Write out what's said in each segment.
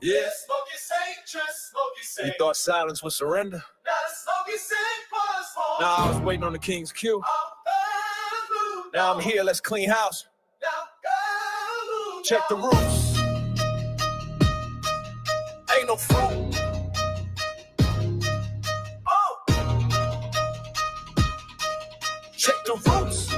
Yeah. You thought silence was surrender? Nah, I was waiting on the king's cue. Now I'm here, let's clean house. Check the roots. Ain't no fruit. Oh. Check the roots.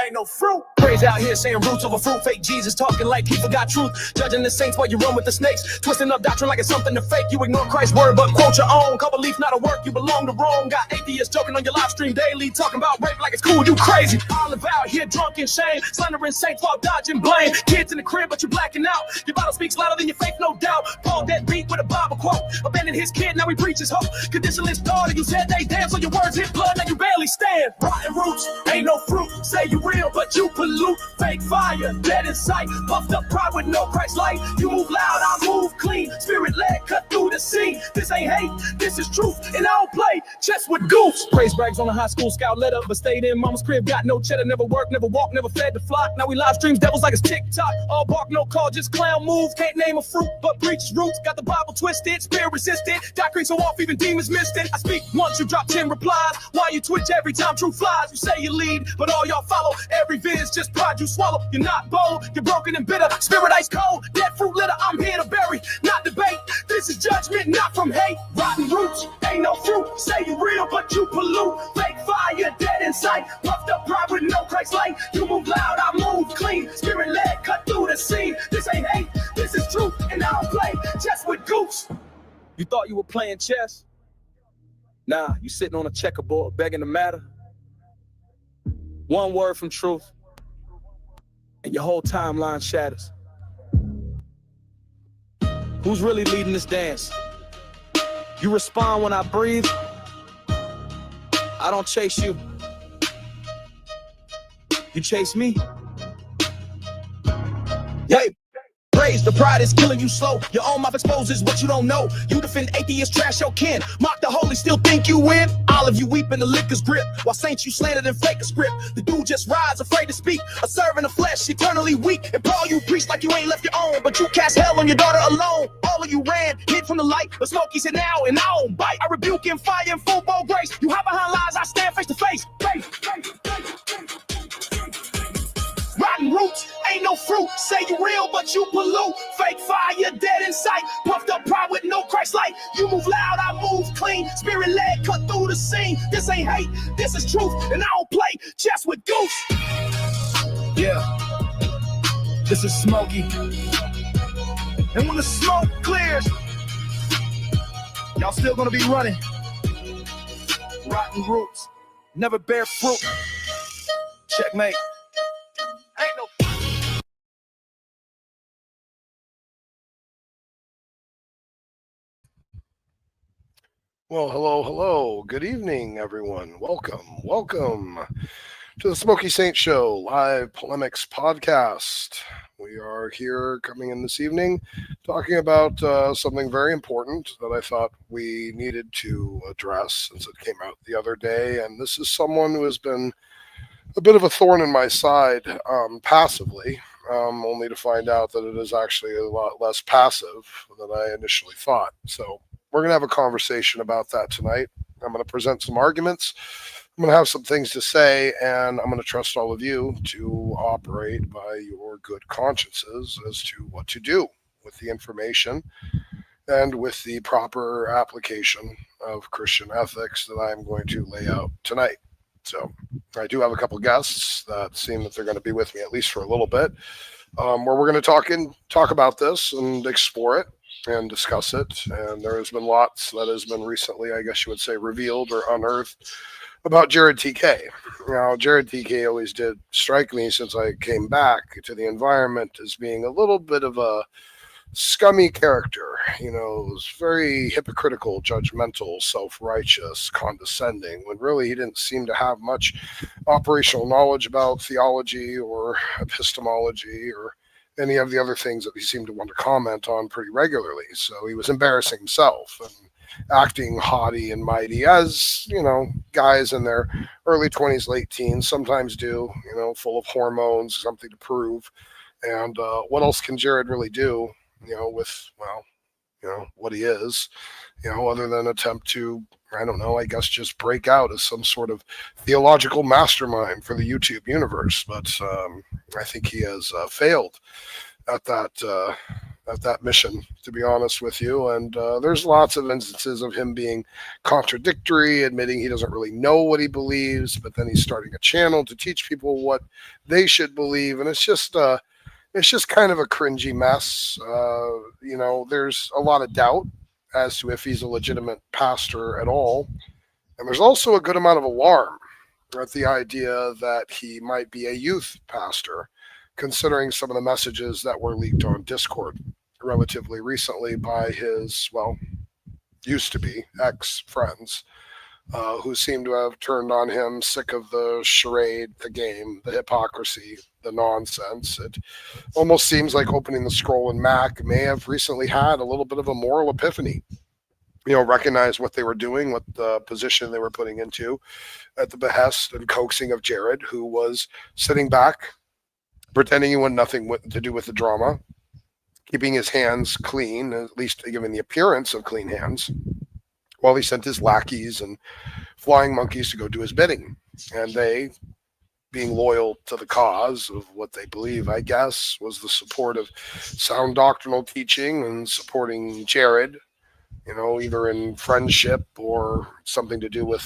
Ain't no fruit. Praise out here saying roots over fruit. Fake Jesus talking like he forgot truth. Judging the saints while you run with the snakes. Twisting up doctrine like it's something to fake. You ignore Christ's word but quote your own. Call belief not a work, you belong to wrong. Got atheists joking on your live stream daily. Talking about rape like it's cool, you crazy. Olive out here drunk in shame. Slandering saints while dodging blame. Kids in the crib but you blacking out. Your Bible speaks louder than your faith, no doubt. Paul that beat with a Bible quote. Abandoned his kid, now he preaches hope. Conditionless daughter, you said they damn. So your words hit blood, now you barely stand. Rotten roots, ain't no fruit. Say you real but you pollute. Fake fire, dead in sight. Puffed up pride with no Christ light. You move loud, I move clean. Spirit led, cut through the scene. This ain't hate, this is truth. And I don't play chess with goose. Praise brags on a high school scout letter, but stayed in mama's crib. Got no cheddar, never worked, never walked, never fed the flock. Now we live streams devils like it's TikTok. All bark, no call, just clown move. Can't name a fruit, but preach roots. Got the Bible twisted, spirit resisted. Doctrine so off, even demons missed it. I speak once, you drop 10 replies. Why you twitch every time truth flies? You say you lead, but all y'all follow. Every viz just pride you swallow. You're not bold, you're broken and bitter. Spirit ice cold, dead fruit litter. I'm here to bury, not debate. This is judgment, not from hate. Rotten roots, ain't no fruit. Say you real, but you pollute. Fake fire, dead in sight. Puffed up pride with no Christ light. You move loud, I move clean. Spirit led, cut through the scene. This ain't hate, this is truth. And I don't play chess with goose. You thought you were playing chess? Nah, you sitting on a checkerboard, begging to matter. One word from truth, and your whole timeline shatters. Who's really leading this dance? You respond when I breathe. I don't chase you. You chase me. Hey. Praise, the pride is killing you slow. Your own mouth exposes what you don't know. You defend atheists, trash your kin. Mock the holy, still think you win. All of you weep in the liquor's grip. While saints you slandered and fake a script. The dude just rides, afraid to speak. A servant of flesh, eternally weak. And Paul, you preach like you ain't left your own. But you cast hell on your daughter alone. All of you ran, hid from the light. But Smokey said now and I don't bite. I rebuke in fire and full bold grace. You hide behind lies, I stand face to face. Rotten roots, ain't no fruit. Say you real, but you pollute. Fake fire, dead in sight. Puffed up pride with no Christ light. You move loud, I move clean. Spirit led, cut through the scene. This ain't hate, this is truth. And I don't play chess with goose. Yeah, this is Smokey. And when the smoke clears, y'all still gonna be running. Rotten roots, never bear fruit. Checkmate. Ain't no. Well, hello. Good evening, everyone. Welcome to the Smoky Saint Show live Polemics podcast. We are here coming in this evening talking about something very important that I thought we needed to address since it came out the other day. And this is someone who has been a bit of a thorn in my side passively, only to find out that it is actually a lot less passive than I initially thought. So we're going to have a conversation about that tonight. I'm going to present some arguments. I'm going to have some things to say, and I'm going to trust all of you to operate by your good consciences as to what to do with the information and with the proper application of Christian ethics that I'm going to lay out tonight. So I do have a couple guests that seem that they're going to be with me at least for a little bit, where we're going to talk about this and explore it and discuss it. And there has been lots that has been recently, I guess you would say, revealed or unearthed about JRodTK. Now, JRodTK always did strike me since I came back to the environment as being a little bit of a scummy character. You know, it was very hypocritical, judgmental, self-righteous, condescending, when really he didn't seem to have much operational knowledge about theology or epistemology or any of the other things that he seemed to want to comment on pretty regularly. So he was embarrassing himself and acting haughty and mighty, as, you know, guys in their early 20s, late teens sometimes do, you know, full of hormones, something to prove. And what else can Jared really do with, what he is, other than attempt to, I don't know, I guess just break out as some sort of theological mastermind for the YouTube universe. But I think he has failed at that mission, to be honest with you. And there's lots of instances of him being contradictory, admitting he doesn't really know what he believes, but then he's starting a channel to teach people what they should believe. And it's just kind of a cringy mess. There's a lot of doubt as to if he's a legitimate pastor at all. And there's also a good amount of alarm at the idea that he might be a youth pastor, considering some of the messages that were leaked on Discord relatively recently by his, used to be ex-friends, who seem to have turned on him, sick of the charade, the game, the hypocrisy, the nonsense. It almost seems like Opening the Scroll and Mac may have recently had a little bit of a moral epiphany, recognize what they were doing, what the position they were putting into at the behest and coaxing of JRod, who was sitting back, pretending he wanted nothing to do with the drama, keeping his hands clean, at least giving the appearance of clean hands, while he sent his lackeys and flying monkeys to go do his bidding. And they, being loyal to the cause of what they believe, I guess, was the support of sound doctrinal teaching and supporting JRod, either in friendship or something to do with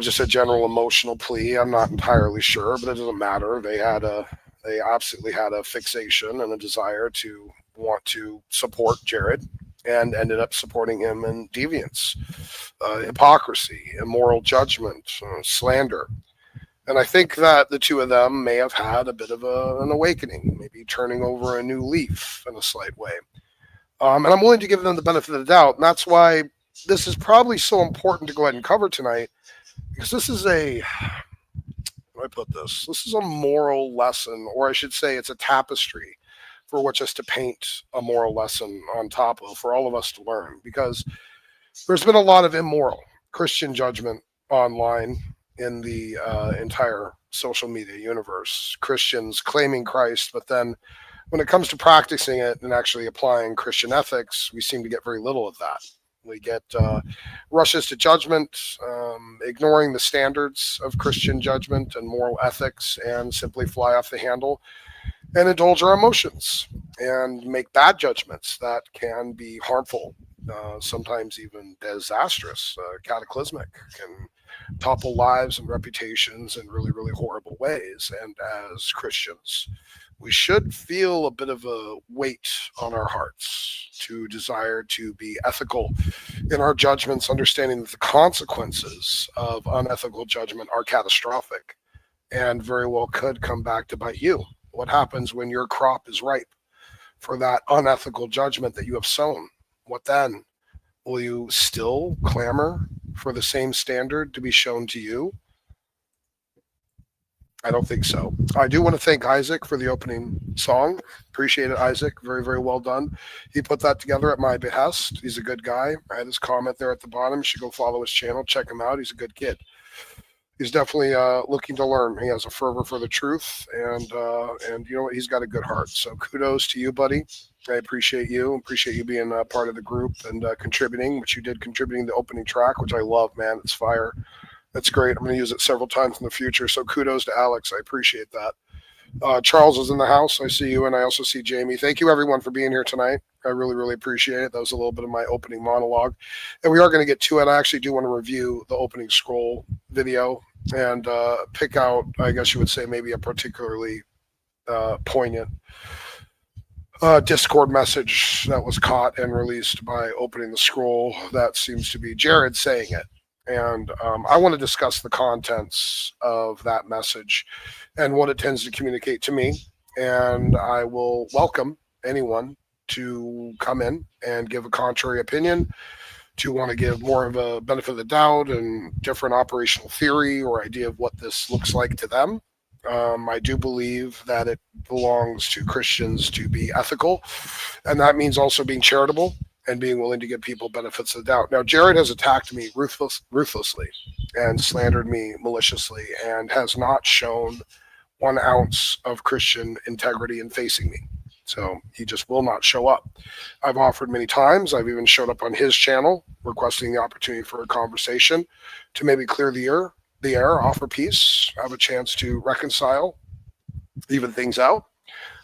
just a general emotional plea. I'm not entirely sure, but it doesn't matter. They absolutely had a fixation and a desire to want to support JRod, and ended up supporting him in deviance, hypocrisy, immoral judgment, slander. And I think that the two of them may have had a bit of an awakening, maybe turning over a new leaf in a slight way. And I'm willing to give them the benefit of the doubt. And that's why this is probably so important to go ahead and cover tonight, because this is how do I put this? This is a moral lesson, or I should say it's a tapestry for which us to paint a moral lesson on top of, for all of us to learn, because there's been a lot of immoral Christian judgment online in the entire social media universe. Christians claiming Christ, but then when it comes to practicing it and actually applying Christian ethics, we seem to get very little of that. We get rushes to judgment, ignoring the standards of Christian judgment and moral ethics, and simply fly off the handle and indulge our emotions and make bad judgments that can be harmful, sometimes even disastrous, cataclysmic, can topple lives and reputations in really, really horrible ways. And as Christians, we should feel a bit of a weight on our hearts to desire to be ethical in our judgments, understanding that the consequences of unethical judgment are catastrophic and very well could come back to bite you. What happens when your crop is ripe for that unethical judgment that you have sown? What then? Will you still clamor for the same standard to be shown to you? I don't think so. I do want to thank Isaac for the opening song. Appreciate it, Isaac. Very, very well done. He put that together at my behest. He's a good guy. I had his comment there at the bottom. You should go follow his channel. Check him out. He's a good kid. He's definitely looking to learn. He has a fervor for the truth, and you know what? He's got a good heart. So kudos to you, buddy. I appreciate you. Appreciate you being a part of the group and contributing, which you did, contributing the opening track, which I love, man. It's fire. That's great. I'm going to use it several times in the future. So kudos to Alex. I appreciate that. Charles is in the house. I see you, and I also see Jamie. Thank you, everyone, for being here tonight. I really, really appreciate it. That was a little bit of my opening monologue. And we are going to get to it. I actually do want to review the opening scroll video and pick out, I guess you would say, maybe a particularly poignant Discord message that was caught and released by opening the scroll. That seems to be JRod saying it. And I want to discuss the contents of that message and what it tends to communicate to me. And I will welcome anyone to come in and give a contrary opinion, to want to give more of a benefit of the doubt and different operational theory or idea of what this looks like to them. I do believe that it belongs to Christians to be ethical, and that means also being charitable and being willing to give people benefits of the doubt. Now, JRod has attacked me ruthlessly and slandered me maliciously and has not shown 1 ounce of Christian integrity in facing me. So he just will not show up. I've offered many times. I've even showed up on his channel requesting the opportunity for a conversation to maybe clear the air, offer peace, have a chance to reconcile, even things out.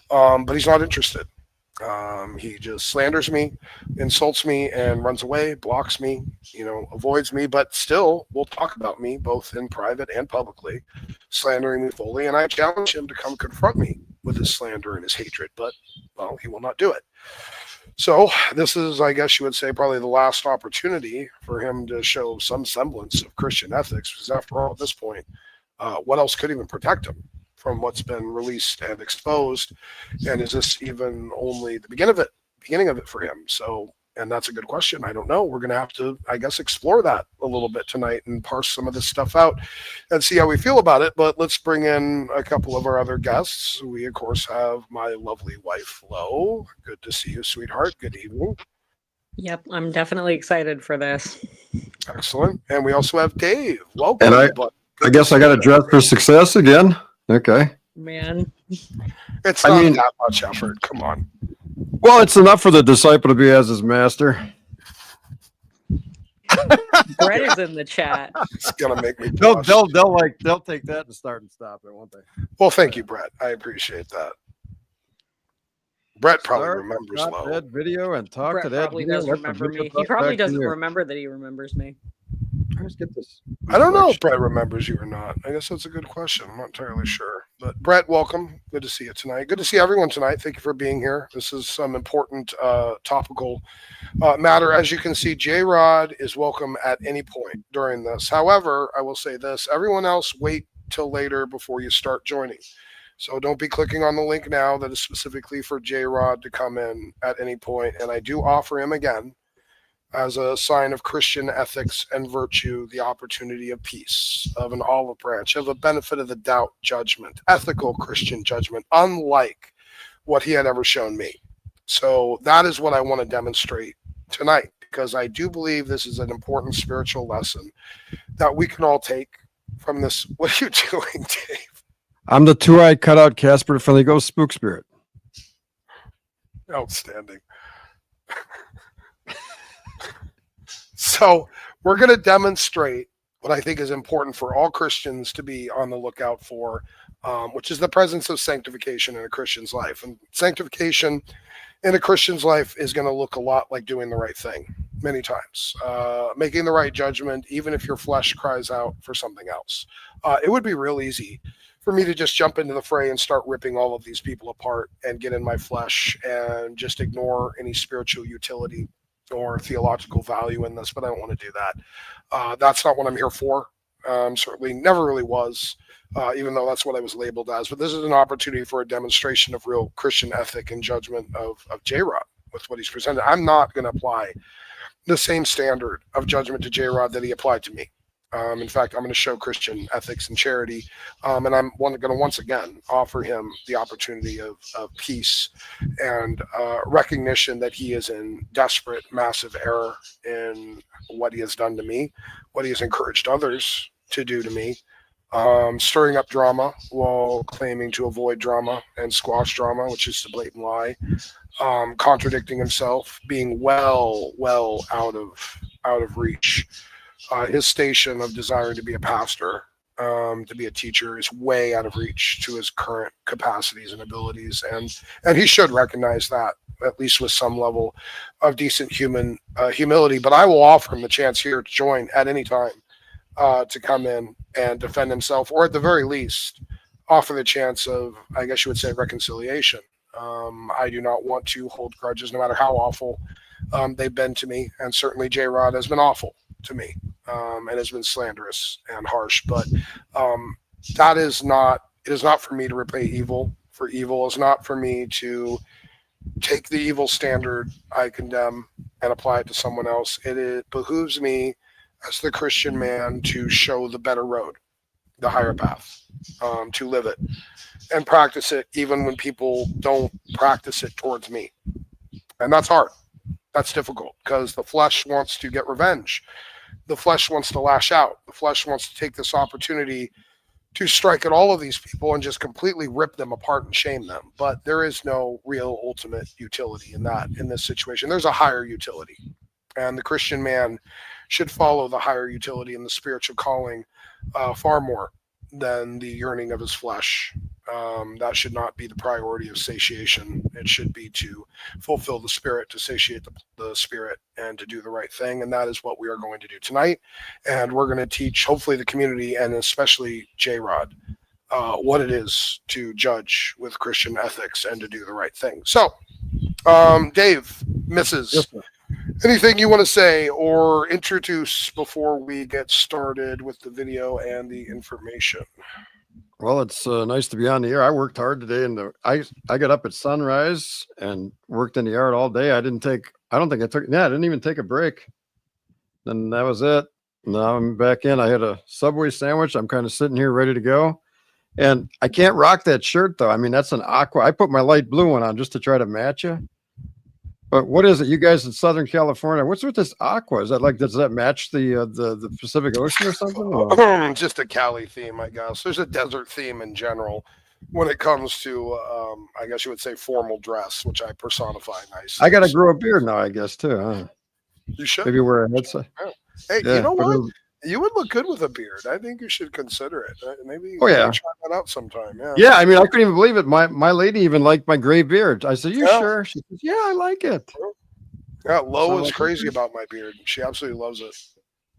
But he's not interested. He just slanders me, insults me, and runs away, blocks me, avoids me, but still will talk about me both in private and publicly, slandering me fully. And I challenge him to come confront me with his slander and his hatred, but, well, he will not do it. So this is, I guess you would say, probably the last opportunity for him to show some semblance of Christian ethics, because after all, at this point, what else could even protect him from what's been released and exposed? And is this even only the beginning of it for him? So, and that's a good question. I don't know. We're going to have to, I guess, explore that a little bit tonight and parse some of this stuff out and see how we feel about it. But let's bring in a couple of our other guests. We, of course, have my lovely wife, Flo. Good to see you, sweetheart. Good evening. Yep, I'm definitely excited for this. Excellent. And we also have Dave. Welcome. And I guess I got to dress for success again. Okay. Man. It's not that much effort. Come on. Well, it's enough for the disciple to be as his master. Brett is in the chat. It's gonna make me They'll blush. they'll take that and start and stop it, won't they? Well, thank you, Brett. I appreciate that. Brett probably Start, remembers stop Low. that video and talk Brett to that. probably video. does Let the remember video me. He talk probably back to doesn't you. remember that he remembers me. Let's get this. I don't know if Brett remembers you or not. I guess that's a good question. I'm not entirely sure. But Brett, welcome. Good to see you tonight. Good to see everyone tonight. Thank you for being here. This is some important topical matter. As you can see, JRod is welcome at any point during this. However, I will say this. Everyone else, wait till later before you start joining. So don't be clicking on the link now that is specifically for JRod to come in at any point. And I do offer him again, as a sign of Christian ethics and virtue, the opportunity of peace, of an olive branch, of a benefit of the doubt judgment, ethical Christian judgment, unlike what he had ever shown me. So that is what I want to demonstrate tonight, because I do believe this is an important spiritual lesson that we can all take from this. What are you doing, Dave? I'm the two-eyed cutout Casper Friendly Ghost Spook Spirit. Outstanding. So we're going to demonstrate what I think is important for all Christians to be on the lookout for, which is the presence of sanctification in a Christian's life. And sanctification in a Christian's life is going to look a lot like doing the right thing many times, making the right judgment, even if your flesh cries out for something else. It would be real easy for me to just jump into the fray and start ripping all of these people apart and get in my flesh and just ignore any spiritual utility or theological value in this, but I don't want to do that. That's not what I'm here for. Certainly never really was, even though that's what I was labeled as. But this is an opportunity for a demonstration of real Christian ethic and judgment of JRod with what he's presented. I'm not going to apply the same standard of judgment to JRod that he applied to me. In fact, I'm going to show Christian ethics and charity, and I'm going to once again offer him the opportunity of peace and recognition that he is in desperate, massive error in what he has done to me, what he has encouraged others to do to me, stirring up drama while claiming to avoid drama and squash drama, which is the blatant lie, contradicting himself, being well out of reach. His station of desiring to be a pastor, to be a teacher, is way out of reach to his current capacities and abilities, and he should recognize that, at least with some level of decent human humility. But I will offer him the chance here to join at any time, to come in and defend himself, or at the very least offer the chance of, I guess you would say, reconciliation. I do not want to hold grudges, no matter how awful they've been to me, and certainly JRod has been awful to me, and has been slanderous and harsh. But it is not for me to repay evil for evil. It's not for me to take the evil standard I condemn and apply it to someone else. It behooves me as the Christian man to show the better road, the higher path, to live it and practice it even when people don't practice it towards me. And that's hard. That's difficult, because the flesh wants to get revenge. The flesh wants to lash out. The flesh wants to take this opportunity to strike at all of these people and just completely rip them apart and shame them. But there is no real ultimate utility in that, in this situation. There's a higher utility. And the Christian man should follow the higher utility and the spiritual calling far more than the yearning of his flesh. That should not be the priority of satiation. It should be to fulfill the spirit, to satiate the spirit, and to do the right thing. And that is what we are going to do tonight. And we're going to teach, hopefully, the community, and especially JRod, what it is to judge with Christian ethics and to do the right thing. So, Dave, Mrs., Yes, anything you want to say or introduce before we get started with the video and the information? well, it's nice to be on the air. I worked hard today, and I got up at sunrise and worked in the yard all day. I didn't even take a break. And that was it. Now I'm back in. I had a Subway sandwich. I'm kind of sitting here ready to go. And I can't rock that shirt, though. I mean, that's an aqua. I put my light blue one on just to try to match you. But what is it? You guys in Southern California, what's with this aqua? Is that like, does that match the Pacific Ocean or something? Or? Just a Cali theme, I guess. There's a desert theme in general when it comes to, I guess you would say, formal dress, which I personify nicely. I got to grow a beard now, I guess, too. Huh? You should. Maybe wear a headset. Hey, Yeah, you know but what? You would look good with a beard. I think you should consider it. Maybe you Oh, yeah. try that out sometime. Yeah. Yeah, I mean, I couldn't even believe it. My lady even liked my gray beard. I said, "You Yeah. sure?" She says, "Yeah, I like it." Yeah, Lo So, is like, crazy about my beard. She absolutely loves it.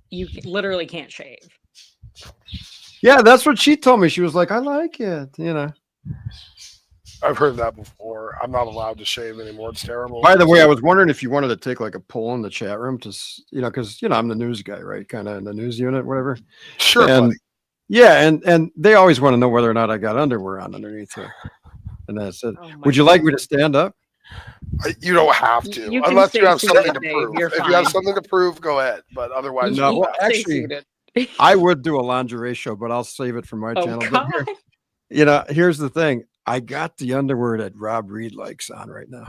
You literally can't shave. Yeah, that's what she told me. She was like, "I like it," you know. I've heard that before. I'm not allowed to shave anymore. It's terrible. By the way, I was wondering if you wanted to take like a poll in the chat room to, because I'm the news guy, right? Kind of in the news unit, whatever. Sure, And buddy. yeah, and they always want to know whether or not I got underwear on underneath here. And that's it. Oh my Would you like me to stand up? You don't have to, You can unless stay you have something seated, to Dave. prove. You're If you have fine. something to prove, go ahead. But otherwise, No, you well, don't have to. Stay actually, seated. I would do a lingerie show, but I'll save it for my Oh channel. God! But here, here's the thing. I got the underwear that Rob Reed likes on right now.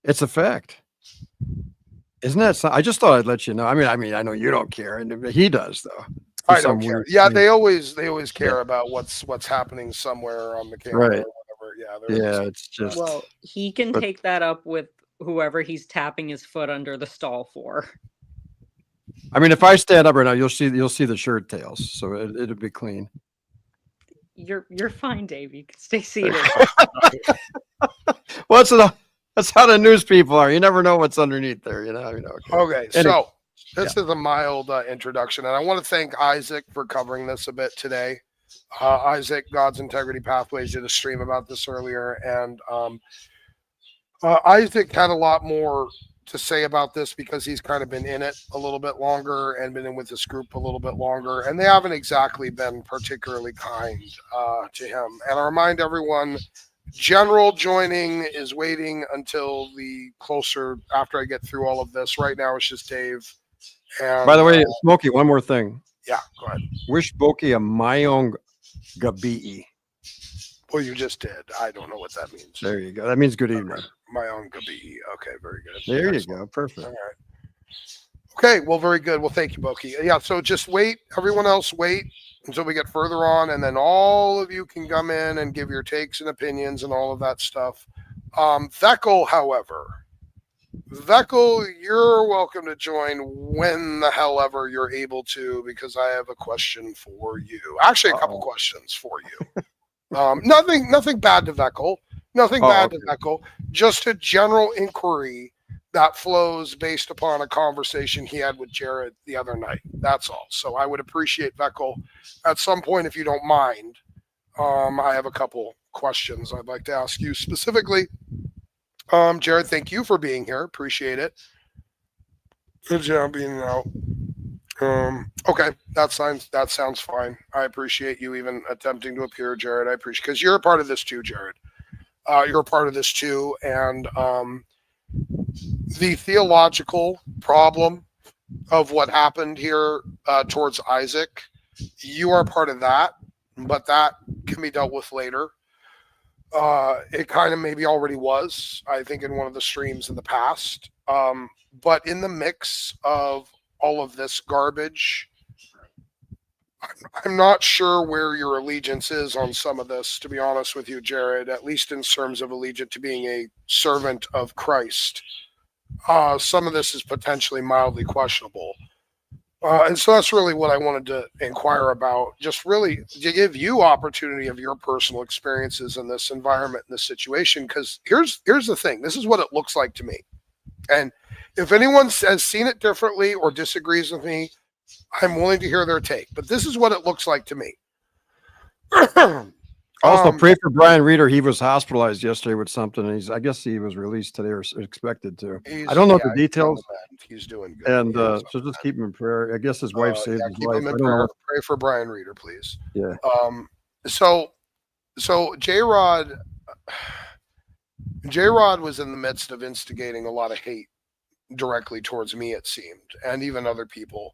It's a fact. Isn't that so? I just thought I'd let you know. I mean, I know you don't care, and he does though. for I some don't care. weird Yeah, reason. they always care about what's happening somewhere on the camera Right. or whatever. Yeah, they're Yeah, it's just Well, he can but- take that up with whoever he's tapping his foot under the stall for. I mean, if I stand up right now, you'll see the shirt tails, so it'll be clean. You're fine, Dave. You can stay seated. Well, that's how the news people are. You never know what's underneath there, you know. Okay. Okay, Anyway, so this is a mild introduction, and I want to thank Isaac for covering this a bit today. Isaac, God's Integrity Pathways, did a stream about this earlier, and Isaac had a lot more to say about this because he's kind of been in it a little bit longer and been in with this group a little bit longer, and they haven't exactly been particularly kind to him. And I remind everyone, General joining is waiting until the closer after I get through all of this. Right now, it's just Dave. And, by the way, Smokey, one more thing. yeah, go ahead. Wish Boki a Mayong Gabii. Well, you just did. I don't know what that means. There you go. That means good evening. My own Gabi. Okay, very good. There Excellent. you go. Perfect. All right. Okay, well, very good. Well, thank you, Boki. Yeah, so just wait. Everyone else, wait until we get further on, and then all of you can come in and give your takes and opinions and all of that stuff. Veckel, however, you're welcome to join when the hell ever you're able to, because I have a question for you. Actually, a couple questions for you. Nothing bad to Veckel. Nothing bad to Veckel. Just a general inquiry that flows based upon a conversation he had with Jared the other night. That's all. So I would appreciate, Veckel, at some point, if you don't mind, I have a couple questions I'd like to ask you specifically. Jared, thank you for being here. Appreciate it. Good job being out. Okay, that sounds fine. I appreciate you even attempting to appear, Jared. I appreciate, because you're a part of this too, Jared. You're a part of this too, and the theological problem of what happened here towards Isaac, you are part of that, but that can be dealt with later. It kind of maybe already was, I think, in one of the streams in the past. But in the mix of all of this garbage, I'm not sure where your allegiance is on some of this, to be honest with you, Jared, at least in terms of allegiance to being a servant of Christ. Some of this is potentially mildly questionable. And so that's really what I wanted to inquire about, just really to give you opportunity of your personal experiences in this environment, in this situation. Because here's the thing. This is what it looks like to me. And if anyone has seen it differently or disagrees with me, I'm willing to hear their take. But this is what it looks like to me. Also, pray for Brian Reeder. He was hospitalized yesterday with something, and I guess he was released today or expected to. I don't know the details. He's doing good. And so just keep him in prayer. I guess his wife saved his life. I don't know. Pray for Brian Reeder, please. Yeah. So JRod was in the midst of instigating a lot of hate directly towards me, it seemed, and even other people.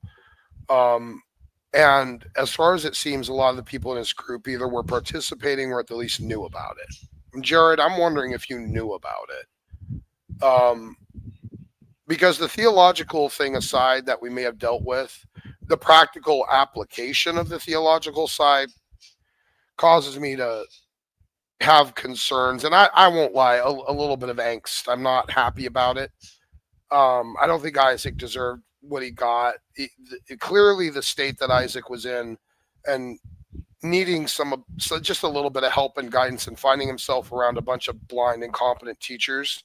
And as far as it seems, a lot of the people in his group either were participating or at the least knew about it. Jared, I'm wondering if you knew about it. Because the theological thing aside that we may have dealt with, the practical application of the theological side causes me to have concerns. And I won't lie, a little bit of angst. I'm not happy about it. I don't think Isaac deserved what he got. Clearly the state that Isaac was in and needing just a little bit of help and guidance and finding himself around a bunch of blind, incompetent teachers.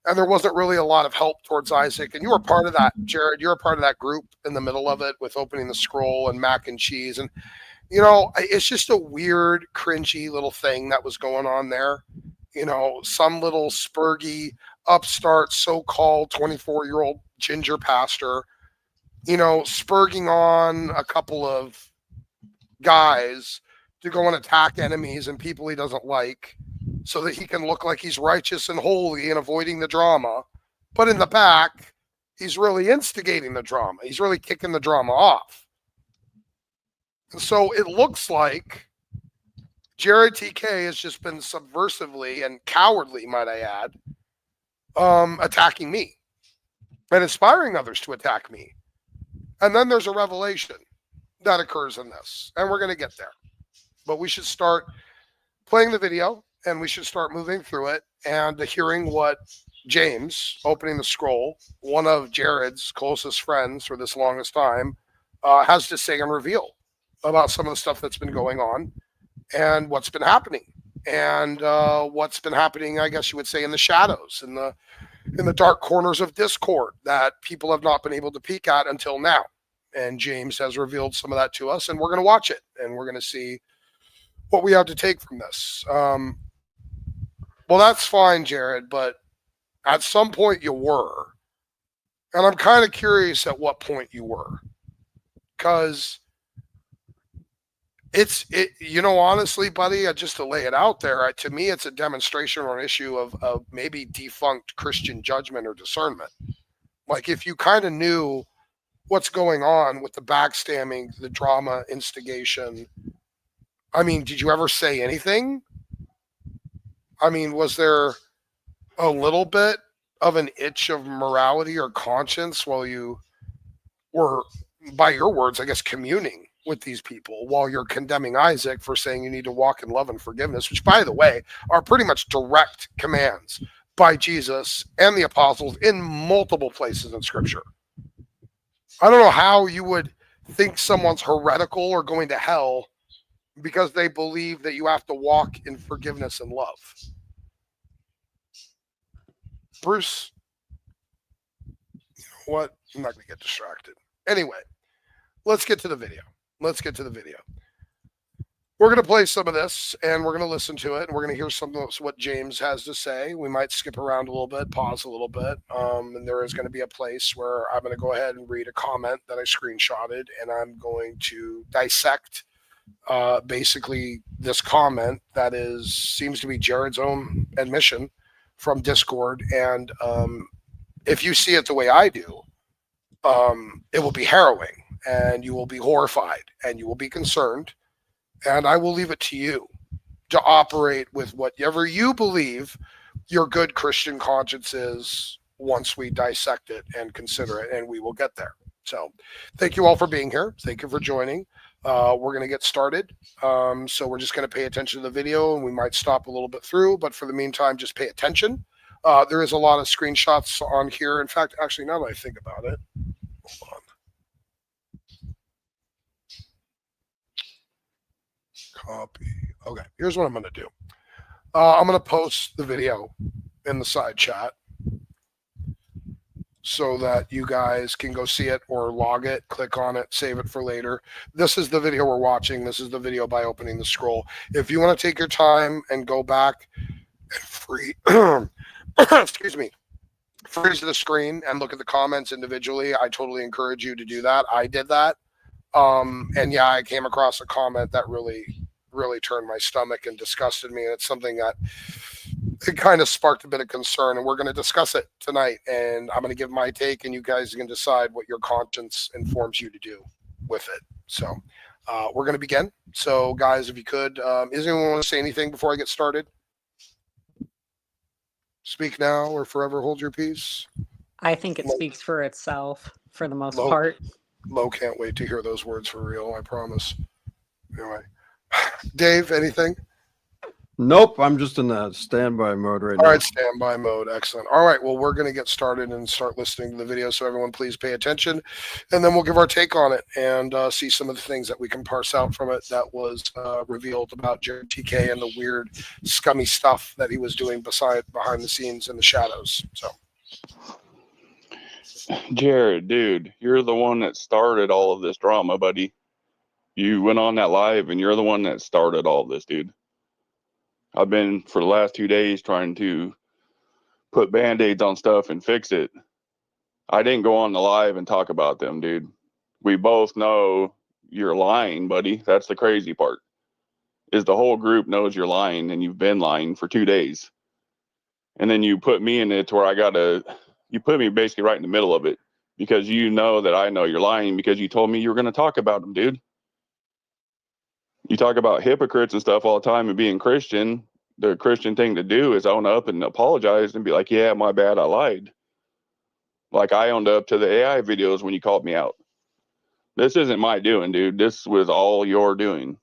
And there wasn't really a lot of help towards Isaac. And you were part of that, Jared. You're a part of that group in the middle of it with opening the scroll and mac and cheese. And, you know, it's just a weird, cringy little thing that was going on there. You know, some little spurgy, upstart, so-called 24-year-old ginger pastor, you know, spurging on a couple of guys to go and attack enemies and people he doesn't like so that he can look like he's righteous and holy and avoiding the drama. But in the back, he's really instigating the drama. He's really kicking the drama off. And so it looks like JRodTK has just been subversively and cowardly, might I add, attacking me and inspiring others to attack me. And then there's a revelation that occurs in this, and we're going to get there. But we should start playing the video, and we should start moving through it and hearing what James, opening the scroll, one of Jared's closest friends for this longest time, has to say and reveal about some of the stuff that's been going on and what's been happening. And what's been happening, I guess you would say, in the shadows, in the dark corners of Discord that people have not been able to peek at until now. And James has revealed some of that to us, and we're going to watch it, and we're going to see what we have to take from this. Well, that's fine, Jared, but at some point you were. And I'm kind of curious at what point you were. Because you know, honestly, buddy, just to lay it out there, to me, it's a demonstration or an issue of maybe defunct Christian judgment or discernment. Like if you kind of knew what's going on with the backstabbing, the drama, instigation. I mean, did you ever say anything? I mean, was there a little bit of an itch of morality or conscience while you were, by your words, I guess, communing with these people while you're condemning Isaac for saying you need to walk in love and forgiveness, which, by the way, are pretty much direct commands by Jesus and the apostles in multiple places in Scripture. I don't know how you would think someone's heretical or going to hell because they believe that you have to walk in forgiveness and love. Bruce, you know what? I'm not going to get distracted. Anyway, let's get to the video. We're going to play some of this, and we're going to listen to it, and we're going to hear some of what James has to say. We might skip around a little bit, pause a little bit, and there is going to be a place where I'm going to go ahead and read a comment that I screenshotted, and I'm going to dissect basically this comment that seems to be Jared's own admission from Discord, and if you see it the way I do, it will be harrowing, and you will be horrified, and you will be concerned. And I will leave it to you to operate with whatever you believe your good Christian conscience is once we dissect it and consider it, and we will get there. So thank you all for being here. Thank you for joining. We're going to get started. So we're just going to pay attention to the video, and we might stop a little bit through, but for the meantime, just pay attention. There is a lot of screenshots on here. In fact, actually, now that I think about it, hold on. Copy. Okay, here's what I'm going to do. I'm going to post the video in the side chat so that you guys can go see it or log it, click on it, save it for later. This is the video we're watching. This is the video by opening the scroll. If you want to take your time and go back and free, excuse me, freeze the screen and look at the comments individually, I totally encourage you to do that. I did that. And yeah, I came across a comment that really turned my stomach and disgusted me. And it's something that it kind of sparked a bit of concern, and we're going to discuss it tonight. And I'm going to give my take, and you guys can decide what your conscience informs you to do with it. So we're going to begin. So guys, if you could, does anyone want to say anything before I get started? Speak now or forever hold your peace. I think it speaks for itself for the most part. Lo can't wait to hear those words for real, I promise. Anyway, Dave, anything? Nope, I'm just in that standby mode right now. All right, standby mode. Excellent. All right, well, we're going to get started and start listening to the video. So everyone, please pay attention. And then we'll give our take on it and see some of the things that we can parse out from it that was revealed about JRodTK and the weird, scummy stuff that he was doing behind the scenes in the shadows. So, Jared, dude, you're the one that started all of this drama, buddy. You went on that live, and you're the one that started all of this, dude. I've been, for the last 2 days, trying to put Band-Aids on stuff and fix it. I didn't go on the live and talk about them, dude. We both know you're lying, buddy. That's the crazy part, is the whole group knows you're lying, and you've been lying for 2 days. And then you put me in it to where you put me basically right in the middle of it, because you know that I know you're lying, because you told me you were going to talk about them, dude. You talk about hypocrites and stuff all the time and being Christian. The Christian thing to do is own up and apologize and be like, yeah, my bad, I lied. Like I owned up to the AI videos when you called me out. This isn't my doing, dude. This was all your doing.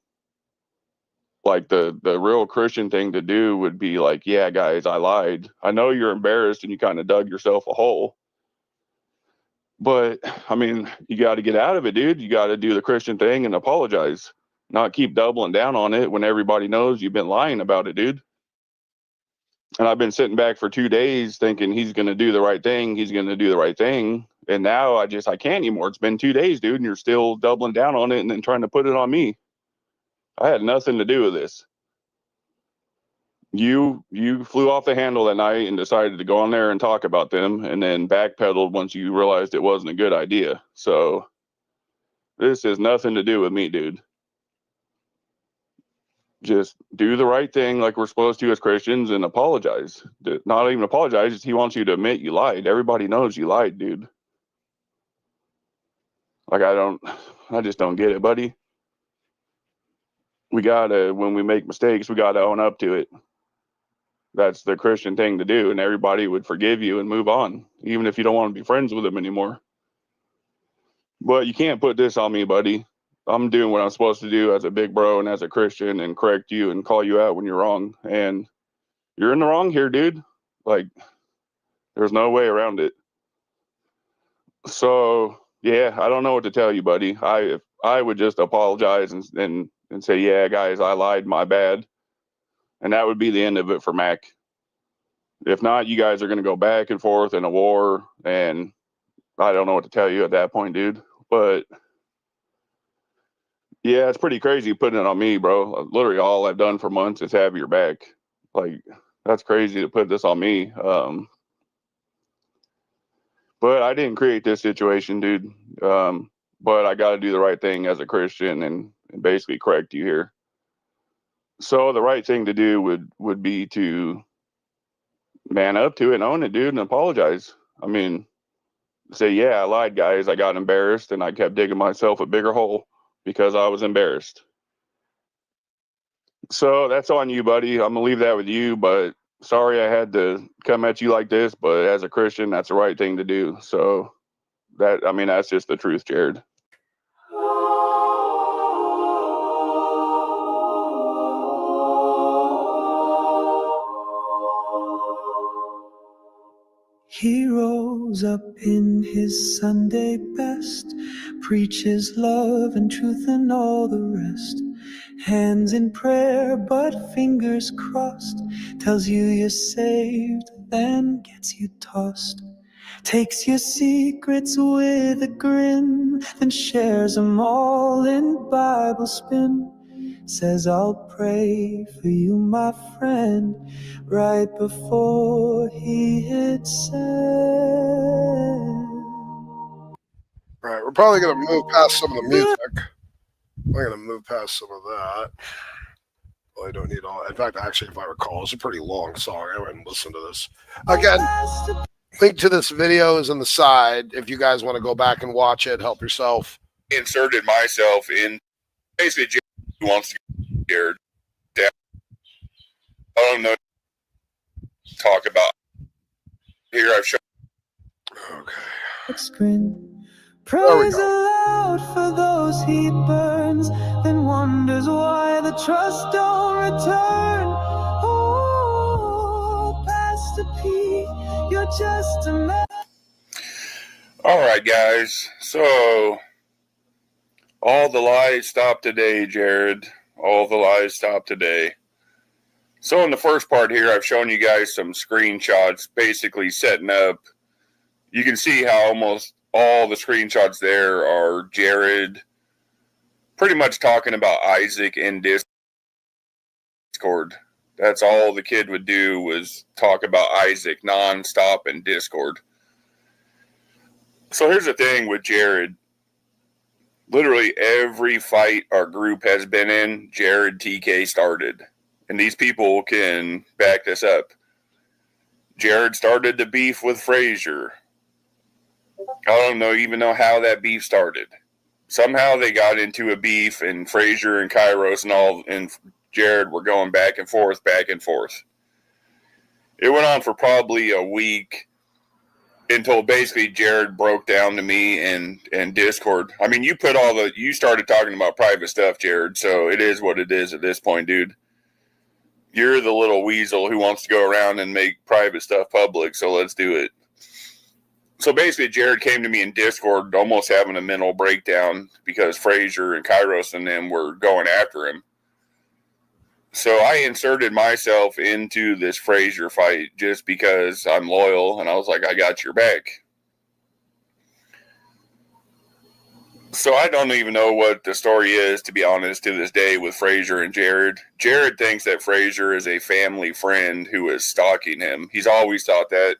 Like the real Christian thing to do would be like, yeah, guys, I lied. I know you're embarrassed and you kind of dug yourself a hole. But, I mean, you got to get out of it, dude. You got to do the Christian thing and apologize. Not keep doubling down on it when everybody knows you've been lying about it, dude. And I've been sitting back for 2 days thinking he's going to do the right thing. He's going to do the right thing. And now I can't anymore. It's been 2 days, dude. And you're still doubling down on it and then trying to put it on me. I had nothing to do with this. You flew off the handle that night and decided to go on there and talk about them, and then backpedaled once you realized it wasn't a good idea. So this has nothing to do with me, dude. Just do the right thing like we're supposed to as Christians and apologize. Not even apologize. He wants you to admit you lied. Everybody knows you lied, dude. Like, I just don't get it, buddy. When we make mistakes, we gotta own up to it. That's the Christian thing to do, and everybody would forgive you and move on, even if you don't want to be friends with them anymore. But you can't put this on me, buddy. I'm doing what I'm supposed to do as a big bro and as a Christian, and correct you and call you out when you're wrong. And you're in the wrong here, dude. Like, there's no way around it. So, yeah, I don't know what to tell you, buddy. I would just apologize and say, yeah, guys, I lied, my bad. And that would be the end of it for Mac. If not, you guys are going to go back and forth in a war, and I don't know what to tell you at that point, dude. But yeah, it's pretty crazy putting it on me, bro. Literally all I've done for months is have your back. Like, that's crazy to put this on me. But I didn't create this situation, dude. But I got to do the right thing as a Christian and basically correct you here. So the right thing to do would be to man up to it and own it, dude, and apologize. I mean, say, yeah, I lied, guys. I got embarrassed and I kept digging myself a bigger hole because I was embarrassed. So that's on you, buddy. I'm gonna leave that with you, but sorry I had to come at you like this, but as a Christian, that's the right thing to do. So that's just the truth, Jared. He rose up in his Sunday best, preaches love and truth and all the rest. Hands in prayer but fingers crossed, tells you you're saved, then gets you tossed. Takes your secrets with a grin, then shares them all in Bible spin. Says, I'll pray for you, my friend, right before he hit send. Right, we're probably going to move past some of the music. We're going to move past some of that. Well, I don't need all. In fact, actually, if I recall, it's a pretty long song. I went and listened to this. Again, link to this video is on the side. If you guys want to go back and watch it, help yourself. Inserted myself in basically Jared wants to get scared. I don't know. Talk about here. I've shown. Okay. Grin. Praise aloud for those he burns, then wonders why the trust don't return. Oh, Pastor P, you're just a man. All right, guys. So all the lies stop today, Jared. All the lies stop today. So in the first part here, I've shown you guys some screenshots basically setting up. You can see how almost all the screenshots there are Jared pretty much talking about Isaac in Discord. That's all the kid would do was talk about Isaac nonstop in Discord. So here's the thing with Jared. Literally every fight our group has been in, JRodTK started. And these people can back this up. Jared started the beef with Frazier. I don't even know how that beef started. Somehow they got into a beef, and Frazier and Kairos and Jared were going back and forth, back and forth. It went on for probably a week until basically Jared broke down to me and Discord. I mean, you started talking about private stuff, Jared, so it is what it is at this point, dude. You're the little weasel who wants to go around and make private stuff public, so let's do it. So basically, Jared came to me in Discord almost having a mental breakdown because Frazier and Kairos and them were going after him. So I inserted myself into this Frazier fight just because I'm loyal, and I was like, I got your back. So I don't even know what the story is, to be honest, to this day with Frazier and Jared. Jared thinks that Frazier is a family friend who is stalking him. He's always thought that.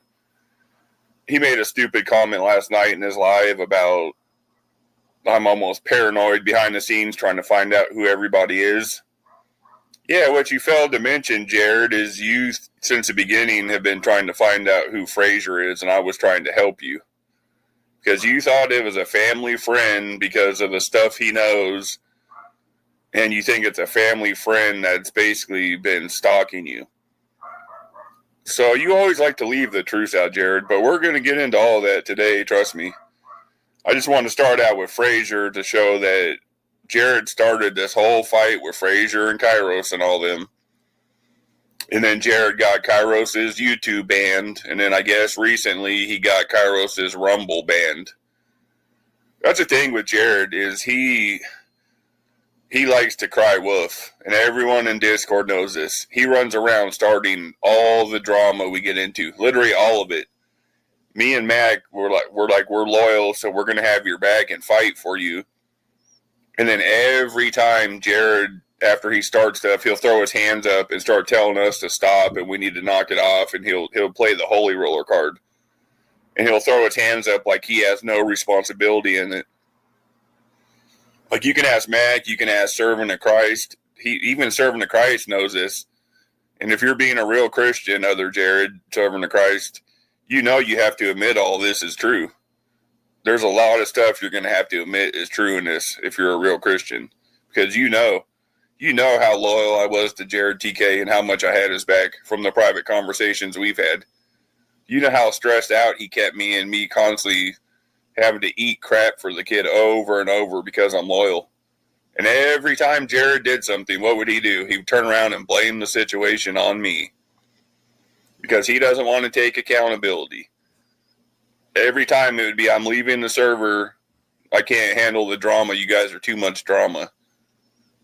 He made a stupid comment last night in his live about I'm almost paranoid behind the scenes trying to find out who everybody is. Yeah, what you failed to mention, Jared, is you, since the beginning, have been trying to find out who Frazier is, and I was trying to help you. Because you thought it was a family friend because of the stuff he knows, and you think it's a family friend that's basically been stalking you. So you always like to leave the truth out, Jared, but we're going to get into all that today, trust me. I just want to start out with Frazier to show that Jared started this whole fight with Frazier and Kairos and all them. And then Jared got Kairos' YouTube banned, and then I guess recently he got Kairos' Rumble banned. That's the thing with Jared is he likes to cry wolf, and everyone in Discord knows this. He runs around starting all the drama we get into, literally all of it. Me and Mac, we're loyal, so we're gonna have your back and fight for you. And then every time Jared, after he starts stuff, he'll throw his hands up and start telling us to stop, and we need to knock it off. And he'll play the holy roller card, and he'll throw his hands up like he has no responsibility in it. Like, you can ask Mac, you can ask Servant of Christ. Even Servant of Christ knows this. And if you're being a real Christian, other Jared, Servant of Christ, you know you have to admit all this is true. There's a lot of stuff you're going to have to admit is true in this if you're a real Christian. Because you know how loyal I was to JRodTK and how much I had his back from the private conversations we've had. You know how stressed out he kept me and me constantly having to eat crap for the kid over and over because I'm loyal. And every time Jared did something, what would he do? He would turn around and blame the situation on me because he doesn't want to take accountability. Every time it would be, I'm leaving the server. I can't handle the drama. You guys are too much drama.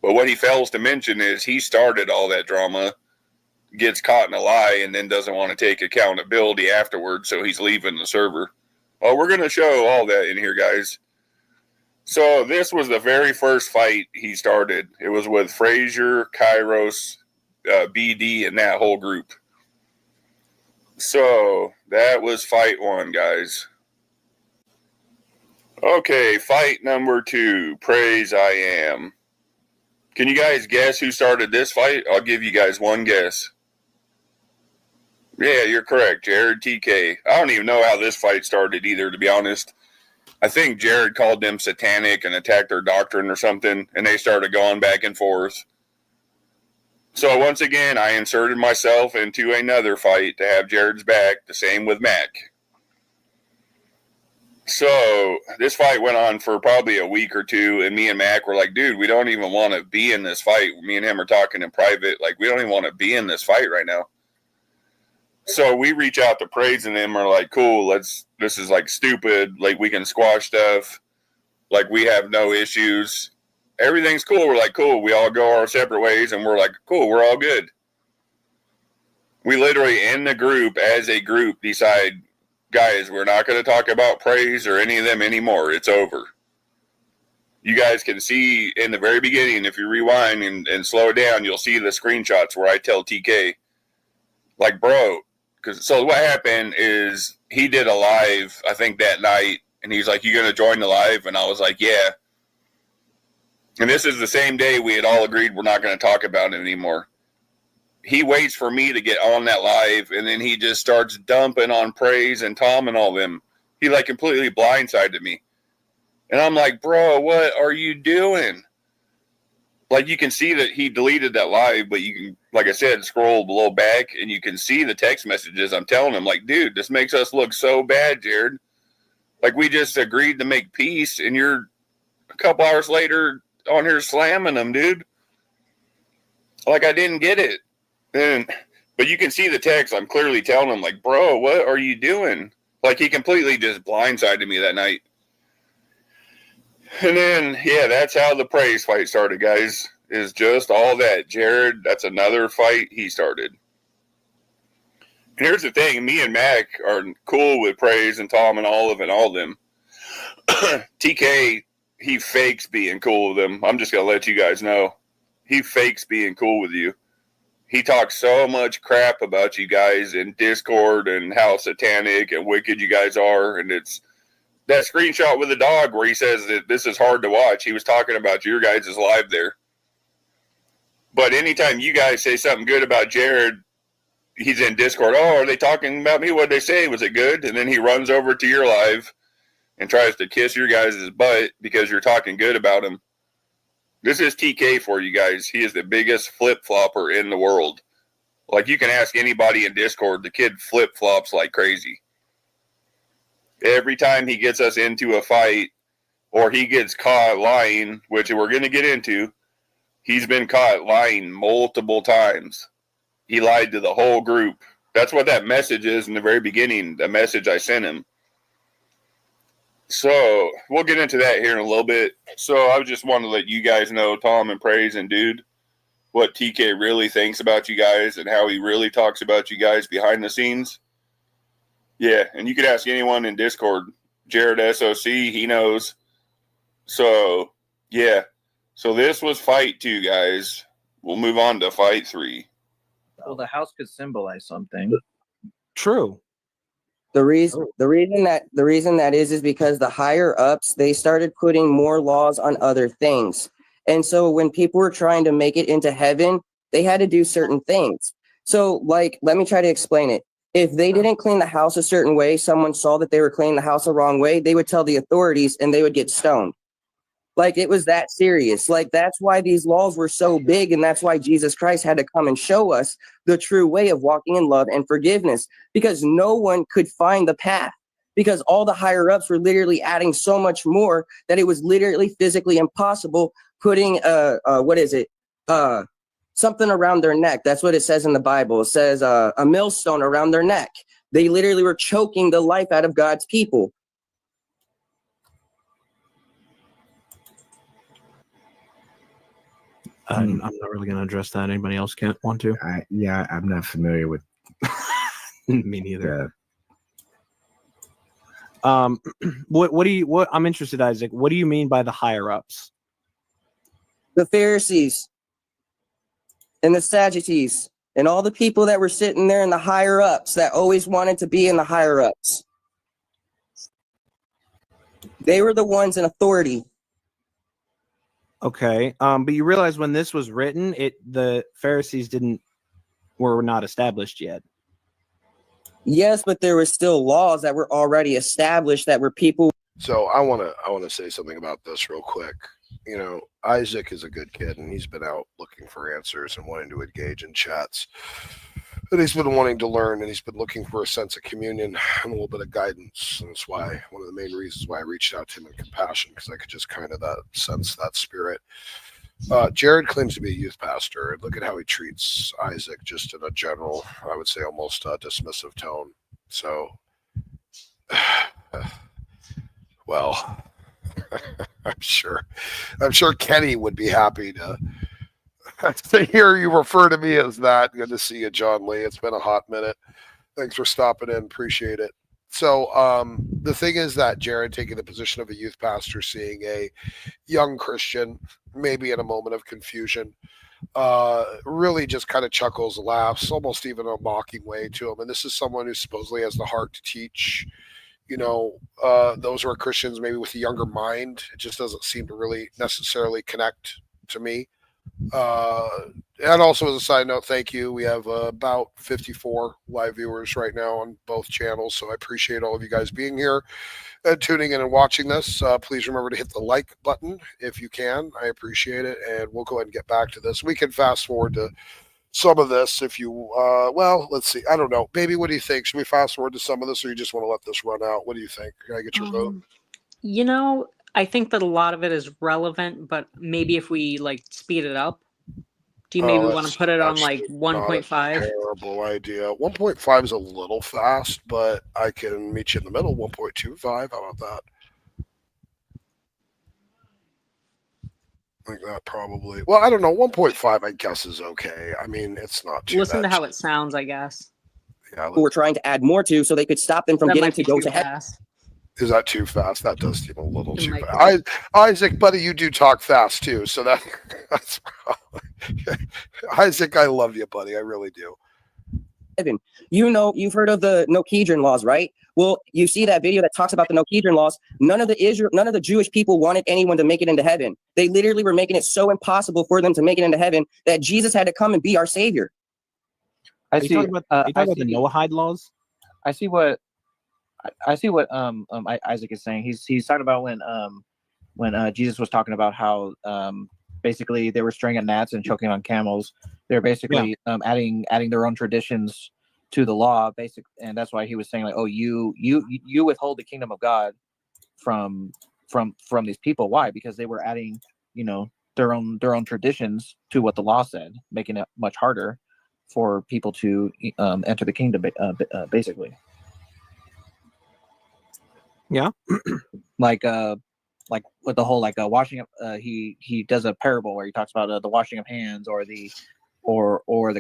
But what he fails to mention is he started all that drama, gets caught in a lie, and then doesn't want to take accountability afterwards, so he's leaving the server. Oh, we're going to show all that in here, guys. So this was the very first fight he started. It was with Frazier, Kairos, BD, and that whole group. So that was fight 1, guys. Okay, fight number 2, Praise I Am. Can you guys guess who started this fight? I'll give you guys one guess. Yeah, you're correct, JRodTK. I don't even know how this fight started either, to be honest. I think Jared called them satanic and attacked their doctrine or something, and they started going back and forth. So once again, I inserted myself into another fight to have Jared's back, the same with Mac. So this fight went on for probably a week or two, and me and Mac were like, dude, we don't even want to be in this fight. Me and him are talking in private, like, we don't even want to be in this fight right now. So we reach out to Praise and them, are like, cool, this is like stupid, like we can squash stuff, like we have no issues. Everything's cool. We're like, cool, we all go our separate ways, and we're like, cool, we're all good. We literally, in the group, as a group, decide, guys, we're not going to talk about Praise or any of them anymore. It's over. You guys can see in the very beginning, if you rewind and slow it down, you'll see the screenshots where I tell TK, like, bro, so what happened is he did a live, I think that night, and he's like, you going to join the live? And I was like, yeah. And this is the same day we had all agreed we're not going to talk about it anymore. He waits for me to get on that live, and then he just starts dumping on Praise and Tom and all them. He like completely blindsided me. And I'm like, bro, what are you doing? Like, you can see that he deleted that live, but you can, like I said, scroll a little back, and you can see the text messages. I'm telling him, like, dude, this makes us look so bad, Jared. Like, we just agreed to make peace, and you're a couple hours later on here slamming them, dude. Like, I didn't get it. But you can see the text. I'm clearly telling him, like, bro, what are you doing? Like, he completely just blindsided me that night. And then, yeah, that's how the Praise fight started, guys, is just all that. Jared, that's another fight he started. And here's the thing. Me and Mac are cool with Praise and Tom and Olive and all of them. TK, he fakes being cool with them. I'm just going to let you guys know. He fakes being cool with you. He talks so much crap about you guys in Discord and how satanic and wicked you guys are. And it's that screenshot with the dog where he says that this is hard to watch. He was talking about your guys' live there. But anytime you guys say something good about Jared, he's in Discord. Oh, are they talking about me? What'd they say? Was it good? And then he runs over to your live and tries to kiss your guys' butt because you're talking good about him. This is TK for you guys. He is the biggest flip-flopper in the world. Like, you can ask anybody in Discord. The kid flip-flops like crazy. Every time he gets us into a fight or he gets caught lying, which we're going to get into, he's been caught lying multiple times. He lied to the whole group. That's what that message is in the very beginning, the message I sent him. So we'll get into that here in a little bit. So I just want to let you guys know, Tom and Praise and Dude, what TK really thinks about you guys and how he really talks about you guys behind the scenes. Yeah, and you could ask anyone in Discord. Jared SOC, he knows. So, yeah. So this was fight 2, guys. We'll move on to fight 3. Well, the house could symbolize something. True. The reason that is because the higher ups, they started putting more laws on other things. And so when people were trying to make it into heaven, they had to do certain things. So, like, let me try to explain it. If they didn't clean the house a certain way, someone saw that they were cleaning the house the wrong way, they would tell the authorities and they would get stoned. Like, it was that serious. Like, that's why these laws were so big, and that's why Jesus Christ had to come and show us the true way of walking in love and forgiveness, because no one could find the path, because all the higher ups were literally adding so much more that it was literally physically impossible putting something around their neck. That's what it says in the Bible. It says a millstone around their neck. They literally were choking the life out of God's people. I'm not really going to address that. Anybody else can't want to? I'm not familiar with. Me neither. Yeah. What I'm interested, Isaac. What do you mean by the higher ups? The Pharisees and the Sadducees and all the people that were sitting there in the higher ups that always wanted to be in the higher ups. They were the ones in authority. Okay. But you realize when this was written, the Pharisees were not established yet. Yes, but there were still laws that were already established that were people. So I want to say something about this real quick. You know, Isaac is a good kid, and he's been out looking for answers and wanting to engage in chats. And he's been wanting to learn, and he's been looking for a sense of communion and a little bit of guidance. And that's why one of the main reasons why I reached out to him in compassion, because I could just kind of sense that spirit. Jared claims to be a youth pastor, and look at how he treats Isaac, just in a general, I would say almost dismissive tone. So, well, I'm sure Kenny would be happy to hear you refer to me as that. Good to see you, John Lee. It's been a hot minute. Thanks for stopping in. Appreciate it. So the thing is that Jared, taking the position of a youth pastor, seeing a young Christian, maybe in a moment of confusion, really just kind of chuckles, laughs, almost even a mocking way to him. And this is someone who supposedly has the heart to teach, those who are Christians, maybe with a younger mind. It just doesn't seem to really necessarily connect to me. And also, as a side note, thank you. We have about 54 live viewers right now on both channels, so I appreciate all of you guys being here and tuning in and watching this. Please remember to hit the like button if you can. I appreciate it, and we'll go ahead and get back to this. We can fast forward to some of this if you, let's see. I don't know. Baby, what do you think? Should we fast forward to some of this, or you just want to let this run out? What do you think? Can I get your vote? I think that a lot of it is relevant, but maybe if we speed it up. Do you maybe want to put it on 1.5? Terrible idea. 1.5 is a little fast, but I can meet you in the middle. 1.25. How about that? I think that probably. Well, I don't know. 1.5, I guess, is okay. I mean, it's not too. Listen to how it sounds, I guess. Yeah. Who were trying to add more to, so they could stop them from getting to go to heaven. Is that too fast? That does seem a little too fast. Isaac, buddy, you do talk fast too, so that's probably... Isaac, I love you, buddy. I really do. Evan, you've heard of the No-Kedron laws, right? Well, you see that video that talks about the No-Kedron laws. None of the Jewish people wanted anyone to make it into heaven. They literally were making it so impossible for them to make it into heaven that Jesus had to come and be our savior. Are you talking about the Noahide laws? I see what Isaac is saying. He's talking about when Jesus was talking about how basically they were stringing gnats and choking on camels. They're basically adding their own traditions to the law, and that's why he was saying you withhold the kingdom of God from these people. Why? Because they were adding their own traditions to what the law said, making it much harder for people to enter the kingdom, basically. Yeah. like with the whole washing up, he does a parable where he talks about the washing of hands or the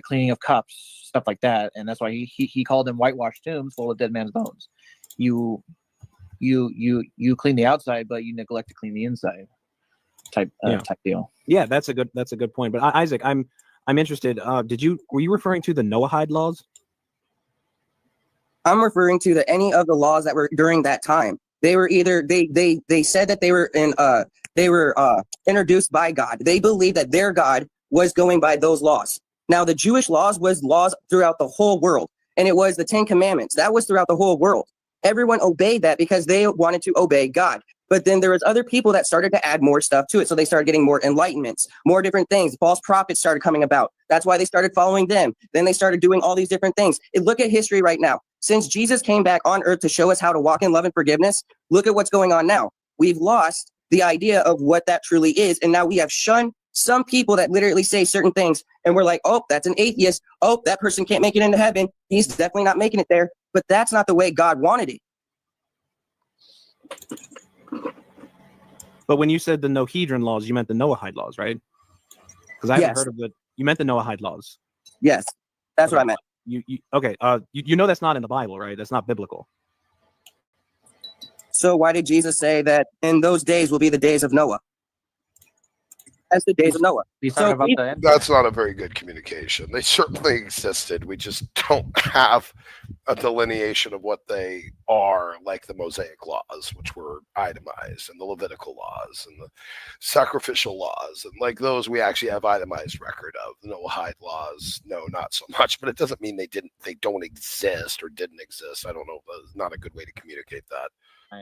cleaning of cups, stuff like that, and that's why he called them whitewashed tombs full of dead man's bones. You clean the outside, but you neglect to clean the inside. Type deal. Yeah, that's a good point. But Isaac, I'm interested. Were you referring to the Noahide laws? I'm referring to any of the laws that were during that time. They were either they said that they were introduced by God. They believed that their God was going by those laws. Now the Jewish laws was laws throughout the whole world, and it was the 10 Commandments. That was throughout the whole world. Everyone obeyed that because they wanted to obey God. But then there was other people that started to add more stuff to it. So they started getting more enlightenments, more different things. False prophets started coming about. That's why they started following them. Then they started doing all these different things. And look at history right now. Since Jesus came back on earth to show us how to walk in love and forgiveness, look at what's going on now. We've lost the idea of what that truly is. And now we have shunned some people that literally say certain things. And we're like, oh, that's an atheist. Oh, that person can't make it into heaven. He's definitely not making it there. but that's not the way God wanted it. But when you said the Nohedron laws, you meant the Noahide laws, right? Because I haven't Yes. heard of you meant the Noahide laws. Yes, that's Okay. what I meant. You know that's not in the Bible, right? That's not biblical. So why did Jesus say that in those days will be the days of Noah? As the days of Noah. He's So talking about he- the end. That's not a very good communication. They certainly existed. We just don't have a delineation of what they are, like the Mosaic laws, which were itemized, and the Levitical laws, and the sacrificial laws, and like those we actually have itemized record of. The Noahide laws, no, not so much. But it doesn't mean they don't exist or didn't exist. I don't know. It's not a good way to communicate that.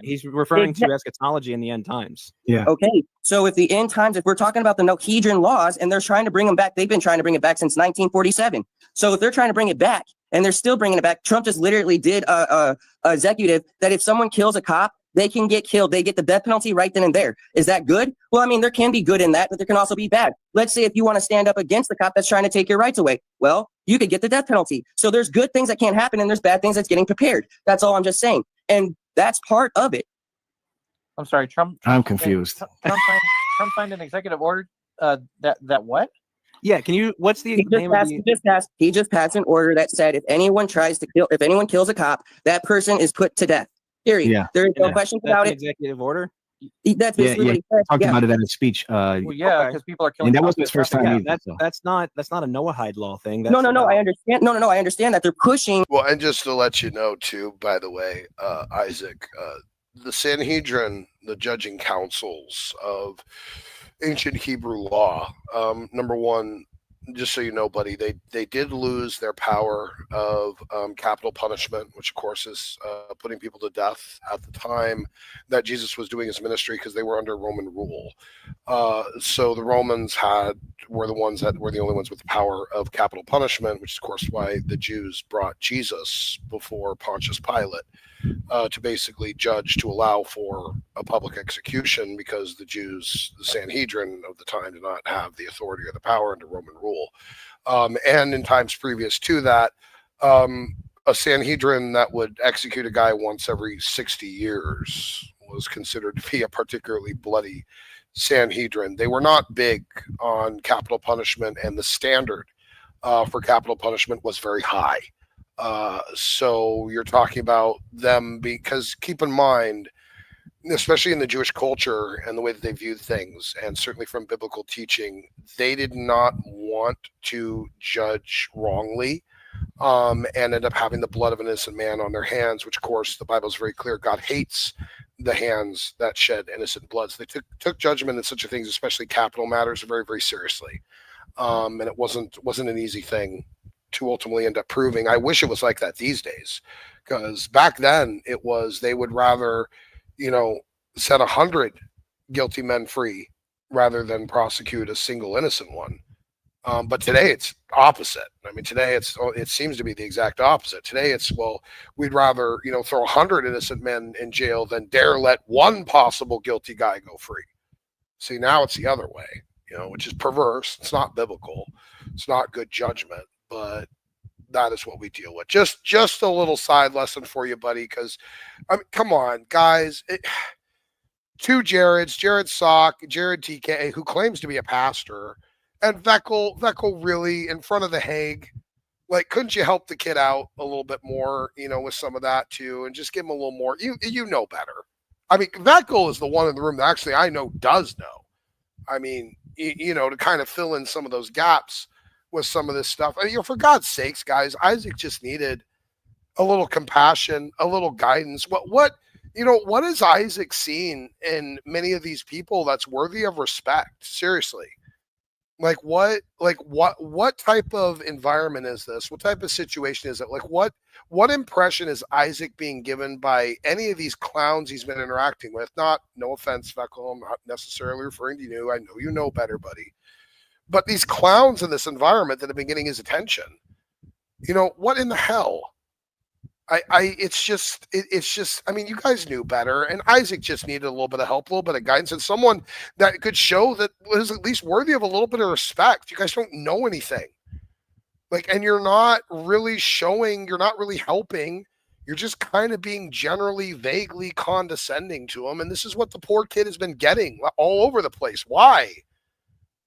He's referring to eschatology in the end times. Yeah. Okay, so if the end times, if we're talking about the Nohedron laws and they're trying to bring them back, they've been trying to bring it back since 1947. So if they're trying to bring it back and they're still bringing it back, Trump just literally did a executive that if someone kills a cop, they can get killed. They get the death penalty right then and there. Is that good? Well, I mean, there can be good in that, but there can also be bad. Let's say if you want to stand up against the cop that's trying to take your rights away, well, you could get the death penalty. So there's good things that can't happen and there's bad things that's getting prepared. That's all I'm just saying. And that's part of it. I'm sorry, Trump. I'm confused. Trump signed an executive order. That what? Yeah, can you? What's the name of the? He just passed an order that said if anyone kills a cop, that person is put to death. Period. Yeah. There is no questions That's about an it. executive order. That's basically what he said. Talked Yeah. about it at his speech. Well, yeah, Okay. because people are killing. And that cops wasn't his first left and time right. either. That's so. that's not a Noahide law thing. No, I understand. No, I understand that they're pushing. Well, and just to let you know, too, by the way, Isaac, the Sanhedrin, the judging councils of ancient Hebrew law, number one, just so you know, buddy, they did lose their power of capital punishment, which of course is putting people to death at the time that Jesus was doing his ministry because they were under Roman rule. So the Romans were the only ones with the power of capital punishment, which is of course why the Jews brought Jesus before Pontius Pilate to basically judge to allow for a public execution, because the Jews, the Sanhedrin of the time, did not have the authority or the power under Roman rule. And in times previous to that, a Sanhedrin that would execute a guy once every 60 years was considered to be a particularly bloody Sanhedrin. They were not big on capital punishment, and the standard for capital punishment was very high. So you're talking about them because keep in mind, especially in the Jewish culture and the way that they viewed things, and certainly from biblical teaching, they did not want to judge wrongly and end up having the blood of an innocent man on their hands, which of course the Bible is very clear. God hates the hands that shed innocent blood. So they took judgment in such a things, especially capital matters, very, very seriously. And it wasn't an easy thing to ultimately end up proving. I wish it was like that these days, because back then it was, they would rather, set 100 guilty men free rather than prosecute a single innocent one. But today it's opposite. I mean, today it seems to be the exact opposite. Today it's, well, we'd rather, throw 100 innocent men in jail than dare let one possible guilty guy go free. See, now it's the other way, which is perverse. It's not biblical. It's not good judgment. But that is what we deal with. Just a little side lesson for you, buddy, because come on, guys. Two Jared Sock, JRodTK, who claims to be a pastor, and Veckel really in front of the Hague. Like, couldn't you help the kid out a little bit more, with some of that too, and just give him a little more? You know better. I mean, Veckel is the one in the room that actually I know does know. I mean, to kind of fill in some of those gaps with some of this stuff. I mean, for God's sakes, guys, Isaac just needed a little compassion, a little guidance. What has Isaac seen in many of these people that's worthy of respect? Seriously. Like what type of environment is this? What type of situation is it? Like what impression is Isaac being given by any of these clowns he's been interacting with? No offense, Veckel, I'm not necessarily referring to you. I know you know better, buddy. But these clowns in this environment that have been getting his attention, what in the hell? It's just, I mean, you guys knew better, and Isaac just needed a little bit of help, a little bit of guidance, and someone that could show that was at least worthy of a little bit of respect. You guys don't know anything. And you're not really showing, you're not really helping, You're just kind of being generally vaguely condescending to him. And this is what the poor kid has been getting all over the place. Why?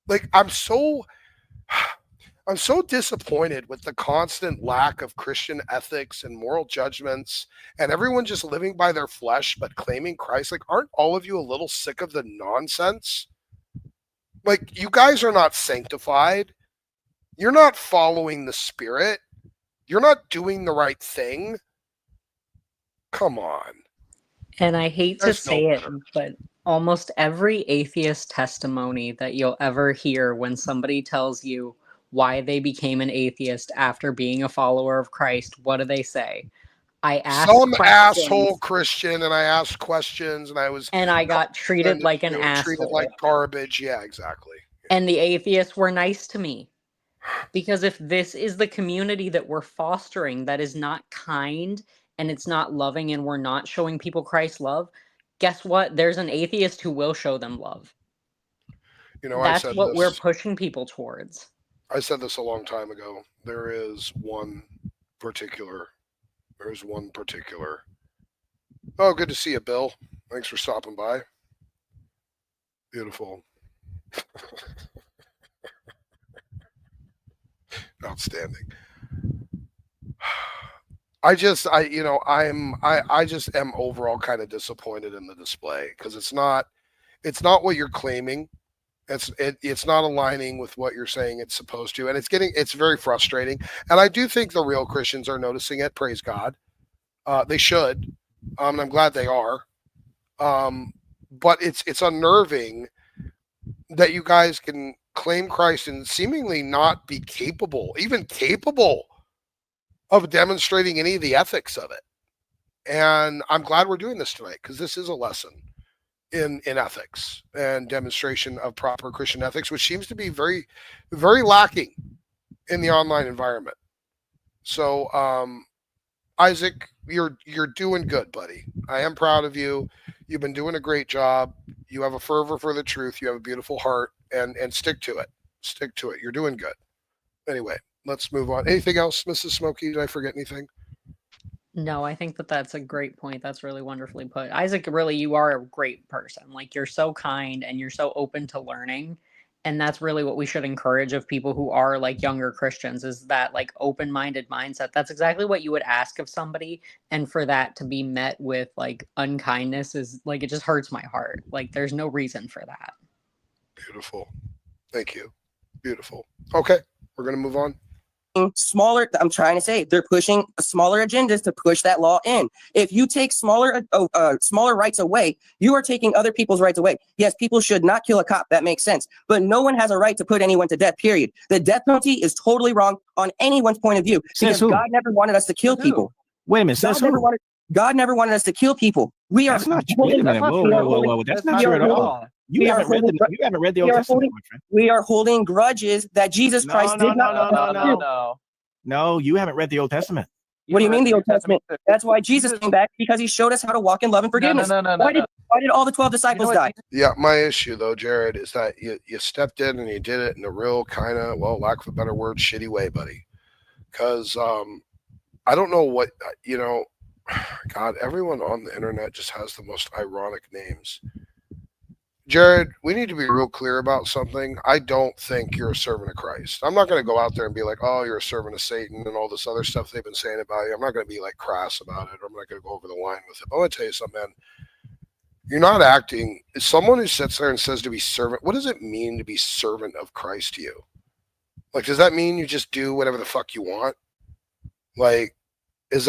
Like, I'm so disappointed with the constant lack of Christian ethics and moral judgments and everyone just living by their flesh but claiming Christ. Like, aren't all of you a little sick of the nonsense? Like, you guys are not sanctified. You're not following the Spirit. You're not doing the right thing. Come on. And I hate to There's no say it, better. but almost every atheist testimony that you'll ever hear when somebody tells you why they became an atheist after being a follower of Christ, what do they say? I asked Some asshole questions Christian, and I asked questions, and I was and I got treated like an treated asshole. like garbage. Yeah, exactly. And the atheists were nice to me. Because if this is the community that we're fostering that is not kind and it's not loving and we're not showing people Christ's love, guess what? There's an atheist who will show them love. You know, That's what we're pushing people towards. I said this a long time ago. There's one particular. Oh, good to see you, Bill. Thanks for stopping by. Beautiful. Outstanding. I just am overall kind of disappointed in the display because it's not what you're claiming. It's not aligning with what you're saying it's supposed to, and it's very frustrating. And I do think the real Christians are noticing it. Praise God. They should. And I'm glad they are. But it's unnerving that you guys can claim Christ and seemingly not be even capable of demonstrating any of the ethics of it. And I'm glad we're doing this tonight because this is a lesson in ethics and demonstration of proper Christian ethics, which seems to be very, very lacking in the online environment. So, Isaac, you're doing good, buddy. I am proud of you. You've been doing a great job. You have a fervor for the truth. You have a beautiful heart, and stick to it. Stick to it. You're doing good. Anyway, let's move on. Anything else, Mrs. Smokey? Did I forget anything? No, I think that's a great point. That's really wonderfully put. Isaac, really, you are a great person. Like, you're so kind and you're so open to learning. And that's really what we should encourage of people who are like younger Christians, is that like open-minded mindset. That's exactly what you would ask of somebody. And for that to be met with like unkindness is like, it just hurts my heart. Like, there's no reason for that. Beautiful. Thank you. Beautiful. Okay. We're going to move on. Smaller, I'm trying to say they're pushing smaller agendas to push that law in. If you take smaller rights away, you are taking other people's rights away. Yes, people should not kill a cop. That makes sense. But no one has a right to put anyone to death, period. The death penalty is totally wrong on anyone's point of view because God never wanted us to kill people. Wait a minute. God never wanted us to kill people. We are. That's not true. Wait a minute. Whoa. That's not true at all. You haven't read the Old Testament, my friend. We are holding grudges that Jesus Christ did not. No, you haven't read the Old Testament. What do you mean the Old Testament? That's why Jesus came back, because he showed us how to walk in love and forgiveness. Why did all the 12 disciples die? Yeah, my issue though, Jared, is that you stepped in and you did it in a real kind of, well, lack of a better word, shitty way, buddy. Because I don't know what, God, everyone on the internet just has the most ironic names. Jared, we need to be real clear about something. I don't think you're a servant of Christ. I'm not going to go out there and be like, oh, you're a servant of Satan and all this other stuff they've been saying about you. I'm not going to be like crass about it. Or I'm not going to go over the line with it. I want to tell you something, man. You're not acting. Someone who sits there and says to be servant, what does it mean to be servant of Christ to you? Like, does that mean you just do whatever the fuck you want? Like, is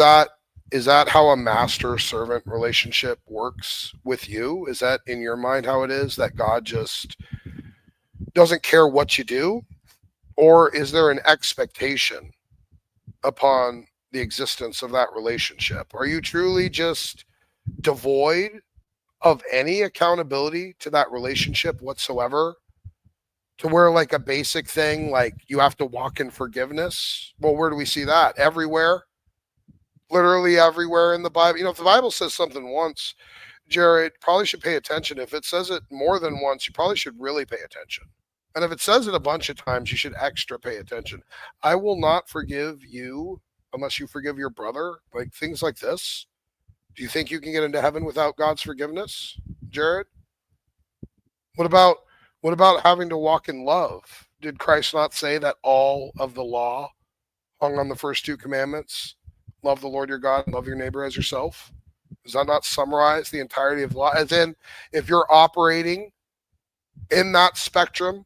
that how a master-servant relationship works with you? Is that in your mind how it is, that God just doesn't care what you do? Or is there an expectation upon the existence of that relationship? Are you truly just devoid of any accountability to that relationship whatsoever? To where like a basic thing, like you have to walk in forgiveness? Well, where do we see that? Everywhere. Literally everywhere in the Bible. If the Bible says something once, Jared, probably should pay attention. If it says it more than once, you probably should really pay attention. And if it says it a bunch of times, you should extra pay attention. I will not forgive you unless you forgive your brother? Like things like this. Do you think you can get into heaven without God's forgiveness, Jared? What about having to walk in love? Did Christ not say that all of the law hung on the first two commandments? Love the Lord your God and love your neighbor as yourself. Does that not summarize the entirety of the law? As in, if you're operating in that spectrum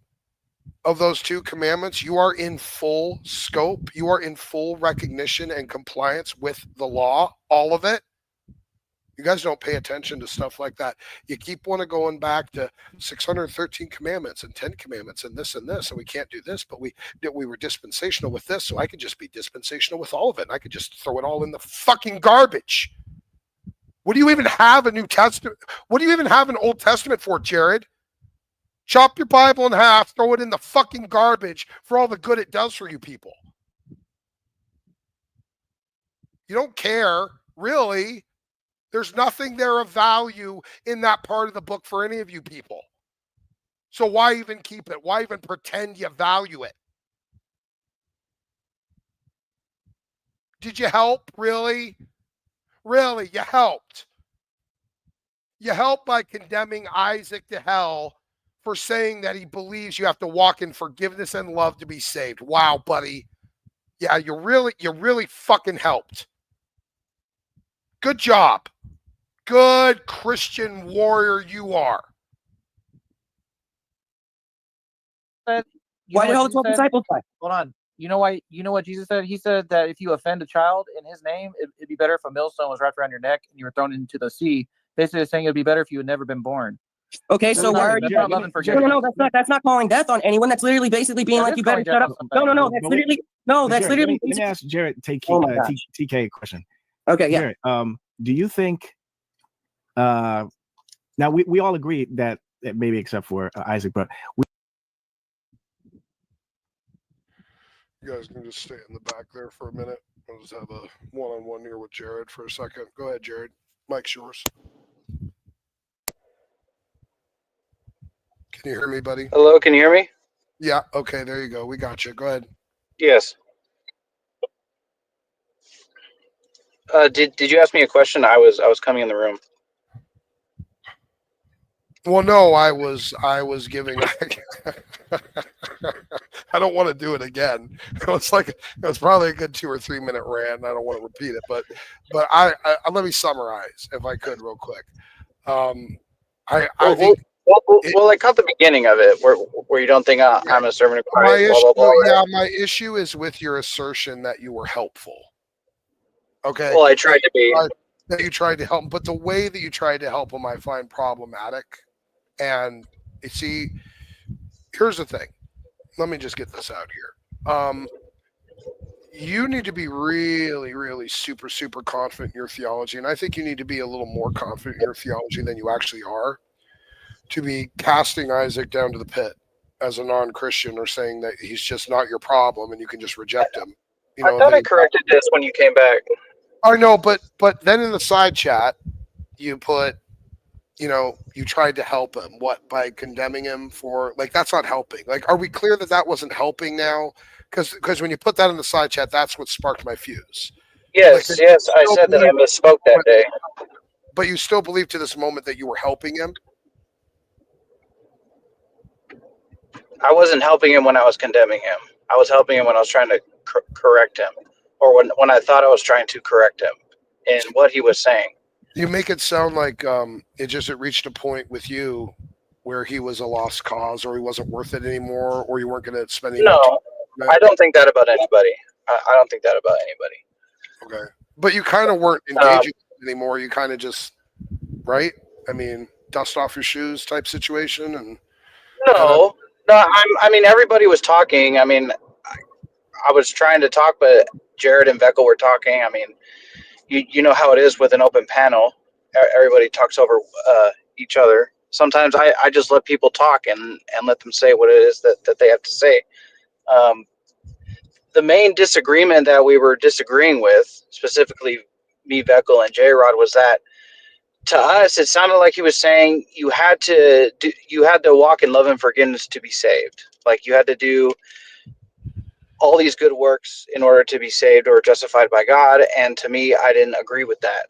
of those two commandments, you are in full scope. You are in full recognition and compliance with the law, all of it. You guys don't pay attention to stuff like that. You keep going back to 613 commandments and 10 commandments and this, and we can't do this, but we were dispensational with this, so I could just be dispensational with all of it. And I could just throw it all in the fucking garbage. What do you even have a New Testament? What do you even have an Old Testament for, Jared? Chop your Bible in half, throw it in the fucking garbage for all the good it does for you people. You don't care, really. There's nothing there of value in that part of the book for any of you people. So why even keep it? Why even pretend you value it? Did you help? Really? Really, you helped. You helped by condemning Isaac to hell for saying that he believes you have to walk in forgiveness and love to be saved. Wow, buddy. Yeah, you really fucking helped. Good job. Good Christian warrior you are. Why did all the 12 disciples die? Hold on. You know why? You know what Jesus said? He said that if you offend a child in his name, it'd be better if a millstone was wrapped around your neck and you were thrown into the sea. Basically saying it'd be better if you had never been born. Okay, so why are you? No, that's not calling death on anyone. That's literally basically being like, you better shut up. No, that's literally that's literally. Let me ask JRodTK a question. Okay, yeah. Jared, do you think? Now we all agree that maybe except for Isaac, but you guys can just stay in the back there for a minute. I'll just have a one-on-one here with Jared for a second. Go ahead, Jared. Mike's yours. Can you hear me, buddy? Hello, can you hear me? Yeah, okay, there you go. We got you. Go ahead. Yes. Did you ask me a question? I was coming in the room. Well, no, I was giving. I don't want to do it again. It was probably a good 2 or 3 minute rant. I don't want to repeat it, but I let me summarize if I could real quick. I think. Well, I caught the beginning of it, where you don't think I'm a servant of Christ. Blah, blah, blah, right? Yeah, my issue is with your assertion that you were helpful. Okay. Well, I tried to be. That you tried to help him, but the way that you tried to help him, I find problematic. And you see, here's the thing. Let me just get this out here. You need to be really, really super, super confident in your theology, and I think you need to be a little more confident in your theology than you actually are, to be casting Isaac down to the pit as a non-Christian or saying that he's just not your problem and you can just reject him. You know, I thought I corrected this when you came back. I know, but then in the side chat, you put, you tried to help him. What, by condemning him for, like, that's not helping. Like, are we clear that wasn't helping now? Because when you put that in the side chat, that's what sparked my fuse. Yes, like, yes, I said that I misspoke that day. But you still believe to this moment that you were helping him? I wasn't helping him when I was condemning him. I was helping him when I was trying to correct him, or when I thought I was trying to correct him in what he was saying. You make it sound like it reached a point with you where he was a lost cause, or he wasn't worth it anymore, or you weren't going to spend any No, time. I don't think that about anybody. I don't think that about anybody. Okay. But you kind of weren't engaging anymore. You kind of just, right? I mean, dust off your shoes type situation. And No, I mean, everybody was talking. I mean, I was trying to talk, but Jared and Veckel were talking. I mean, you know how it is with an open panel. Everybody talks over each other. Sometimes I just let people talk and let them say what it is that they have to say. The main disagreement that we were disagreeing with, specifically me, Veckel, and JRod, was that to us it sounded like he was saying you had to walk in love and forgiveness to be saved. Like you had to do all these good works in order to be saved or justified by God. And to me, I didn't agree with that.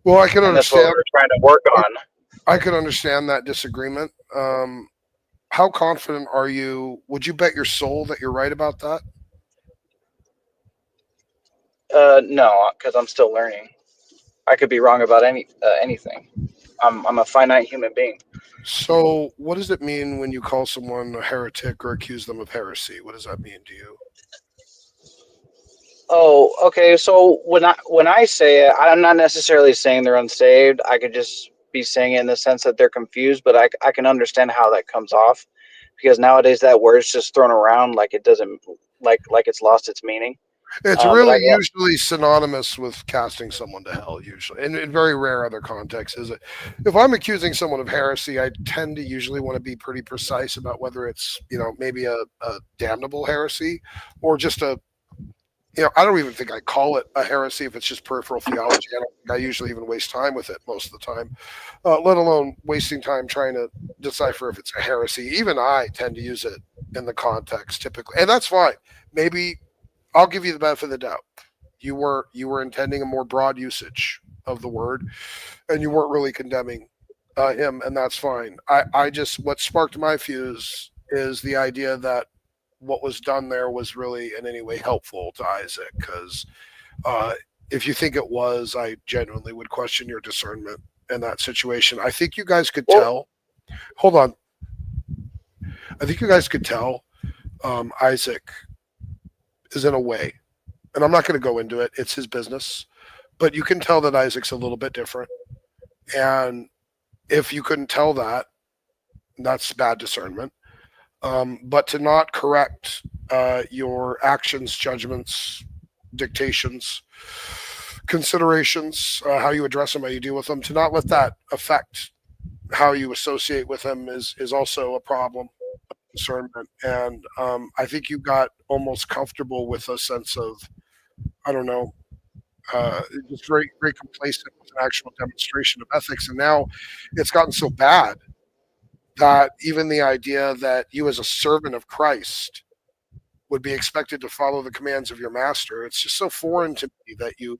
Well, I can And that's what understand. we're trying to work on. I could understand that disagreement. How confident are you? Would you bet your soul that you're right about that? No, because I'm still learning. I could be wrong about anything. I'm a finite human being. So, what does it mean when you call someone a heretic or accuse them of heresy? What does that mean to you? Oh, okay. So when I say it, I'm not necessarily saying they're unsaved. I could just be saying it in the sense that they're confused, but I can understand how that comes off, because nowadays that word's just thrown around like it doesn't like it's lost its meaning. It's But really usually synonymous with casting someone to hell, usually. And in very rare other contexts, is it? If I'm accusing someone of heresy, I tend to usually want to be pretty precise about whether it's, maybe a damnable heresy or just a, I don't even think I call it a heresy if it's just peripheral theology. I don't think I usually even waste time with it most of the time, let alone wasting time trying to decipher if it's a heresy. Even I tend to use it in the context typically, and that's fine. Maybe I'll give you the benefit of the doubt. You were intending a more broad usage of the word, and you weren't really condemning him, and that's fine. I just, what sparked my fuse is the idea that what was done there was really in any way helpful to Isaac, because if you think it was, I genuinely would question your discernment in that situation. I think you guys could tell. Hold on. I think you guys could tell Isaac is in a way, and I'm not going to go into it. It's his business, but you can tell that Isaac's a little bit different. And if you couldn't tell that, that's bad discernment. But to not correct your actions, judgments, dictations, considerations, how you address them, how you deal with them, to not let that affect how you associate with them is also a problem. Discernment. And I think you got almost comfortable with a sense of, I don't know, just very, very complacent with an actual demonstration of ethics. And now it's gotten so bad that even the idea that you as a servant of Christ would be expected to follow the commands of your master, it's just so foreign to me that you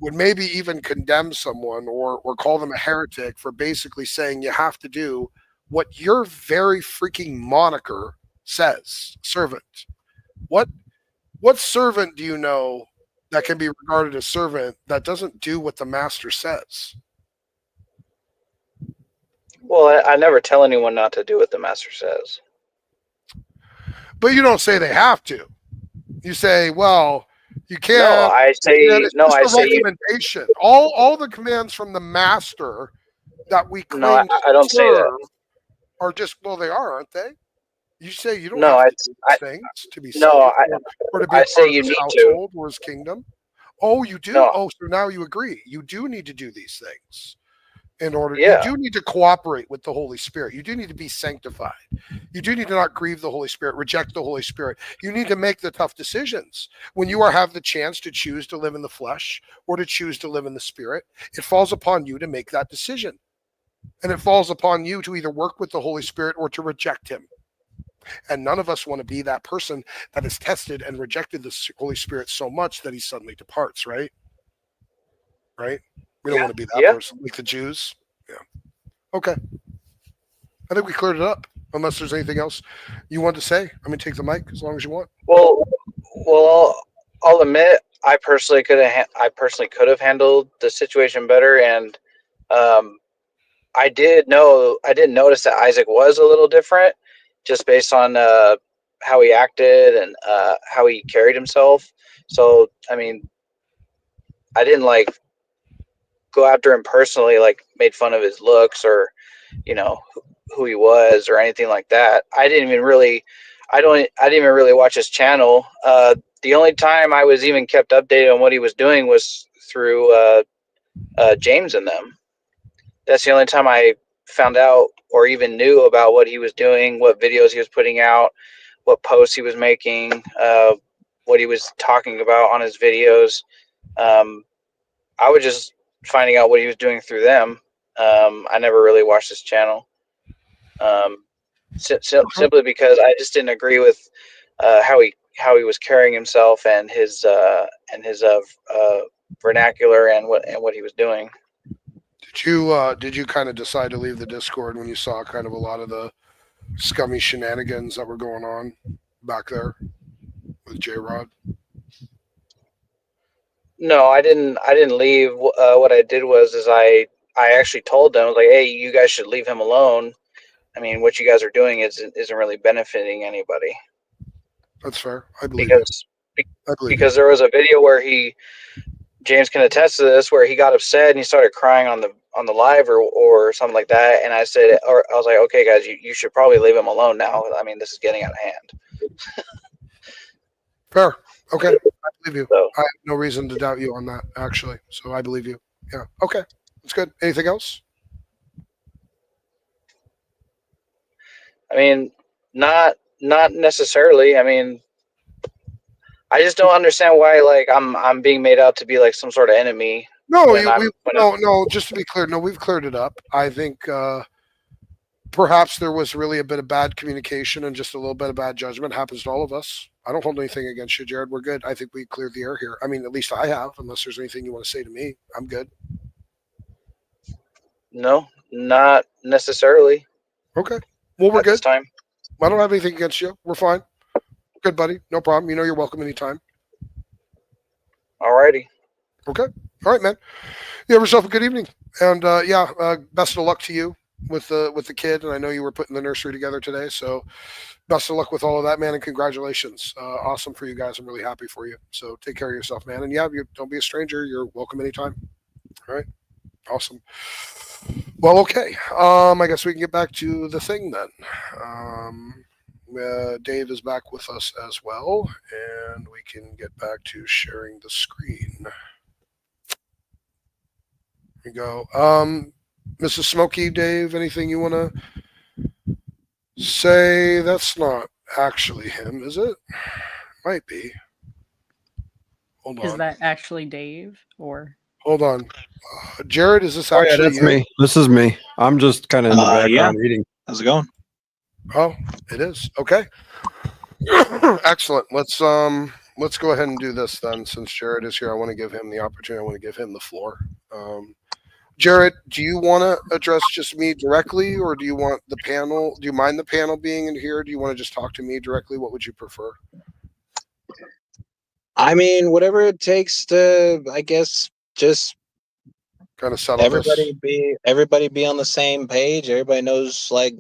would maybe even condemn someone or call them a heretic for basically saying you have to do what your very freaking moniker says, servant. What servant do you know that can be regarded as servant that doesn't do what the master says? Well, I never tell anyone not to do what the master says. But you don't say they have to. You say, well, you can't. No, I say it's no. just I a say recommendation. All the commands from the master that we claim no. I don't say that. are just, well, they are, aren't they? You say you don't No, have to do these things to be saved or to be I a say part of you his need household or his kingdom. Oh, you do? No. Oh, so now you agree. You do need to do these things in order. Yeah. You do need to cooperate with the Holy Spirit. You do need to be sanctified. You do need to not grieve the Holy Spirit, reject the Holy Spirit. You need to make the tough decisions. When you have the chance to choose to live in the flesh or to choose to live in the Spirit, it falls upon you to make that decision. And it falls upon you to either work with the Holy Spirit or to reject him. And none of us want to be that person that has tested and rejected the Holy Spirit so much that he suddenly departs, right? Right? We don't want to be that person, like the Jews. Yeah. Okay. I think we cleared it up. Unless there's anything else you want to say. I mean, take the mic as long as you want. Well, I'll admit I personally could have handled the situation better, and I didn't notice that Isaac was a little different, just based on how he acted and how he carried himself. So, I mean, I didn't go after him personally, made fun of his looks or, who he was or anything like that. I didn't even really watch his channel. The only time I was even kept updated on what he was doing was through James and them. That's the only time I found out or even knew about what he was doing, what videos he was putting out, what posts he was making, what he was talking about on his videos. I was just finding out what he was doing through them. I never really watched his channel. simply because I just didn't agree with how he was carrying himself and his vernacular and what he was doing. Did you kind of decide to leave the Discord when you saw kind of a lot of the scummy shenanigans that were going on back there with JRod? No, I didn't leave. What I did was I actually told them, like, hey, you guys should leave him alone. I mean, what you guys are doing isn't really benefiting anybody. That's fair. I believe you. Because there was a video where James can attest to this, where he got upset and he started crying on the live or something like that. And I was like, okay, guys, you should probably leave him alone now. I mean, this is getting out of hand. Fair. Okay. I believe you. So, I have no reason to doubt you on that, actually. So I believe you. Yeah. Okay. That's good. Anything else? I mean, not necessarily. I mean, I just don't understand why, like, I'm being made out to be like some sort of enemy. No. Just to be clear, no, we've cleared it up. I think perhaps there was really a bit of bad communication and just a little bit of bad judgment. Happens to all of us. I don't hold anything against you, Jared. We're good. I think we cleared the air here. I mean, at least I have. Unless there's anything you want to say to me, I'm good. No, not necessarily. Okay. Well, we're at good. This time. I don't have anything against you. We're fine. Good, buddy. No problem. You know you're welcome anytime. Alrighty. Okay. All right, man. You have yourself a good evening. And best of luck to you with the kid. And I know you were putting the nursery together today. So best of luck with all of that, man. And congratulations. Awesome for you guys. I'm really happy for you. So take care of yourself, man. And don't be a stranger. You're welcome anytime. All right. Awesome. Well, okay. I guess we can get back to the thing then. Dave is back with us as well, and we can get back to sharing the screen. Here we go. Mrs. Smokey, Dave, anything you want to say? That's not actually him, is it? Might be. Hold on. Is that actually Dave or? Hold on. Jared, is this actually that's me. This is me. I'm just kind of in the background eating. How's it going? Oh, it is. Okay. Excellent. Let's go ahead and do this then. Since Jared is here, I want to give him the opportunity. I want to give him the floor. Jared, do you want to address just me directly, or do you want the panel? Do you mind the panel being in here? Do you want to just talk to me directly? What would you prefer? I mean, whatever it takes to, I guess, just kind of settle everybody be on the same page. Everybody knows like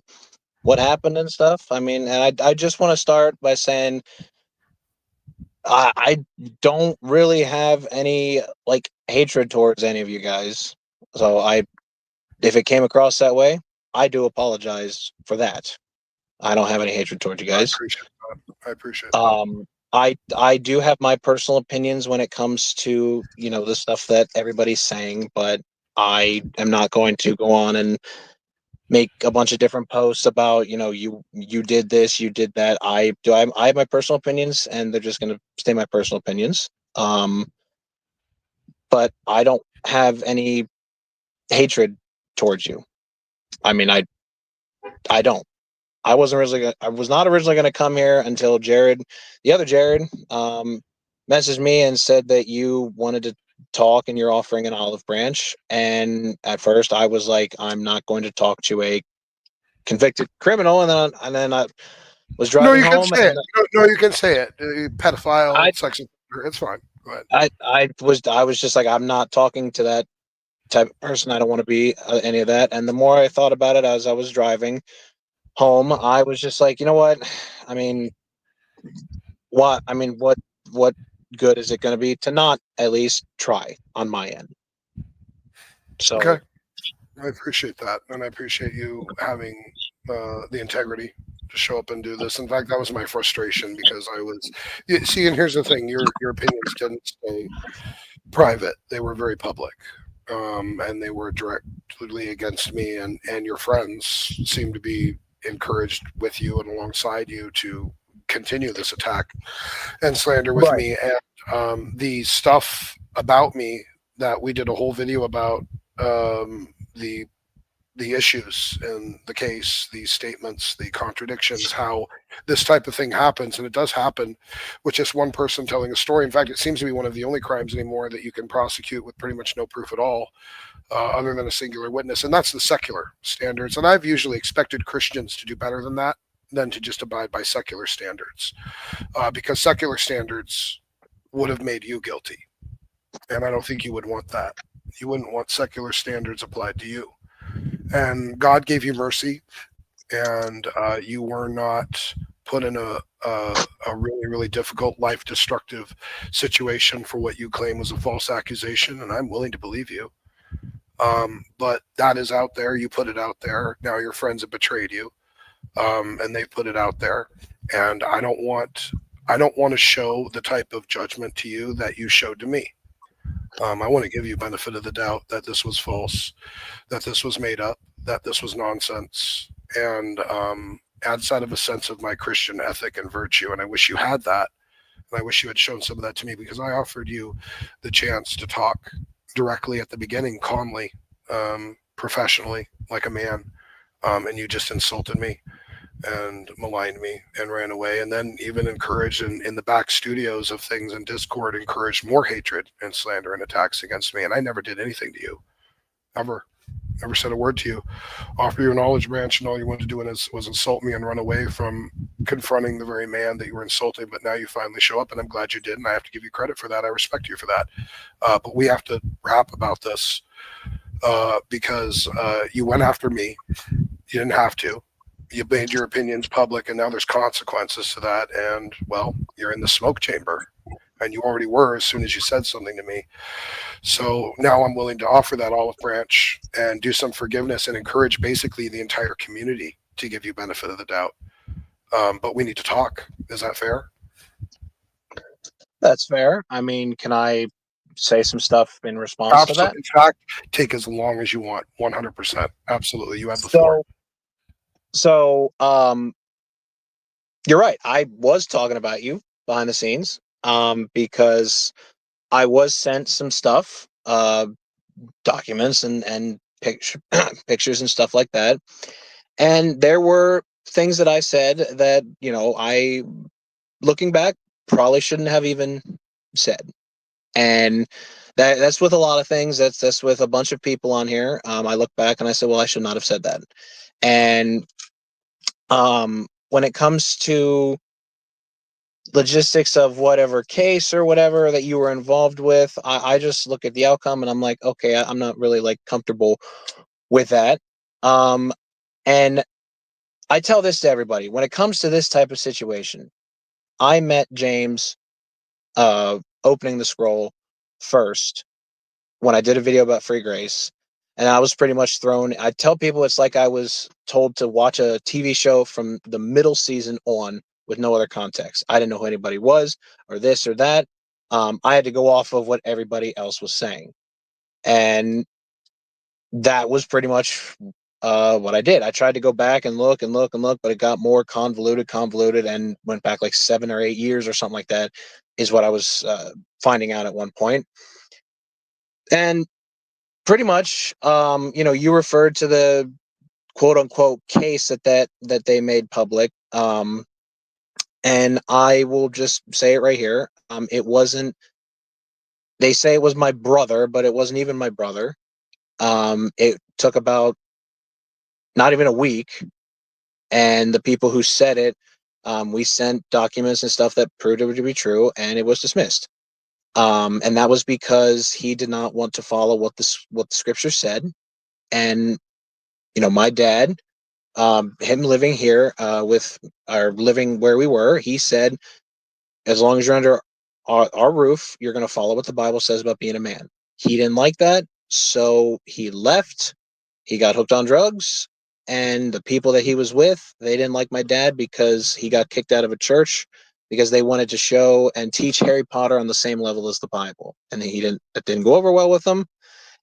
what happened and stuff. I mean, and I just want to start by saying I don't really have any like hatred towards any of you guys. So if it came across that way, I do apologize for that. I don't have any hatred towards you guys. I appreciate that. I do have my personal opinions when it comes to, the stuff that everybody's saying, but I am not going to go on and make a bunch of different posts about, you did this, you did that. I have my personal opinions, and they're just going to stay my personal opinions. But I don't have any hatred towards you. I mean, I don't. I was not originally going to come here until the other Jared, messaged me and said that you wanted to talk and you're offering an olive branch. And at first I was like, I'm not going to talk to a convicted criminal. And then I was driving home. No, you can say it. Pedophile, sex offender. It's fine. Go ahead. I was just like, I'm not talking to that type of person. I don't want to be any of that. And the more I thought about it as I was driving home, I was just like, you know what? I mean, what good is it going to be to not at least try on my end? So okay, I appreciate that, and I appreciate you having the integrity to show up and do this. In fact, that was my frustration because see, and here's the thing: your opinions didn't stay private; they were very public. And they were directly against me, and your friends seem to be encouraged with you and alongside you to continue this attack and slander with me. And the stuff about me that we did a whole video about, the the issues in the case, these statements, the contradictions, how this type of thing happens. And it does happen with just one person telling a story. In fact, it seems to be one of the only crimes anymore that you can prosecute with pretty much no proof at all, other than a singular witness. And that's the secular standards. And I've usually expected Christians to do better than that, than to just abide by secular standards, because secular standards would have made you guilty. And I don't think you would want that. You wouldn't want secular standards applied to you. And God gave you mercy, and you were not put in a really, really difficult, life-destructive situation for what you claim was a false accusation, and I'm willing to believe you. But that is out there. You put it out there. Now your friends have betrayed you, and they've put it out there. And I don't want to show the type of judgment to you that you showed to me. I want to give you benefit of the doubt that this was false, that this was made up, that this was nonsense, and outside of a sense of my Christian ethic and virtue. And I wish you had that, and I wish you had shown some of that to me, because I offered you the chance to talk directly at the beginning, calmly, professionally, like a man, and you just insulted me and maligned me and ran away, and then even encouraged in the back studios of things in Discord, encouraged more hatred and slander and attacks against me. And I never did anything to you, ever. Never said a word to you. Offer you a knowledge branch, and all you wanted to do was insult me and run away from confronting the very man that you were insulting. But now you finally show up, and I'm glad you did, and I have to give you credit for that. I respect you for that. But we have to rap about this, because you went after me. You didn't have to. You made your opinions public, and now there's consequences to that. And, well, you're in the smoke chamber, and you already were as soon as you said something to me. So now I'm willing to offer that olive branch and do some forgiveness and encourage basically the entire community to give you benefit of the doubt. But we need to talk. Is that fair? That's fair. I mean, can I say some stuff in response to that? In fact, take as long as you want. 100%. Absolutely. You have the floor. So, you're right. I was talking about you behind the scenes, because I was sent some stuff, documents and pictures and stuff like that. And there were things that I said that, I, looking back, probably shouldn't have even said. And that's with a lot of things. That's with a bunch of people on here. I look back and I said, well, I should not have said that. And when it comes to logistics of whatever case or whatever that you were involved with, I just look at the outcome and I'm like, okay, I'm not really comfortable with that. And I tell this to everybody, when it comes to this type of situation, I met James opening the scroll first when I did a video about free grace. And I was pretty much thrown. I tell people it's like I was told to watch a TV show from the middle season on with no other context. I didn't know who anybody was or this or that. I had to go off of what everybody else was saying. And that was pretty much what I did. I tried to go back and look, but it got more convoluted, and went back like 7 or 8 years or something like that, is what I was finding out at one point. And pretty much, you referred to the quote unquote case that they made public. And I will just say it right here. It wasn't, they say it was my brother, but it wasn't even my brother. It took about not even a week. And the people who said it, we sent documents and stuff that proved it to be true, and it was dismissed. And that was because he did not want to follow what the scripture said. And, my dad, him living here living where we were, he said, as long as you're under our roof, you're going to follow what the Bible says about being a man. He didn't like that, so he left. He got hooked on drugs, and the people that he was with, they didn't like my dad because he got kicked out of a church because they wanted to show and teach Harry Potter on the same level as the Bible, and it didn't go over well with him.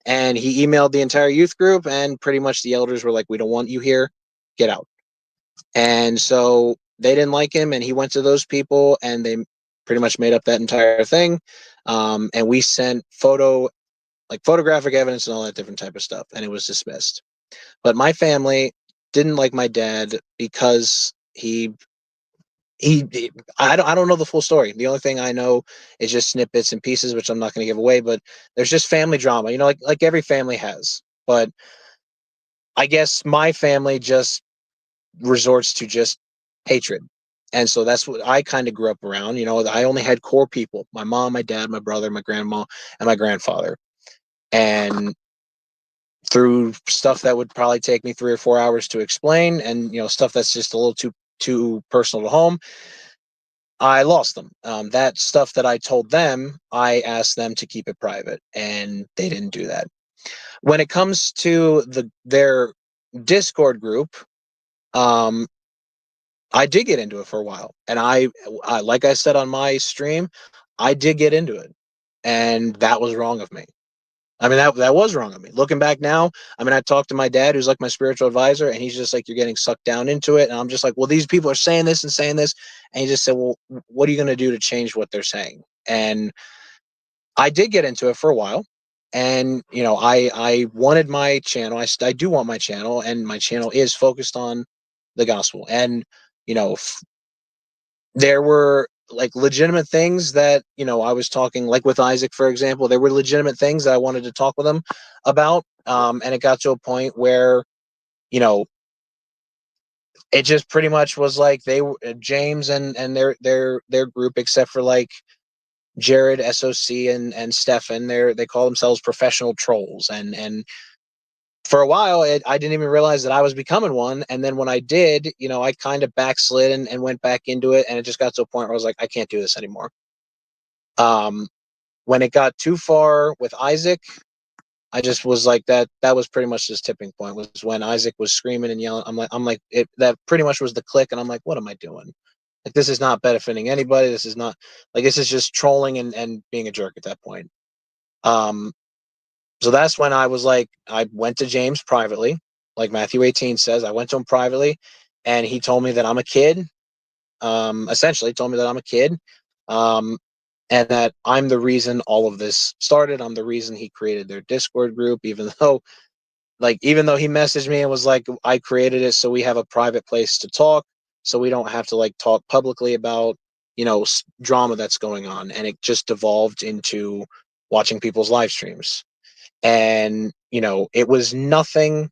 And he emailed the entire youth group, and pretty much the elders were like, we don't want you here, get out. And so they didn't like him, and he went to those people, and they pretty much made up that entire thing. And we sent photographic evidence and all that different type of stuff, and it was dismissed. But my family didn't like my dad because I don't know the full story. The only thing I know is just snippets and pieces, which I'm not going to give away. But there's just family drama, you know, like every family has. But I guess my family just resorts to just hatred, and so that's what I kind of grew up around. You know, I only had core people: my mom, my dad, my brother, my grandma, and my grandfather. And through stuff that would probably take me 3 or 4 hours to explain, and you know, stuff that's just a little too personal to home, I lost them. That stuff that I told them, I asked them to keep it private, and they didn't do that. When it comes to their Discord group, I did get into it for a while, and I like I said on my stream, I did get into it, and that was wrong of me. I mean, that was wrong of me. Looking back now, I mean, I talked to my dad, who's like my spiritual advisor, and he's just like, "You're getting sucked down into it." And I'm just like, "Well, these people are saying this and saying this," and he just said, "Well, what are you going to do to change what they're saying?" And I did get into it for a while, and you know, I wanted my channel. I do want my channel, and my channel is focused on the gospel. And you know, there were like legitimate things that, you know, I was talking, like with Isaac, for example, there were legitimate things that I wanted to talk with him about. And it got to a point where, you know, it just pretty much was like they were James and their group, except for like Jared, SOC, and Stefan, they call themselves professional trolls. And for a while, I didn't even realize that I was becoming one. And then when I did, you know, I kind of backslid and went back into it. And it just got to a point where I was like, I can't do this anymore. When it got too far with Isaac, I just was like that was pretty much this tipping point, was when Isaac was screaming and yelling. I'm like that pretty much was the click. And I'm like, what am I doing? Like, this is not benefiting anybody. This is not, like, this is just trolling and being a jerk at that point. So that's when I was like, I went to James privately, like Matthew 18 says. I went to him privately, and he told me that I'm a kid. Essentially told me that I'm a kid, and that I'm the reason all of this started. I'm the reason he created their Discord group, even though he messaged me and was like, I created it so we have a private place to talk, so we don't have to like talk publicly about, you know, drama that's going on. And it just devolved into watching people's live streams. And, you know, it was nothing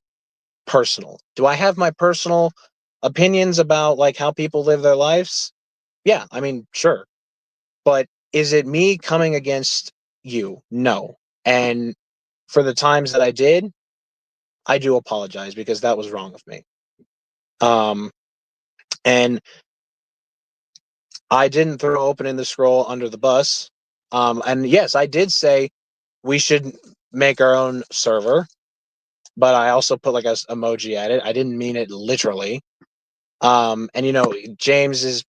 personal. Do I have my personal opinions about like how people live their lives? Yeah, I mean, sure. But is it me coming against you? No. And for the times that I did, I do apologize, because that was wrong of me. And I didn't throw Opening the Scroll under the bus. And yes, I did say we should make our own server, but I also put like a emoji at it. I didn't mean it literally. And you know, James is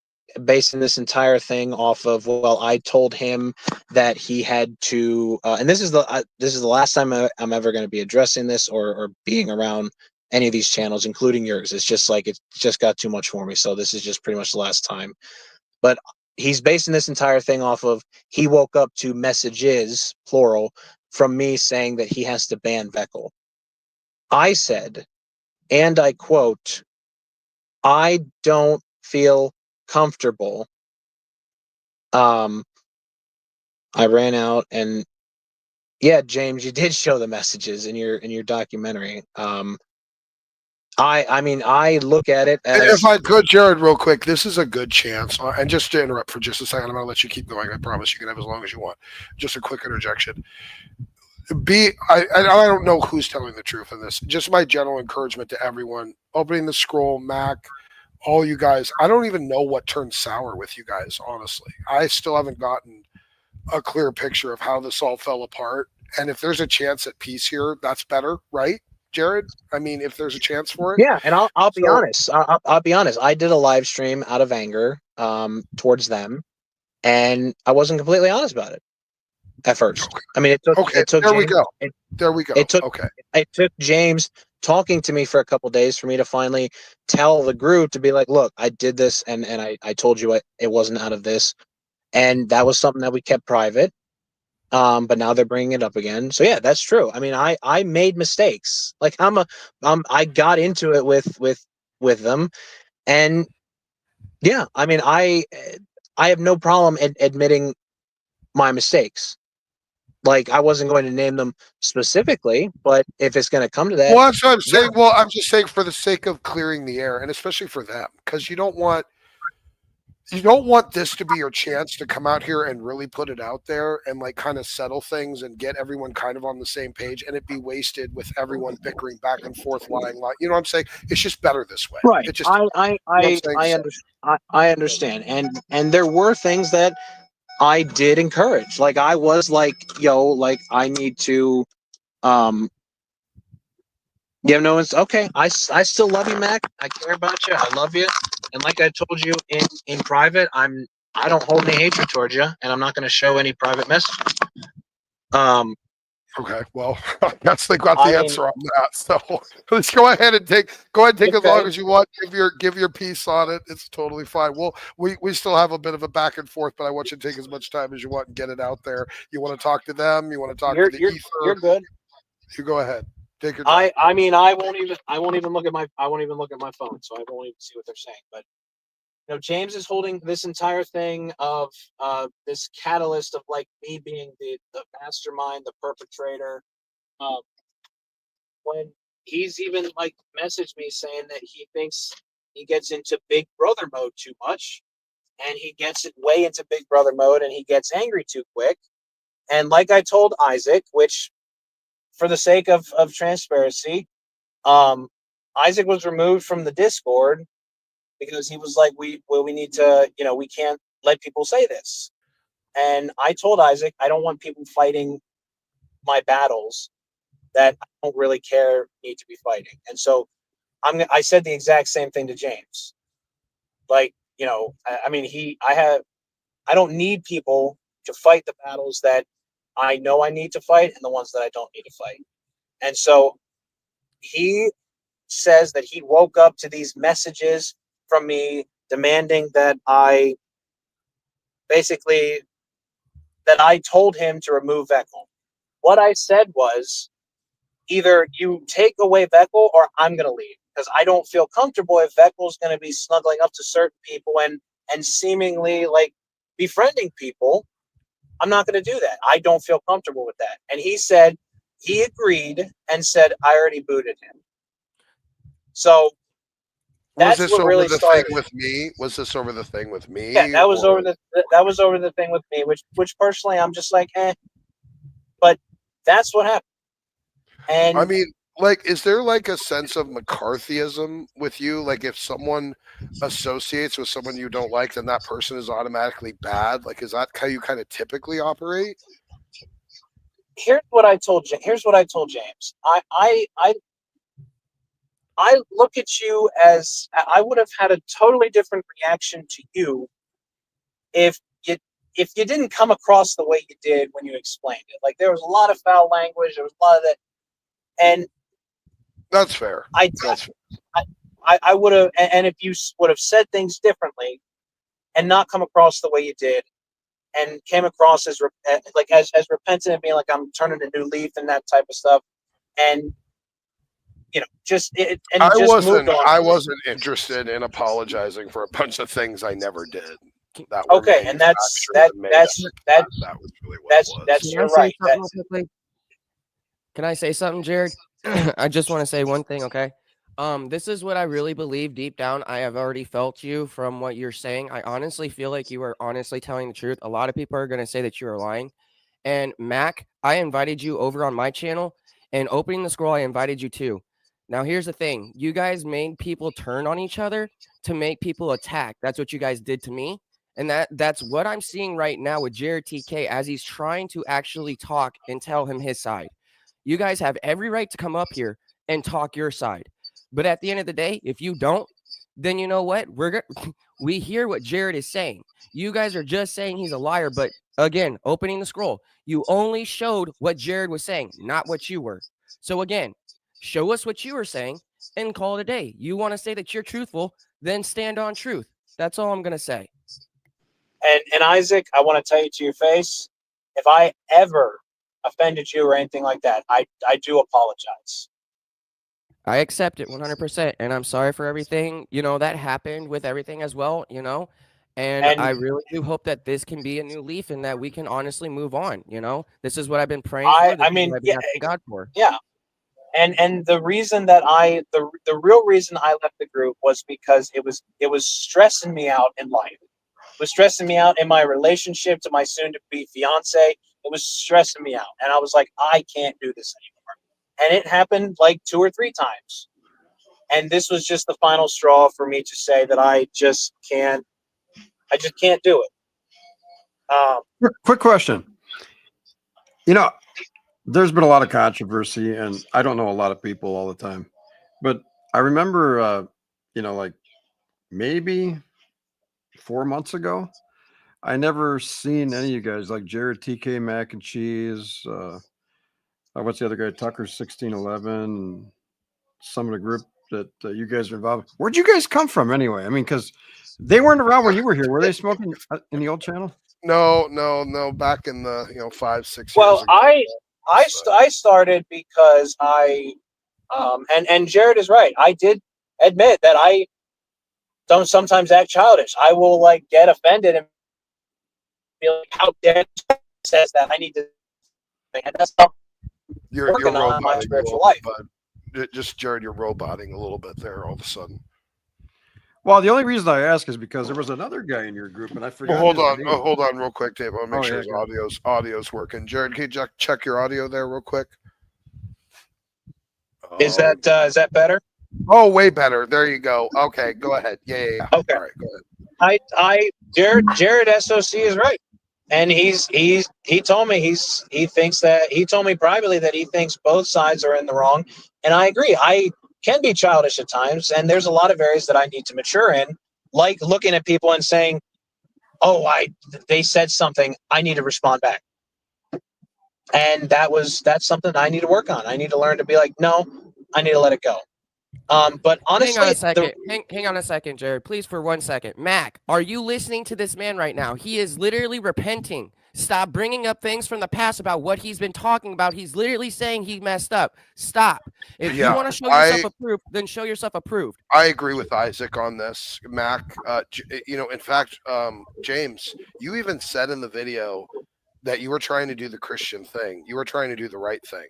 basing this entire thing off of, well, I told him that he had to, and this is the last time I'm ever going to be addressing this or being around any of these channels, including yours. It's just like, it just got too much for me. So this is just pretty much the last time. But he's basing this entire thing off of, he woke up to messages, plural, from me saying that he has to ban Veckel. I said, and I quote, I don't feel comfortable. I ran out, and yeah, James, you did show the messages in your documentary. I mean, I look at it as, If I could, Jared, real quick, this is a good chance. And just to interrupt for just a second, I'm going to let you keep going. I promise you can have as long as you want. Just a quick interjection. I don't know who's telling the truth in this. Just my general encouragement to everyone: Opening the Scroll, Mac, all you guys. I don't even know what turned sour with you guys, honestly. I still haven't gotten a clear picture of how this all fell apart. And if there's a chance at peace here, that's better, right, Jared? I mean, if there's a chance for it. yeah. And I'll be honest. I'll be honest. I did a live stream out of anger towards them, and I wasn't completely honest about it at first. Okay. I mean, it took There James, we go. There we go. It took okay. It took James talking to me for a couple days for me to finally tell the group to be like, look, I did this, and I told you it wasn't out of this. And that was something that we kept private. But now they're bringing it up again. So yeah, that's true. I mean, I made mistakes. Like I got into it with them, and yeah, I mean, I have no problem admitting my mistakes. Like, I wasn't going to name them specifically, but if it's going to come to that, Well, that's what I'm yeah. saying. Well, I'm just saying for the sake of clearing the air, and especially for them, because you don't want this to be your chance to come out here and really put it out there and like kind of settle things and get everyone kind of on the same page, and it be wasted with everyone bickering back and forth, lying. You know what I'm saying? It's just better this way. Right. It just, I understand, and there were things that I did encourage. Like, I was like, yo, like, I need to, yeah, no, it's okay. I still love you, Mac. I care about you. I love you. And like I told you in private, I don't hold any hatred towards you, and I'm not going to show any private messages. Okay, well, that's got the answer on that. So let's go ahead and take as long as you want. Give your piece on it. It's totally fine. Well, we still have a bit of a back and forth, but I want you to take as much time as you want and get it out there. You want to talk to them? You want to talk to the ether? You're good. You go ahead. Take your time. I mean, I won't even look at my phone, so I won't even see what they're saying. But James is holding this entire thing of this catalyst of like me being the mastermind, the perpetrator. When he's even like messaged me saying that he thinks he gets into Big Brother mode too much, and he gets it way into Big Brother mode, and he gets angry too quick. And like I told Isaac, which for the sake of transparency, Isaac was removed from the Discord because he was like, we need to, we can't let people say this. And I told Isaac, I don't want people fighting my battles that I don't really care need to be fighting. And so I said the exact same thing to James. Like, I mean, I don't need people to fight the battles that I know I need to fight and the ones that I don't need to fight. And so he says that he woke up to these messages from me demanding that I told him to remove Veckel. What I said was, either you take away Veckel or I'm going to leave, because I don't feel comfortable if Veckel's going to be snuggling up to certain people and seemingly like befriending people. I'm not going to do that. I don't feel comfortable with that. And he said he agreed and said, I already booted him. So was this over really the started. thing with me? Was this over the thing with me? Yeah, that was over the thing with me, which personally I'm just like, but that's what happened. And I mean, like, is there like a sense of McCarthyism with you? Like, if someone associates with someone you don't like, then that person is automatically bad. Like, is that how you kind of typically operate? Here's what I told James. I look at you as I would have had a totally different reaction to you if you didn't come across the way you did when you explained it. Like, there was a lot of foul language, there was a lot of that, and that's fair. I would have, and if you would have said things differently and not come across the way you did, and came across as repentant and being like, I'm turning a new leaf and that type of stuff, and I wasn't interested in apologizing for a bunch of things I never did. That were okay, and that's really what you're right. Can I say something, Jared? I just want to say one thing, okay? This is what I really believe deep down. I have already felt you from what you're saying. I honestly feel like you are honestly telling the truth. A lot of people are going to say that you are lying. And Mac, I invited you over on my channel, and opening the scroll, I invited you too. Now, here's the thing. You guys made people turn on each other to make people attack. That's what you guys did to me. And that's what I'm seeing right now with JRTK as he's trying to actually talk and tell him his side. You guys have every right to come up here and talk your side. But at the end of the day, if you don't, then you know what? We hear what Jared is saying. You guys are just saying he's a liar. But again, opening the scroll, you only showed what Jared was saying, not what you were. So again, show us what you were saying and call it a day. You want to say that you're truthful, then stand on truth. That's all I'm going to say. And Isaac, I want to tell you to your face, if I ever offended you or anything like that, I do apologize. I accept it 100%, and I'm sorry for everything, that happened with everything as well, and I And really do hope that this can be a new leaf and that we can honestly move on, This is what I've been praying for. This I is mean, what I've been asking God for. yeah. And the reason that the real reason I left the group was because it was stressing me out in life. It was stressing me out in my relationship to my soon-to-be fiance. It was stressing me out, and I was like, I can't do this anymore. And it happened like 2 or 3 times. And this was just the final straw for me to say that I just can't do it. Quick question. There's been a lot of controversy, and I don't know a lot of people all the time, but I remember, like maybe 4 months ago, I never seen any of you guys like JRodTK, Mac and Cheese. What's the other guy? Tucker 1611. Some of the group that you guys are involved. Where'd you guys come from anyway? I mean, because they weren't around when you were here. Were they smoking in the old channel? No. Back in the 5-6 years Well, ago. I started because and Jared is right. I did admit that I don't sometimes act childish. I will like get offended and be like, "How dare you says that? I need to." And that's not You're working on my roboting spiritual a life. little bit. Just Jared, you're roboting a little bit there all of a sudden. Well, the only reason I ask is because there was another guy in your group, and I forgot. Well, hold his on. name. Hold on real quick, Dave. I want to make sure yeah, his audio's working. Jared, can you check your audio there real quick? Is that better? Oh, way better. There you go. Okay, go ahead. Yeah. Okay. All right, go ahead. Jared SOC is right. And he told me he told me privately that he thinks both sides are in the wrong. And I agree. I can be childish at times, and there's a lot of areas that I need to mature in, like looking at people and saying, "Oh, they said something, I need to respond back." And that's something I need to work on. I need to learn to be like, no, I need to let it go. But honestly, hang on a second. Hang on a second, Jared. Please, for 1 second. Mac, are you listening to this man right now? He is literally repenting. Stop bringing up things from the past about what he's been talking about. He's literally saying he messed up. Stop. If you want to show yourself approved, then show yourself approved. I agree with Isaac on this, Mac. In fact, James, you even said in the video that you were trying to do the Christian thing. You were trying to do the right thing.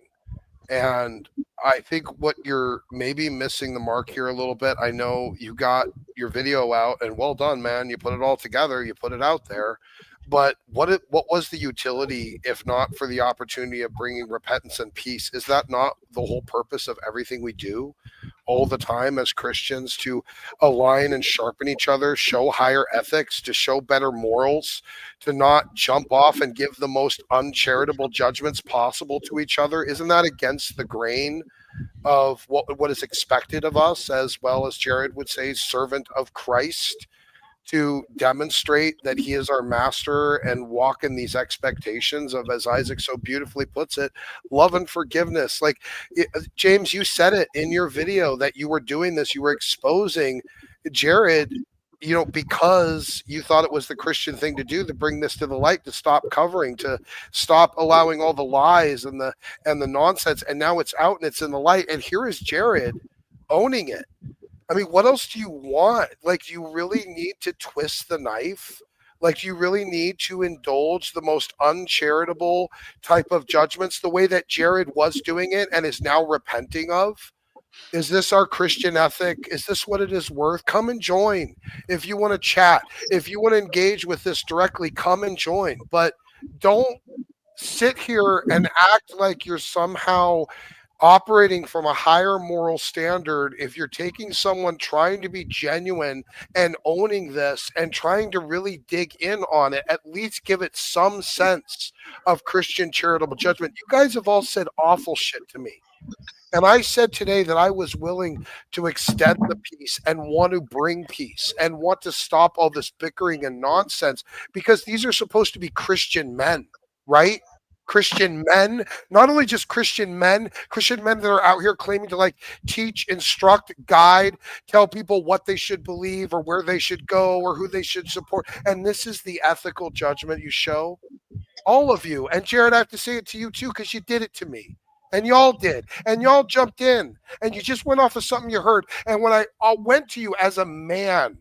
And I think what you're maybe missing the mark here a little bit. I know you got your video out, and well done, man. You put it all together. You put it out there. But what was the utility if not for the opportunity of bringing repentance and peace? Is that not the whole purpose of everything we do all the time as Christians, to align and sharpen each other, show higher ethics, to show better morals, to not jump off and give the most uncharitable judgments possible to each other? Isn't that against the grain of what is expected of us, as well as Jared would say, servant of Christ, to demonstrate that he is our master and walk in these expectations of, as Isaac so beautifully puts it, love and forgiveness? Like, James, you said it in your video that you were doing this. You were exposing Jared, because you thought it was the Christian thing to do, to bring this to the light, to stop covering, to stop allowing all the lies and the nonsense. And now it's out and it's in the light. And here is Jared owning it. I mean, what else do you want? Like, do you really need to twist the knife? Like, do you really need to indulge the most uncharitable type of judgments the way that Jared was doing it and is now repenting of? Is this our Christian ethic? Is this what it is worth? Come and join. If you want to chat, if you want to engage with this directly, come and join. But don't sit here and act like you're somehow operating from a higher moral standard. If you're taking someone trying to be genuine and owning this and trying to really dig in on it, at least give it some sense of Christian charitable judgment. You guys have all said awful shit to me. And I said today that I was willing to extend the peace and want to bring peace and want to stop all this bickering and nonsense, because these are supposed to be Christian men, right? Christian men, not only just Christian men that are out here claiming to teach, instruct, guide, tell people what they should believe or where they should go or who they should support. And this is the ethical judgment you show. all of you. And Jared, I have to say it to you too, because you did it to me. And y'all did. And y'all jumped in. And you just went off of something you heard. And when I went to you as a man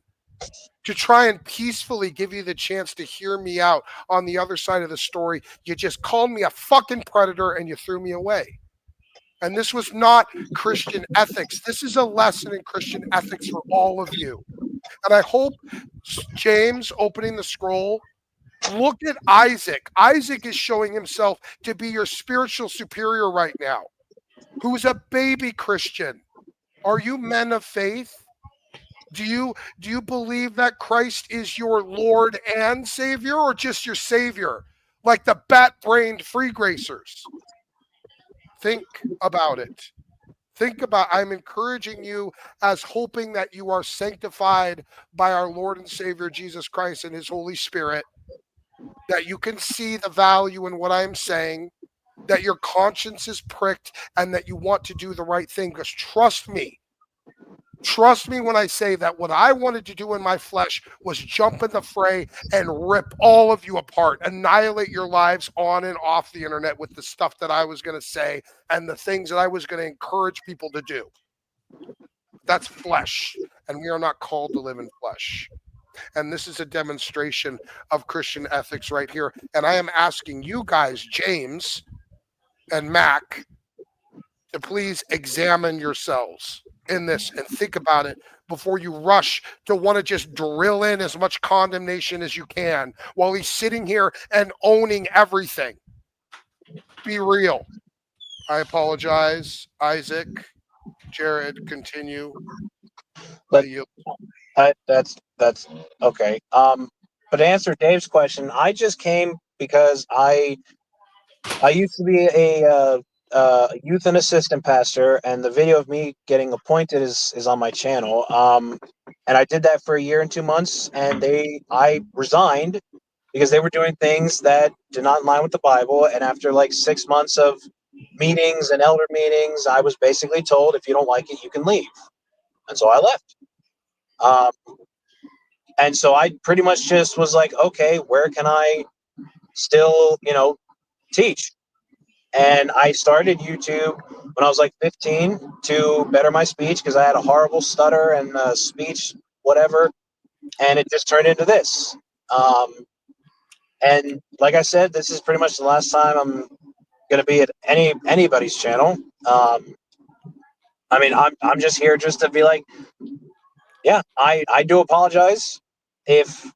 to try and peacefully give you the chance to hear me out on the other side of the story, you just called me a fucking predator and you threw me away. And this was not Christian ethics. This is a lesson in Christian ethics for all of you. And I hope, James, opening the scroll, look at Isaac. Isaac is showing himself to be your spiritual superior right now, who's a baby Christian. Are you men of faith? Do you believe that Christ is your Lord and Savior, or just your Savior, like the bat-brained free gracers? Think about it. I'm encouraging you as hoping that you are sanctified by our Lord and Savior Jesus Christ and his Holy Spirit, that you can see the value in what I am saying, that your conscience is pricked, and that you want to do the right thing. Because trust me when I say that what I wanted to do in my flesh was jump in the fray and rip all of you apart, annihilate your lives on and off the internet with the stuff that I was going to say and the things that I was going to encourage people to do. That's flesh, and we are not called to live in flesh. And this is a demonstration of Christian ethics right here. And I am asking you guys, James and Mac, to please examine yourselves in this and think about it before you rush to want to just drill in as much condemnation as you can while he's sitting here and owning everything. Be real. I apologize. Isaac, Jared, continue. That's okay. But to answer Dave's question, I just came because I used to be a youth and assistant pastor, and the video of me getting appointed is on my channel. And I did that for a year and 2 months, and I resigned because they were doing things that did not align with the Bible. And after like 6 months of meetings and elder meetings, I was basically told, if you don't like it, you can leave. And so I left. And so I pretty much just was like, okay, where can I still, teach? And I started YouTube when I was like 15 to better my speech because I had a horrible stutter and speech, whatever. And it just turned into this. And like I said, this is pretty much the last time I'm going to be at anybody's channel. I mean, I'm just here just to be like, yeah, I do apologize if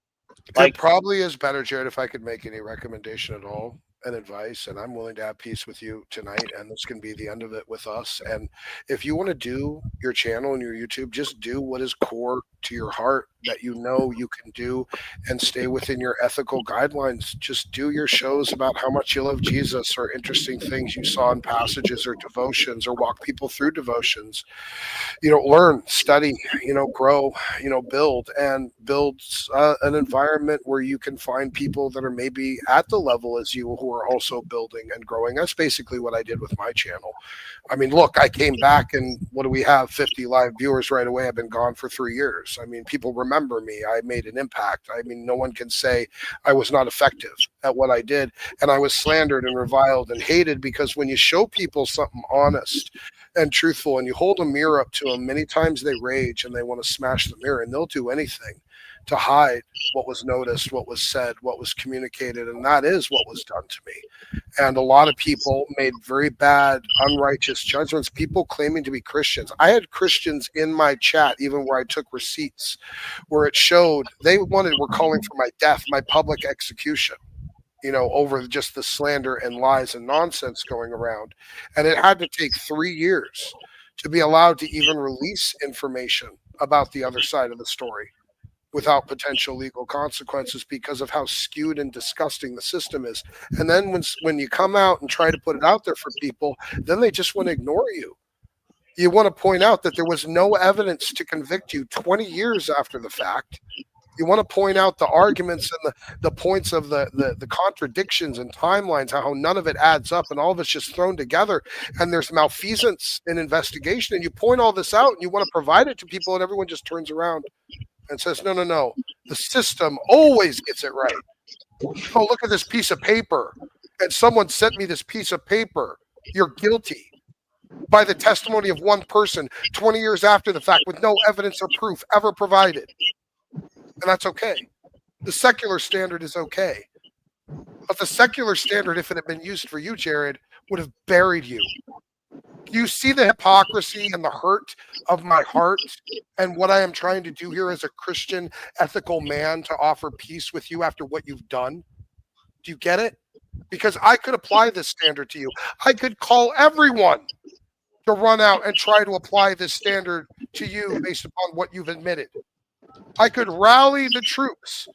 it probably is better, Jared, if I could make any recommendation at all and advice, and I'm willing to have peace with you tonight, and this can be the end of it with us. And if you want to do your channel and your YouTube, just do what is core to your heart that you know you can do and stay within your ethical guidelines. Just do your shows about how much you love Jesus or interesting things you saw in passages or devotions, or walk people through devotions. Learn, study, grow, build an environment where you can find people that are maybe at the level as you who are also building and growing. That's basically what I did with my channel. I mean, look, I came back and what do we have? 50 live viewers right away. I've been gone for 3 years. I mean, people remember me. I made an impact. I mean, no one can say I was not effective at what I did. And I was slandered and reviled and hated because when you show people something honest and truthful and you hold a mirror up to them, many times they rage and they want to smash the mirror, and they'll do anything to hide what was noticed, what was said, what was communicated. And that is what was done to me. And a lot of people made very bad, unrighteous judgments, people claiming to be Christians. I had Christians in my chat, even where I took receipts, where it showed they were calling for my death, my public execution, over just the slander and lies and nonsense going around. And it had to take 3 years to be allowed to even release information about the other side of the story without potential legal consequences because of how skewed and disgusting the system is. And then when you come out and try to put it out there for people, then they just want to ignore you. You want to point out that there was no evidence to convict you 20 years after the fact. You want to point out the arguments and the points of the contradictions and timelines, how none of it adds up and all of it's just thrown together and there's malfeasance in investigation. And you point all this out and you want to provide it to people and everyone just turns around and says, no. The system always gets it right. oh, look at this piece of paper, and someone sent me this piece of paper, you're guilty by the testimony of one person 20 years after the fact with no evidence or proof ever provided. And that's okay. The secular standard is okay. But the secular standard, if it had been used for you, Jared, would have buried you. Do you see the hypocrisy and the hurt of my heart and what I am trying to do here as a Christian, ethical man to offer peace with you after what you've done? Do you get it? Because I could apply this standard to you. I could call everyone to run out and try to apply this standard to you based upon what you've admitted. I could rally the troops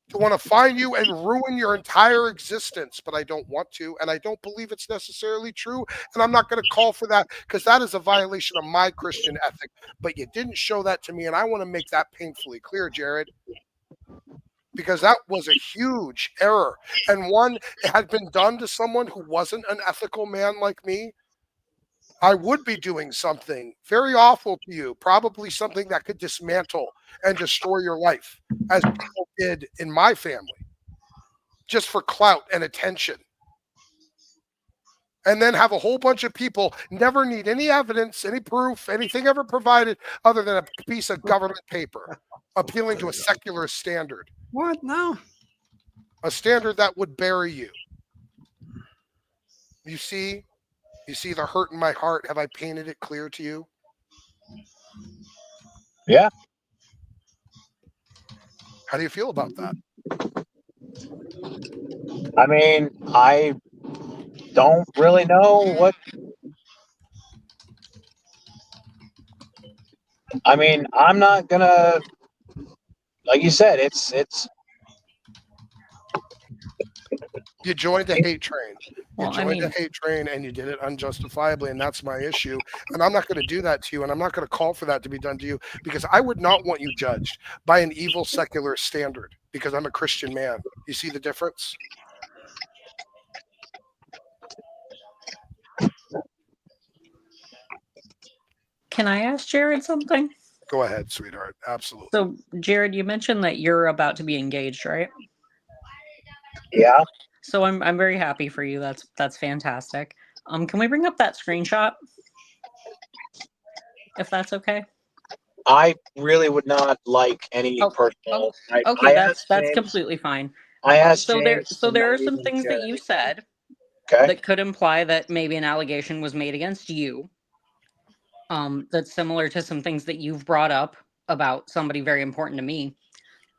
to want to find you and ruin your entire existence, but I don't want to, and I don't believe it's necessarily true, and I'm not going to call for that because that is a violation of my Christian ethic. But you didn't show that to me, and I want to make that painfully clear, Jared, because that was a huge error, and one it had been done to someone who wasn't an ethical man like me. I would be doing something very awful to you, probably something that could dismantle and destroy your life, as people did in my family, just for clout and attention. And then have a whole bunch of people never need any evidence, any proof, anything ever provided other than a piece of government paper, appealing to a secular standard. What now? A standard that would bury you. You see? You see the hurt in my heart? Have I painted it clear to you? Yeah. How do you feel about that? I mean, I don't really know what. I mean, I'm not gonna, like you said, it's. You joined the hate train. You Well, I joined the mean, hate train and you did it unjustifiably, and that's my issue. And I'm not going to do that to you, and I'm not going to call for that to be done to you because I would not want you judged by an evil secular standard because I'm a Christian man. You see the difference? can I ask Jared something? Go ahead, sweetheart. Absolutely. So, Jared, you mentioned that you're about to be engaged, right? Yeah. So I'm very happy for you. That's fantastic. Can we bring up that screenshot? If that's okay. I really would not like any personal. Okay, that's completely fine. I asked so James there are to some not things even that you said Okay. that could imply that maybe an allegation was made against you. That's similar to some things that you've brought up about somebody very important to me.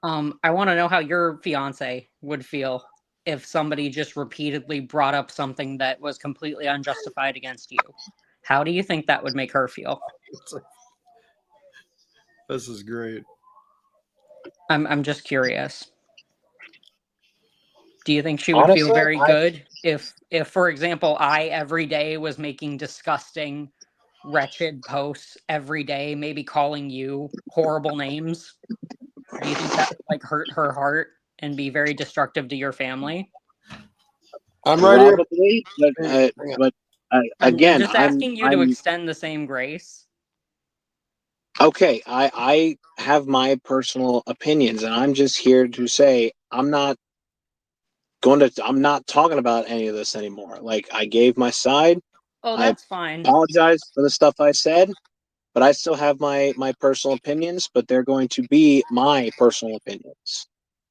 I want to know how your fiance would feel if somebody just repeatedly brought up something that was completely unjustified against you. How do you think that would make her feel? This is great. I'm just curious. Do you think she would feel very good if, for example, I every day was making disgusting, wretched posts every day, maybe calling you horrible names? Do you think that would like hurt her heart and be very destructive to your family? I'm right here. Probably, but I'm again, just asking you to extend the same grace. Okay, I have my personal opinions, and I'm just here to say I'm not talking about any of this anymore. Like, I gave my side. Oh, that's fine. Apologize for the stuff I said, but I still have my personal opinions, but they're going to be my personal opinions.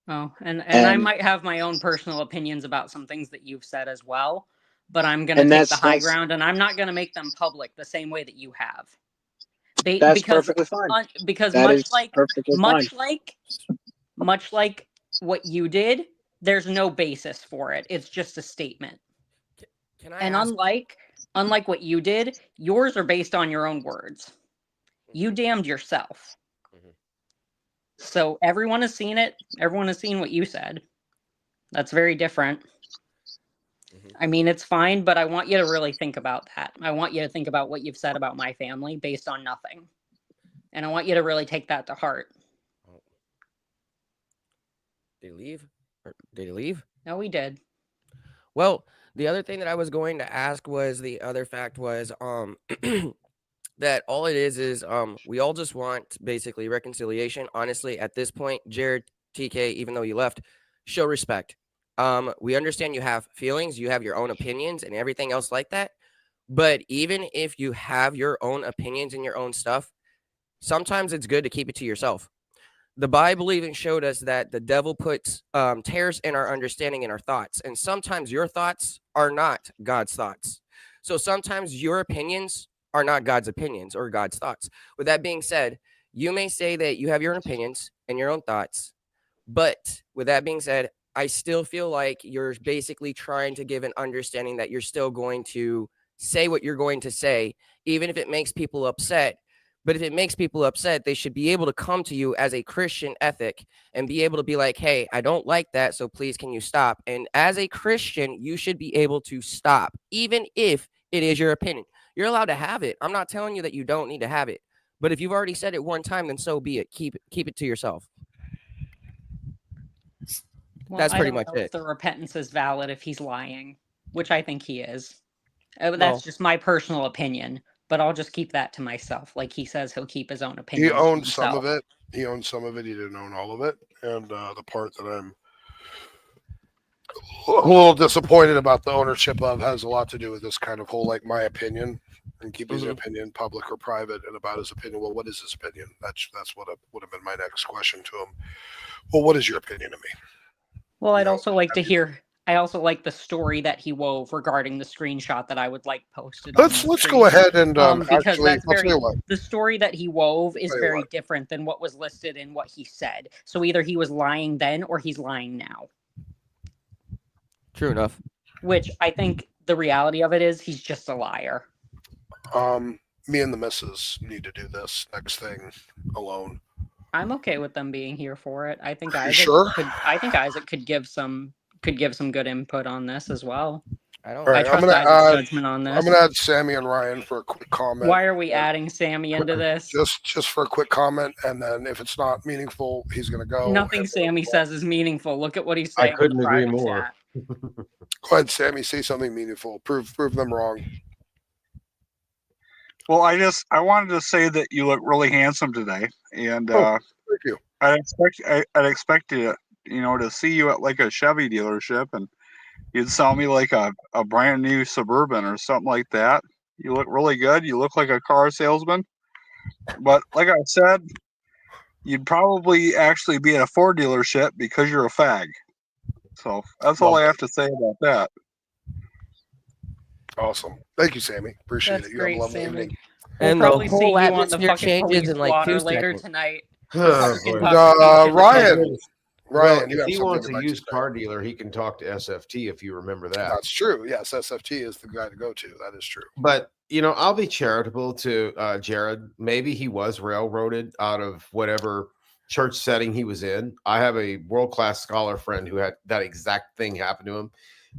Oh, and I might have my own personal opinions about some things that you've said as well, but I'm going to take the high ground, and I'm not going to make them public the same way that you have. That's perfectly fine. Because That much is like perfectly much like what you did, there's no basis for it. It's just a statement. Can I And ask? unlike what you did, yours are based on your own words. You damned yourself. So everyone has seen it. Everyone has seen what you said. That's very different. I mean, it's fine, but I want you to really think about that. I want you to think about what you've said about my family based on nothing. And I want you to really take that to heart. Did he leave? Did he leave? No, we did. Well, the other thing that I was going to ask was the other fact was that all it is we all just want basically reconciliation. Honestly, at this point, JRodTK, even though you left, show respect. We understand you have feelings, you have your own opinions and everything else like that. But even if you have your own opinions and your own stuff, sometimes it's good to keep it to yourself. The Bible even showed us that the devil puts tears in our understanding and our thoughts. And sometimes your thoughts are not God's thoughts. So sometimes your opinions are not God's opinions or God's thoughts. With that being said, you may say that you have your own opinions and your own thoughts. But with that being said, I still feel like you're basically trying to give an understanding that you're still going to say what you're going to say, even if it makes people upset. But if it makes people upset, they should be able to come to you as a Christian ethic and be able to be like, hey, I don't like that, so please can you stop? And as a Christian, you should be able to stop, even if it is your opinion. You're allowed to have it. I'm not telling you that you don't need to have it. But if you've already said it one time, then so be it. Keep it to yourself. Well, That's I pretty don't much know it. if the repentance is valid if he's lying, which I think he is. That's Well- just my personal opinion, but I'll just keep that to myself. Like he says, he'll keep his own He opinion. owned some of it. He owned some of it. He didn't own all of it. And the part that I'm a little disappointed about the ownership of has a lot to do with this kind of whole, like, my opinion and keeping his opinion public or private, and about his opinion. Well, what is his opinion? That's what would have been my next question to him. Well, what is your opinion of me? Well, I'd also like to hear. I also like the story that he wove regarding the screenshot that I would like posted. Let's go ahead and because actually, that's I'll very tell you what. the story that he wove is Tell you very what. different than what was listed in what he said. So either he was lying then or he's lying now. True enough. Which I think the reality of it is he's just a liar. Me and the missus need to do this next thing alone. I'm okay with them being here for it. I think You Isaac sure? could give some good input on this as well. I don't. All right, I trust I'm gonna Isaac's judgment on this. I'm gonna add Sammy and Ryan for a quick comment. Why are we adding Sammy into this? Just for a quick comment, and then if it's not meaningful, he's gonna go. Nothing Sammy says is meaningful. Look at what he's saying. I couldn't in the agree private more. chat. Go ahead, Sammy. Say something meaningful. Prove them wrong. Well, I wanted to say that you look really handsome today, and Thank you. I'd expected to see you at like a Chevy dealership, and you'd sell me like a brand new Suburban or something like that. You look really good. You look like a car salesman. But like I said, you'd probably actually be at a Ford dealership because you're a fag. So that's all I have to say about that. Awesome. Thank you, Sammy. Appreciate That's it. You great, have a lovely Sammy. evening. We'll And the probably see whole you on the atmosphere fucking changes police in like blotter 2 later seconds. tonight. Oh, Fucking boy. puppy. Ryan. Well, you if have he something wants you'd a like to used say. car dealer, he can talk to SFT if you remember that. That's true. Yes, SFT is the guy to go to. That is true. But I'll be charitable to Jared. Maybe he was railroaded out of whatever church setting he was in. I have a world-class scholar friend who had that exact thing happen to him.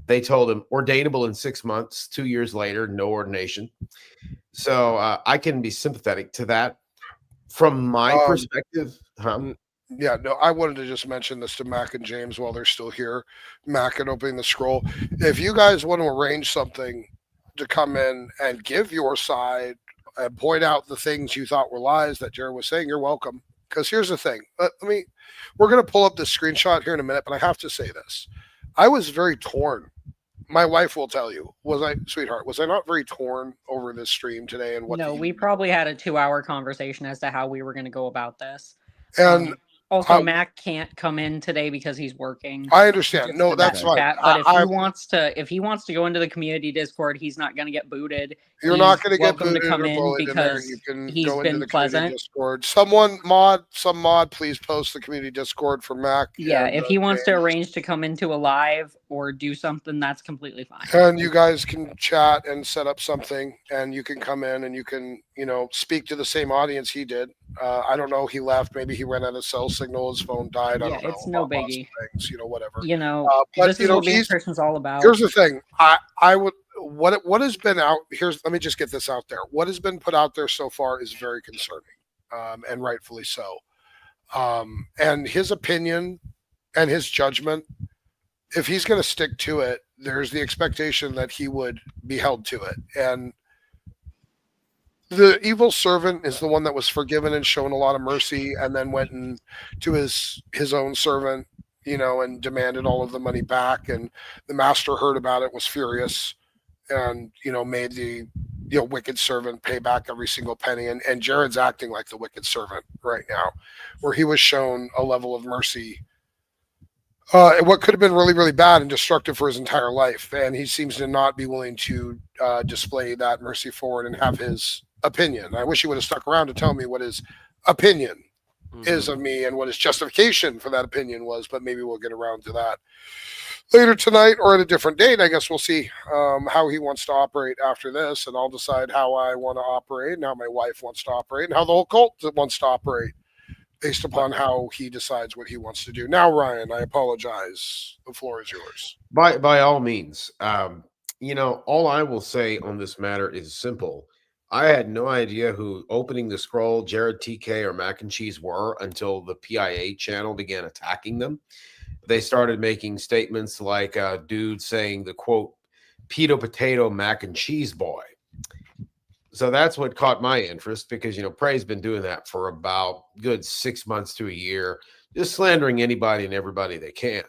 They told him ordainable in 6 months. 2 years later, no ordination. So I can be sympathetic to that. From my perspective, Yeah, no, I wanted to just mention this to Mac and James while they're still here. Mac and opening the scroll. If you guys want to arrange something to come in and give your side and point out the things you thought were lies that Jared was saying, you're welcome. Because here's the thing. We're going to pull up this screenshot here in a minute, but I have to say this. I was very torn. My wife will tell you, was I not very torn over this stream today and what No, we probably had a 2-hour conversation as to how we were going to go about this. And also, Mac can't come in today because he's working. I understand. No, that's fine. But if he wants to go into the community Discord, he's not going to get booted. You're not going to get welcome booted to come or in bullied in there. because You can he's go into been the pleasant. community Discord. Some mod, please post the community Discord for Mac. Yeah, and, if he wants to arrange to come into a live or do something, that's completely fine. And you guys can chat and set up something, and you can come in and you can, speak to the same audience he did. I don't know. He left. Maybe he ran out of cell signal. His phone died. I don't know. It's no biggie. Things, whatever. But, this is what being a Christian's all about. Here's the thing. I would what has been out let me just get this out there. What has been put out there so far is very concerning, and rightfully so. And his opinion and his judgment, if he's going to stick to it, there's the expectation that he would be held to it. And the evil servant is the one that was forgiven and shown a lot of mercy, and then went to his own servant and demanded all of the money back. And the master heard about it, was furious, and made the wicked servant pay back every single penny. And Jared's acting like the wicked servant right now, where he was shown a level of mercy, what could have been really, really bad and destructive for his entire life. And he seems to not be willing to display that mercy forward and have his opinion. I wish he would have stuck around to tell me what his opinion is of me and what his justification for that opinion was, but maybe we'll get around to that later tonight or at a different date. I guess we'll see how he wants to operate after this, and I'll decide how I want to operate and how my wife wants to operate and how the whole cult wants to operate based upon how he decides what he wants to do. Now, Ryan, I apologize. The floor is yours. By all means. All I will say on this matter is simple. I had no idea who Opening the Scroll, JRodTK, or Mac and Cheese were until the PIA channel began attacking them. They started making statements like a dude saying the quote, "Pedo potato mac and cheese boy." So that's what caught my interest, because, Prey's been doing that for about good 6 months to a year, just slandering anybody and everybody they can.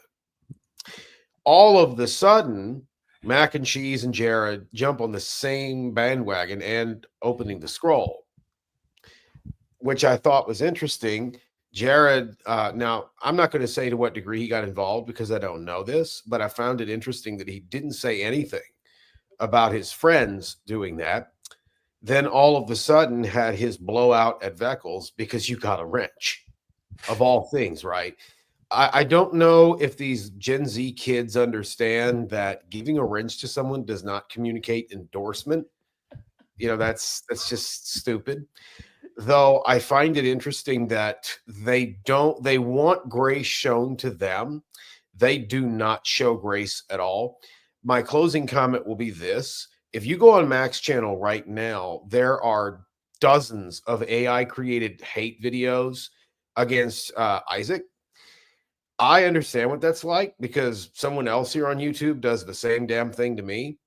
All of the sudden, Mac and Cheese and Jared jump on the same bandwagon and Opening the Scroll, which I thought was interesting. Jared, now, I'm not going to say to what degree he got involved because I don't know this, but I found it interesting that he didn't say anything about his friends doing that. Then all of a sudden had his blowout at Veckles because you got a wrench, of all things, right? I don't know if these Gen Z kids understand that giving a wrench to someone does not communicate endorsement. That's just stupid. Though I find it interesting that they want grace shown to them. They do not show grace at all. My closing comment will be this. If you go on Mac's channel right now, there are dozens of AI created hate videos against Isaac. I understand what that's like because someone else here on YouTube does the same damn thing to me.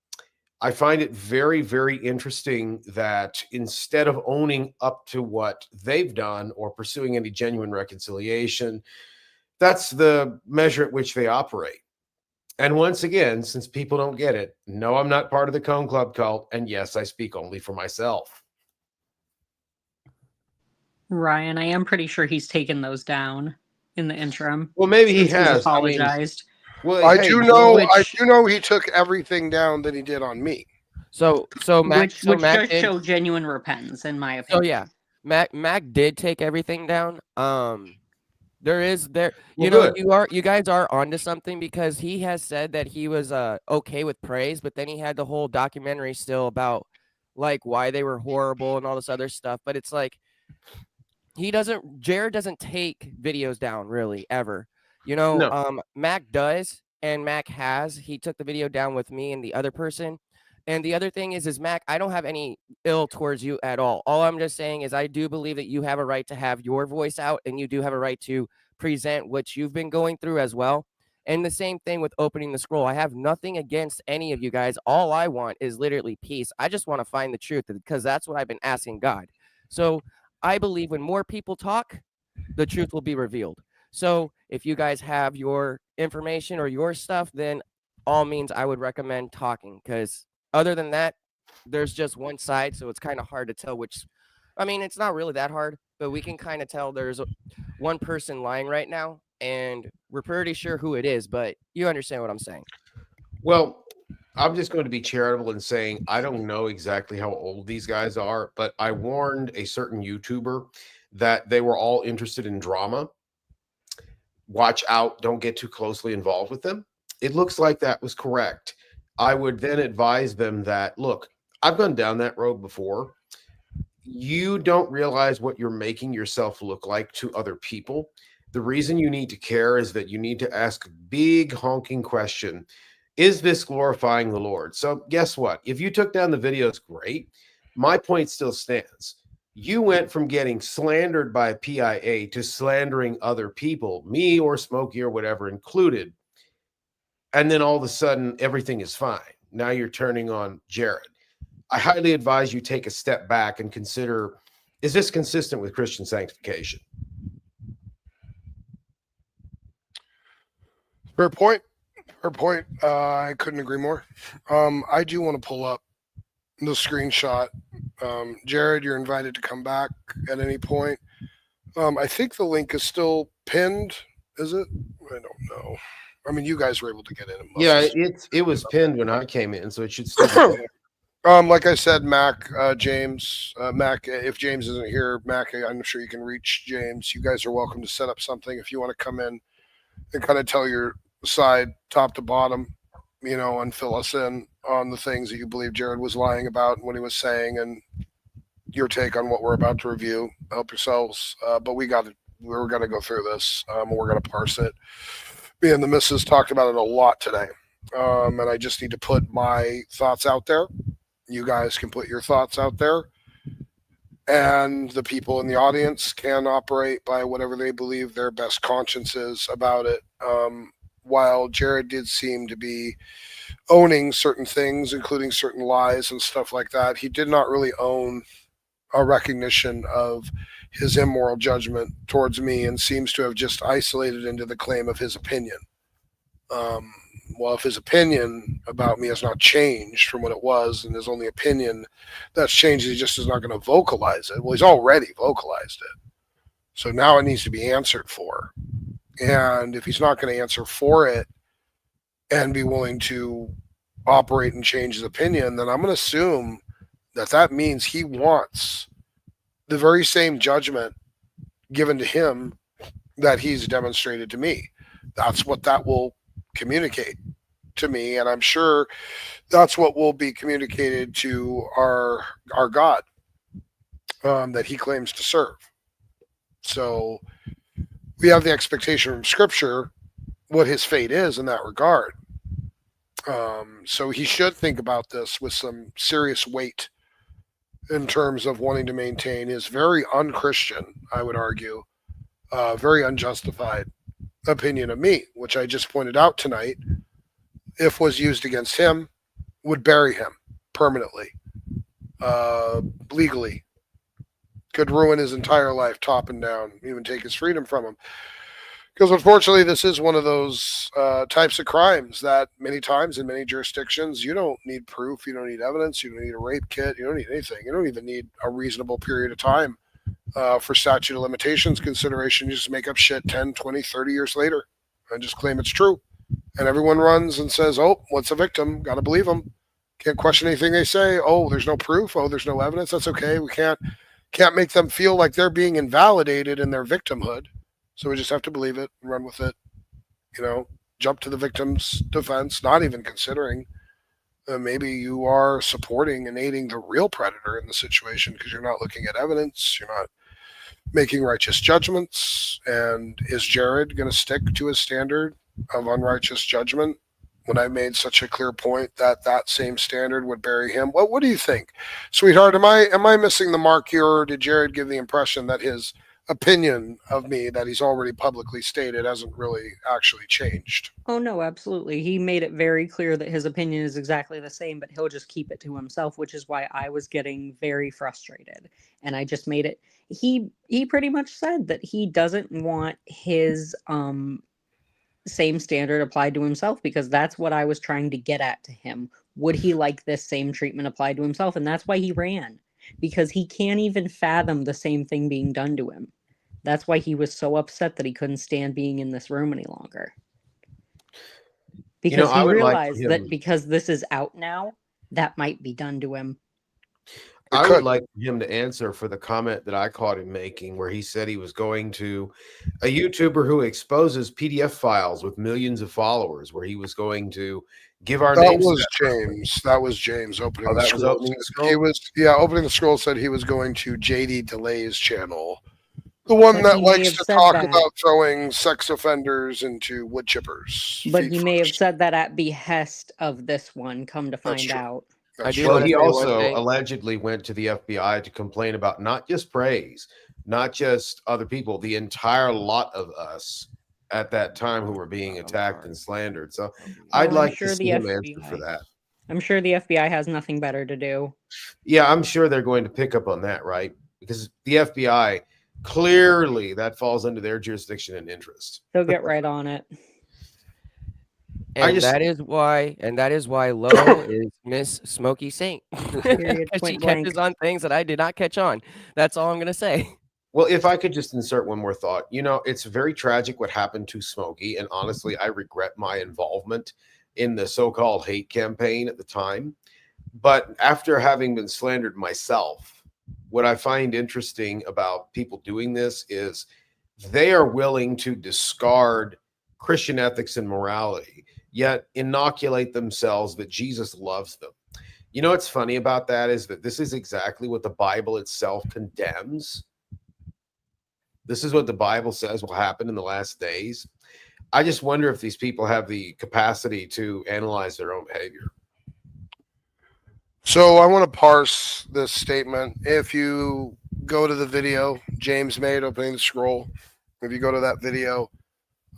I find it very, very interesting that instead of owning up to what they've done or pursuing any genuine reconciliation, that's the measure at which they operate. And once again, since people don't get it, no, I'm not part of the Cone Club cult. And yes, I speak only for myself. Ryan, I am pretty sure he's taken those down in the interim. Well, maybe he since he's has. apologized. I do know he took everything down that he did on me. So Mac, which Mac does did, show genuine repentance, in my opinion. So yeah, Mac did take everything down. You guys are onto something, because he has said that he was okay with praise, but then he had the whole documentary still about like why they were horrible and all this other stuff. But it's like Jared doesn't take videos down really ever. No. Mac does, and Mac he took the video down with me and the other person. And the other thing is Mac, I don't have any ill towards you at all. All I'm just saying is I do believe that you have a right to have your voice out, and you do have a right to present what you've been going through as well. And the same thing with Opening the Scroll. I have nothing against any of you guys. All I want is literally peace. I just want to find the truth, because that's what I've been asking God. So I believe when more people talk, the truth will be revealed. So if you guys have your information or your stuff, then all means I would recommend talking, because other than that, there's just one side, so it's kind of hard to tell which. I mean, it's not really that hard, but we can kind of tell there's one person lying right now, and we're pretty sure who it is, but you understand what I'm saying. Well, I'm just going to be charitable and saying I don't know exactly how old these guys are, but I warned a certain YouTuber that they were all interested in drama. Watch out, don't get too closely involved with them. It looks like that was correct. I would then advise them that, look, I've gone down that road before. You don't realize what you're making yourself look like to other people. The reason you need to care is that you need to ask a big honking question. Is this glorifying the Lord? So guess what? If you took down the videos, great. My point still stands. You went from getting slandered by PIA to slandering other people, me or Smokey or whatever included. And then all of a sudden, everything is fine. Now you're turning on Jared. I highly advise you take a step back and consider, is this consistent with Christian sanctification? Fair point. Fair point. I couldn't agree more. I do want to pull up the screenshot. Jared, you're invited to come back at any point. I think the link is still pinned. Is it? I don't know. I mean, you guys were able to get in. Yeah, it was pinned when I came in, so it should still be there. Like I said, Mac, James, Mac, if James isn't here, Mac, I'm sure you can reach James. You guys are welcome to set up something if you want to come in and kind of tell your side top to bottom, and fill us in on the things that you believe Jared was lying about and what he was saying, and your take on what we're about to review. Help yourselves. But we're going to go through this. We're going to parse it. Me and the missus talked about it a lot today. And I just need to put my thoughts out there. You guys can put your thoughts out there. And the people in the audience can operate by whatever they believe their best conscience is about it. While Jared did seem to be owning certain things, including certain lies and stuff like that, he did not really own a recognition of his immoral judgment towards me, and seems to have just isolated into the claim of his opinion. Well, if his opinion about me has not changed from what it was, and his only opinion that's changed, he just is not going to vocalize it. Well, he's already vocalized it. So now it needs to be answered for. And if he's not going to answer for it and be willing to operate and change his opinion, then I'm going to assume that means he wants the very same judgment given to him that he's demonstrated to me. That's what that will communicate to me, and I'm sure that's what will be communicated to our God that he claims to serve. So we have the expectation from Scripture what his fate is in that regard. So he should think about this with some serious weight in terms of wanting to maintain his very unchristian, I would argue, very unjustified opinion of me, which I just pointed out tonight, if was used against him, would bury him permanently, legally. Could ruin his entire life, top and down, even take his freedom from him. Because unfortunately, this is one of those types of crimes that many times in many jurisdictions, you don't need proof, you don't need evidence, you don't need a rape kit, you don't need anything. You don't even need a reasonable period of time for statute of limitations consideration. You just make up shit 10, 20, 30 years later and just claim it's true. And everyone runs and says, oh, what's a victim? Got to believe them. Can't question anything they say. Oh, there's no proof. Oh, there's no evidence. That's okay. We can't make them feel like they're being invalidated in their victimhood. So we just have to believe it and run with it. Jump to the victim's defense, not even considering maybe you are supporting and aiding the real predator in the situation because you're not looking at evidence. You're not making righteous judgments. And is Jared going to stick to his standard of unrighteous judgment when I made such a clear point that same standard would bury him? What do you think, sweetheart? Am I missing the mark here, or did Jared give the impression that his opinion of me that he's already publicly stated hasn't really actually changed? Oh, no, absolutely. He made it very clear that his opinion is exactly the same, but he'll just keep it to himself, which is why I was getting very frustrated. And I just made it. He pretty much said that he doesn't want his same standard applied to himself, because that's what I was trying to get at to him. Would he like this same treatment applied to himself? And that's why he ran, because he can't even fathom the same thing being done to him. That's why he was so upset that he couldn't stand being in this room any longer. Because he realized that because this is out now, that might be done to him. I would like him to answer for the comment that I caught him making, where he said he was going to a YouTuber who exposes PDF files with millions of followers, where he was going to give our names. That was James opening the scroll. Opening the scroll said he was going to JD Delay's channel. The one that likes to talk about throwing sex offenders into wood chippers. But he may have said that at behest of this one, come to find out. Well, he also allegedly went to the FBI to complain about not just praise, not just other people, the entire lot of us at that time who were being attacked and slandered. So I'd like to see him answer for that. I'm sure the FBI has nothing better to do. Yeah, I'm sure they're going to pick up on that, right? Because the FBI, clearly that falls under their jurisdiction and interest. They'll get right on it. And that is why Low is Miss Smoky Saint. Period, Because she point blank. catches on things that I did not catch on. That's all I'm gonna say. Well, if I could just insert one more thought, it's very tragic what happened to Smokey, and honestly, I regret my involvement in the so-called hate campaign at the time. But after having been slandered myself, what I find interesting about people doing this is they are willing to discard Christian ethics and morality, yet inoculate themselves that Jesus loves them. What's funny about that is that this is exactly what the Bible itself condemns. This is what the Bible says will happen in the last days. I just wonder if these people have the capacity to analyze their own behavior. So I want to parse this statement. If you go to the video James made opening the scroll, if you go to that video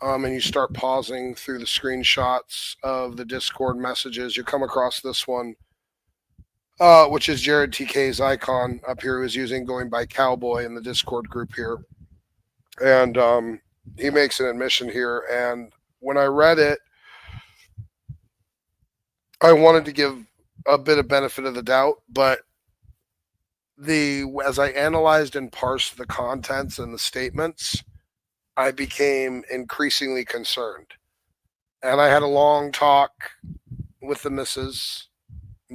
and you start pausing through the screenshots of the Discord messages, you come across this one, which is JRodTK's icon up here, who is using going by Cowboy in the Discord group here. And he makes an admission here. And when I read it, I wanted to give a bit of benefit of the doubt, but as I analyzed and parsed the contents and the statements, I became increasingly concerned. And I had a long talk with the missus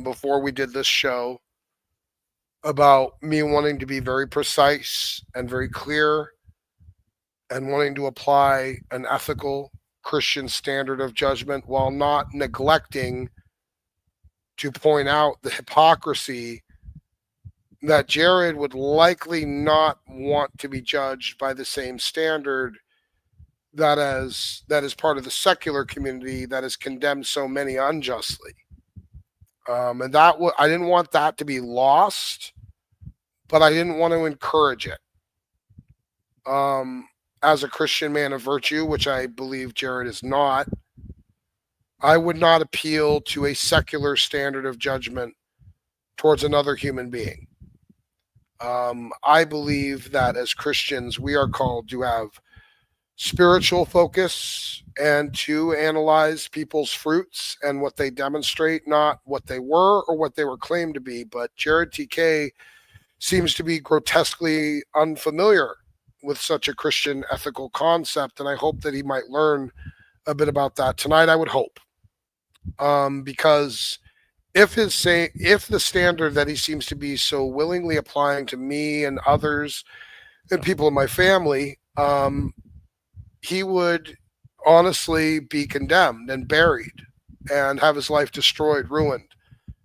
before we did this show about me wanting to be very precise and very clear and wanting to apply an ethical Christian standard of judgment while not neglecting to point out the hypocrisy that Jared would likely not want to be judged by the same standard that is part of the secular community that has condemned so many unjustly. And I didn't want that to be lost, but I didn't want to encourage it. As a Christian man of virtue, which I believe Jared is not, I would not appeal to a secular standard of judgment towards another human being. I believe that as Christians, we are called to have spiritual focus and to analyze people's fruits and what they demonstrate, not what they were or what they were claimed to be. But JRodTK seems to be grotesquely unfamiliar with such a Christian ethical concept, and I hope that he might learn a bit about that tonight. I would hope, because if the standard that he seems to be so willingly applying to me and others and people in my family, he would honestly be condemned and buried and have his life destroyed, ruined,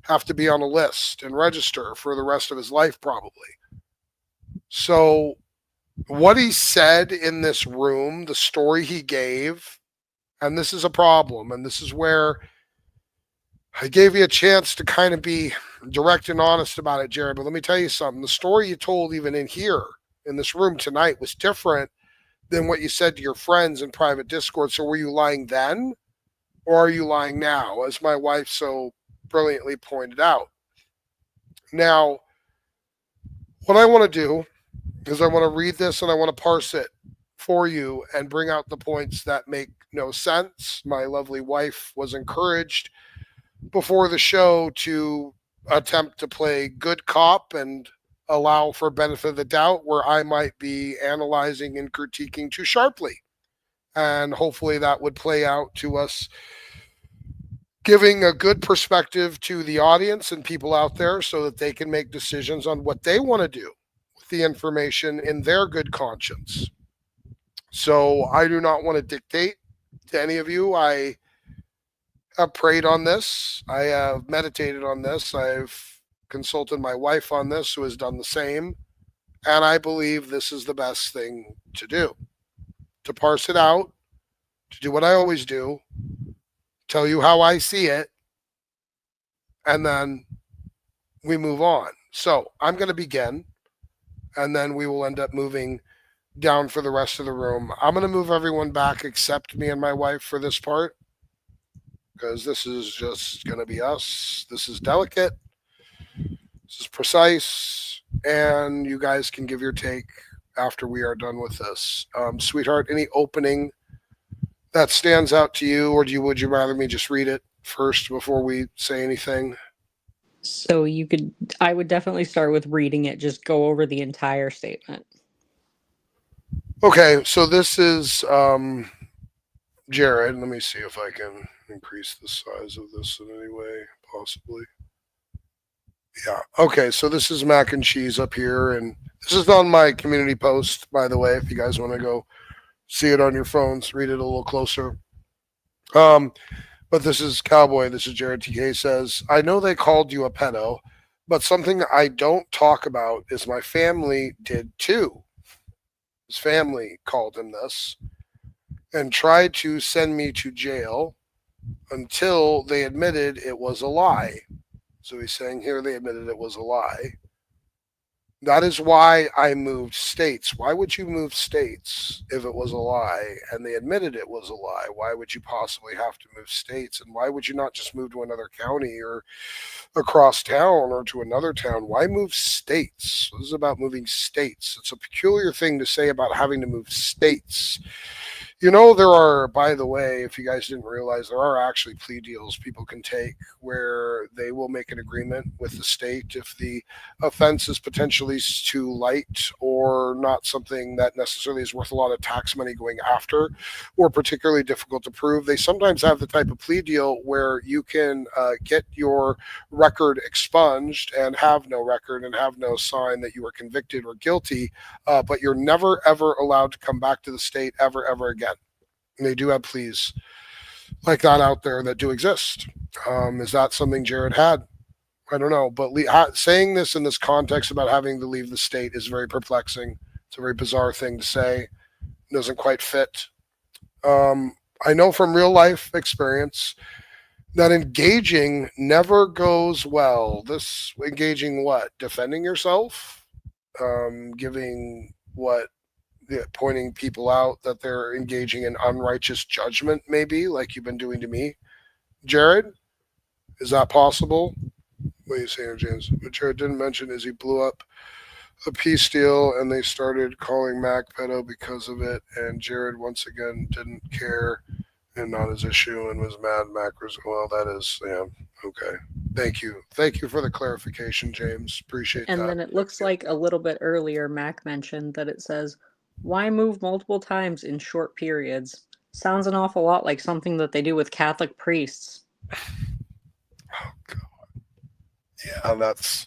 have to be on a list and register for the rest of his life probably. So what he said in this room, the story he gave, and this is a problem, and this is where I gave you a chance to kind of be direct and honest about it, Jared. But let me tell you something. The story you told even in here, in this room tonight, was different than what you said to your friends in private Discord. So were you lying then, or are you lying now, as my wife so brilliantly pointed out? Now, what I want to do is I want to read this and I want to parse it for you and bring out the points that make no sense. My lovely wife was encouraged before the show to attempt to play good cop and allow for benefit of the doubt where I might be analyzing and critiquing too sharply. And hopefully that would play out to us giving a good perspective to the audience and people out there so that they can make decisions on what they want to do with the information in their good conscience. So I do not want to dictate to any of you. I have prayed on this. I have meditated on this. I've consulted my wife on this, who has done the same. And I believe this is the best thing to do. To parse it out, to do what I always do, tell you how I see it, and then we move on. So I'm going to begin, and then we will end up moving down for the rest of the room. I'm going to move everyone back except me and my wife for this part, because this is just going to be us. This is delicate. This is precise. And you guys can give your take after we are done with this. Sweetheart, any opening that stands out to you, or would you rather me just read it first before we say anything? So I would definitely start with reading it, just go over the entire statement. Okay, so this is Jared. Let me see if I can increase the size of this in any way, possibly. Yeah. Okay, so this is mac and cheese up here, and this is on my community post, by the way, if you guys want to go see it on your phones, read it a little closer. But this is Cowboy. This is JRodTK says, I know they called you a pedo, but something I don't talk about is my family did too. His family called him this and tried to send me to jail until they admitted it was a lie. So he's saying here they admitted it was a lie. That is why I moved states. Why would you move states if it was a lie and they admitted it was a lie? Why would you possibly have to move states? And why would you not just move to another county or across town or to another town? Why move states? This is about moving states. It's a peculiar thing to say about having to move states. You know, there are, by the way, if you guys didn't realize, there are actually plea deals people can take where they will make an agreement with the state if the offense is potentially too light or not something that necessarily is worth a lot of tax money going after or particularly difficult to prove. They sometimes have the type of plea deal where you can get your record expunged and have no record and have no sign that you were convicted or guilty, but you're never, ever allowed to come back to the state ever again. And they do have pleas like that out there that do exist. Is that something Jared had? I don't know. But saying this in this context about having to leave the state is very perplexing. It's a very bizarre thing to say. It doesn't quite fit. I know from real life experience that engaging never goes well. This engaging what? Defending yourself? Giving what? Pointing people out that they're engaging in unrighteous judgment, maybe, like you've been doing to me. Jared, is that possible? What are you saying, James? What Jared didn't mention is he blew up a peace deal and they started calling Mac pedo because of it, and Jared once again didn't care and not his issue and was mad Mac was, well, that is, yeah, okay. Thank you for the clarification, James. Appreciate that. And then it looks like a little bit earlier, Mac mentioned that it says, why move multiple times in short periods? Sounds an awful lot like something that they do with Catholic priests. Oh, God. Yeah, that's...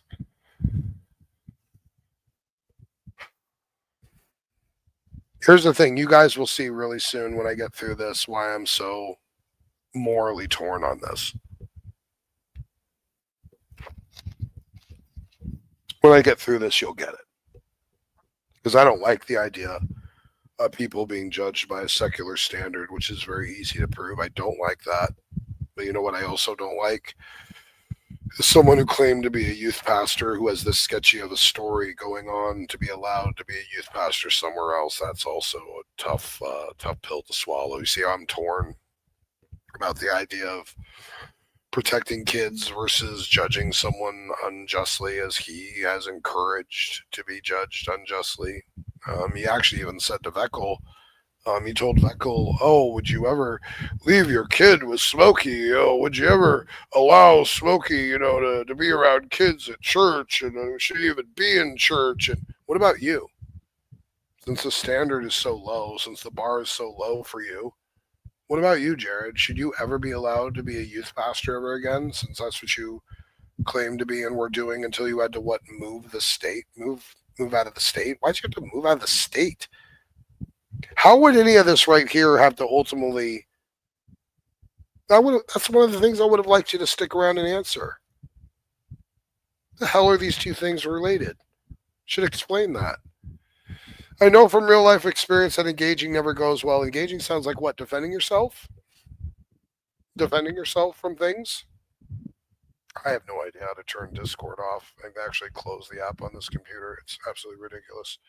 Here's the thing. You guys will see really soon when I get through this why I'm so morally torn on this. When I get through this, you'll get it. Because I don't like the idea of people being judged by a secular standard, which is very easy to prove. I don't like that. But you know what I also don't like? Is someone who claimed to be a youth pastor who has this sketchy of a story going on to be allowed to be a youth pastor somewhere else. That's also a tough pill to swallow. You see how I'm torn about the idea of protecting kids versus judging someone unjustly as he has encouraged to be judged unjustly. He actually even said to Veckel, he told Veckel, oh, would you ever leave your kid with Smokey? Oh, would you ever allow Smokey, to be around kids at church and should he even be in church? And what about you? Since the standard is so low, since the bar is so low for you, what about you, Jared? Should you ever be allowed to be a youth pastor ever again, since that's what you claim to be and were doing until you had to, move the state? Move out of the state? Why'd you have to move out of the state? How would any of this right here have to ultimately... That's one of the things I would have liked you to stick around and answer. The hell are these two things related? Should explain that. I know from real life experience that engaging never goes well. Engaging sounds like what? Defending yourself? Defending yourself from things? I have no idea how to turn Discord off. I've actually closed the app on this computer. It's absolutely ridiculous.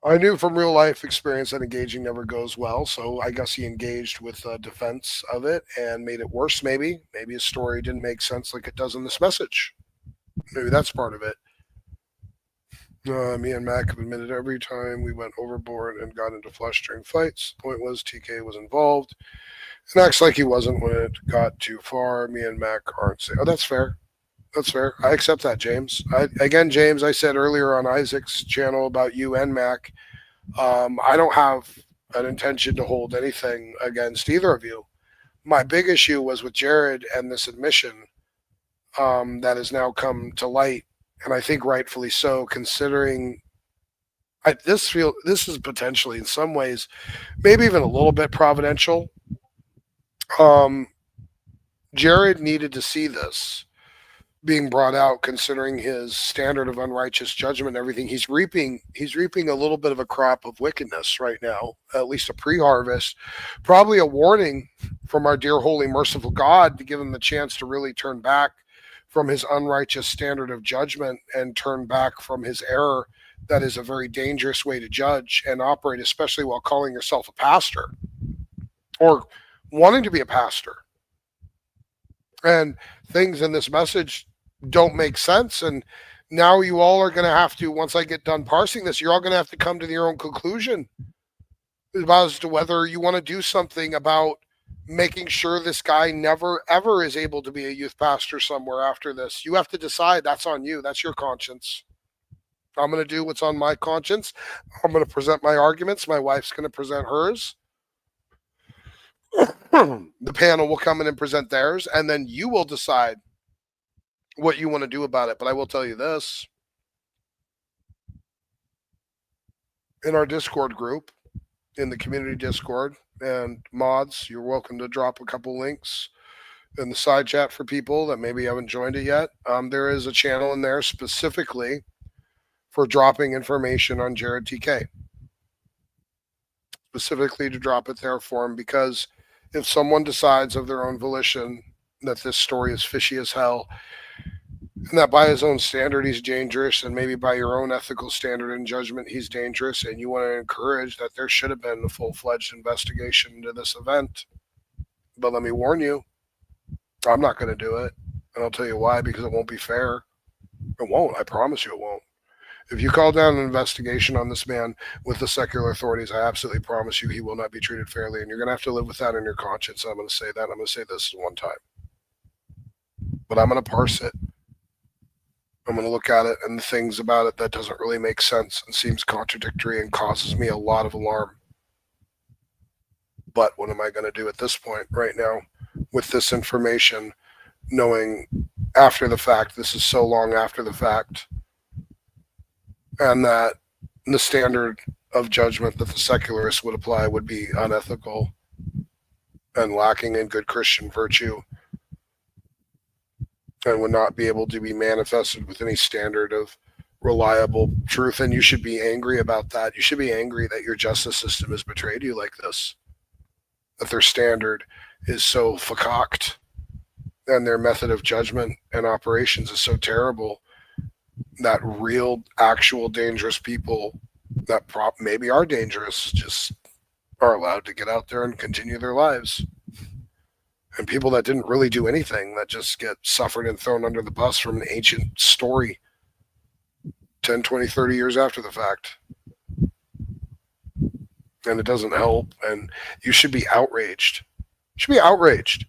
I knew from real life experience that engaging never goes well, so I guess he engaged with defense of it and made it worse, maybe. Maybe his story didn't make sense like it does in this message. Maybe that's part of it. Me and Mac have admitted every time we went overboard and got into flush during fights. The point was TK was involved and acts like he wasn't when it got too far. Me and Mac aren't saying. Oh, that's fair. That's fair. I accept that, James. James, I said earlier on Isaac's channel about you and Mac. I don't have an intention to hold anything against either of you. My big issue was with Jared and this admission that has now come to light, and I think rightfully so, considering this is potentially in some ways maybe even a little bit providential. Jared needed to see this being brought out, considering his standard of unrighteous judgment and everything. He's reaping a little bit of a crop of wickedness right now, at least a pre-harvest, probably a warning from our dear, holy, merciful God to give him the chance to really turn back from his unrighteous standard of judgment and turn back from his error. That is a very dangerous way to judge and operate, especially while calling yourself a pastor or wanting to be a pastor. And things in this message don't make sense. And now you all are going to have to, once I get done parsing this, you're all going to have to come to your own conclusion as to whether you want to do something about making sure this guy never, ever is able to be a youth pastor somewhere after this. You have to decide. That's on you. That's your conscience. I'm going to do what's on my conscience. I'm going to present my arguments. My wife's going to present hers. The panel will come in and present theirs, and then you will decide what you want to do about it. But I will tell you this. In our Discord group, in the community Discord, and mods, you're welcome to drop a couple links in the side chat for people that maybe haven't joined it yet. There is a channel in there specifically for dropping information on JRodTK. Specifically to drop it there for him, because if someone decides of their own volition that this story is fishy as hell, and that by his own standard he's dangerous, and maybe by your own ethical standard and judgment he's dangerous, and you want to encourage that there should have been a full-fledged investigation into this event. But let me warn you, I'm not going to do it. And I'll tell you why, because it won't be fair. It won't. I promise you it won't. If you call down an investigation on this man with the secular authorities, I absolutely promise you he will not be treated fairly, and you're going to have to live with that in your conscience. I'm going to say that. I'm going to say this one time. But I'm going to parse it. I'm going to look at it and the things about it that doesn't really make sense and seems contradictory and causes me a lot of alarm. But what am I going to do at this point right now with this information, knowing after the fact, this is so long after the fact, and that the standard of judgment that the secularists would apply would be unethical and lacking in good Christian virtue, and would not be able to be manifested with any standard of reliable truth. And you should be angry about that. You should be angry that your justice system has betrayed you like this, that their standard is so facocked and their method of judgment and operations is so terrible that real, actual dangerous people that maybe are dangerous just are allowed to get out there and continue their lives. And people that didn't really do anything, that just get suffered and thrown under the bus from an ancient story 10, 20, 30 years after the fact. And it doesn't help. And you should be outraged. You should be outraged.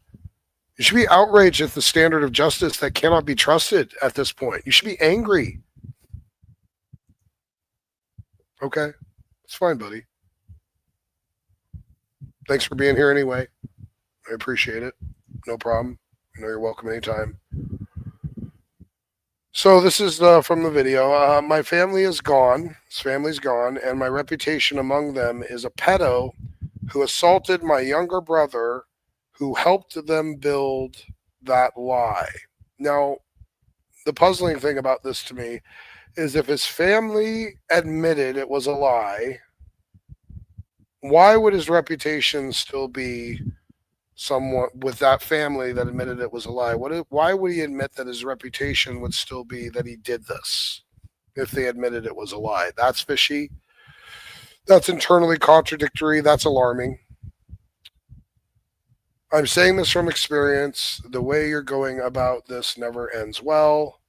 You should be outraged at the standard of justice that cannot be trusted at this point. You should be angry. Okay. It's fine, buddy. Thanks for being here anyway. I appreciate it. No problem. You know you're welcome anytime. So this is from the video. My family is gone. His family's gone, and my reputation among them is a pedo who assaulted my younger brother, who helped them build that lie. Now, the puzzling thing about this to me is if his family admitted it was a lie, why would his reputation still be somewhat with that family that admitted it was a lie? Why would he admit that his reputation would still be that he did this if they admitted it was a lie? That's fishy. That's internally contradictory. That's alarming. I'm saying this from experience. The way you're going about this never ends well.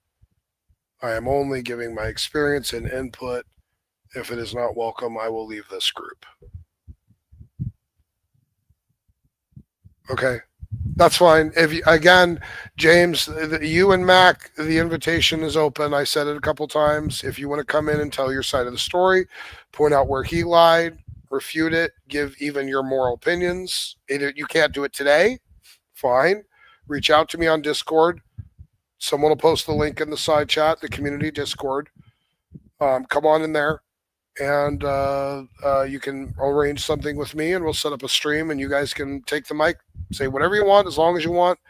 I am only giving my experience and input. If it is not welcome, I will leave this group. Okay, that's fine. If you, again, James, you and Mac, the invitation is open. I said it a couple times. If you want to come in and tell your side of the story, point out where he lied, refute it, give even your moral opinions. You can't do it today. Fine. Reach out to me on Discord. Someone will post the link in the side chat, the community Discord. Come on in there, and you can arrange something with me, and we'll set up a stream, and you guys can take the mic, say whatever you want, as long as you want.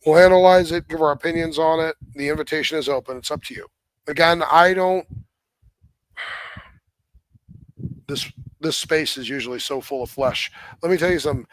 We'll analyze it, give our opinions on it. The invitation is open. It's up to you. Again, I don't. This space is usually so full of flesh. Let me tell you something.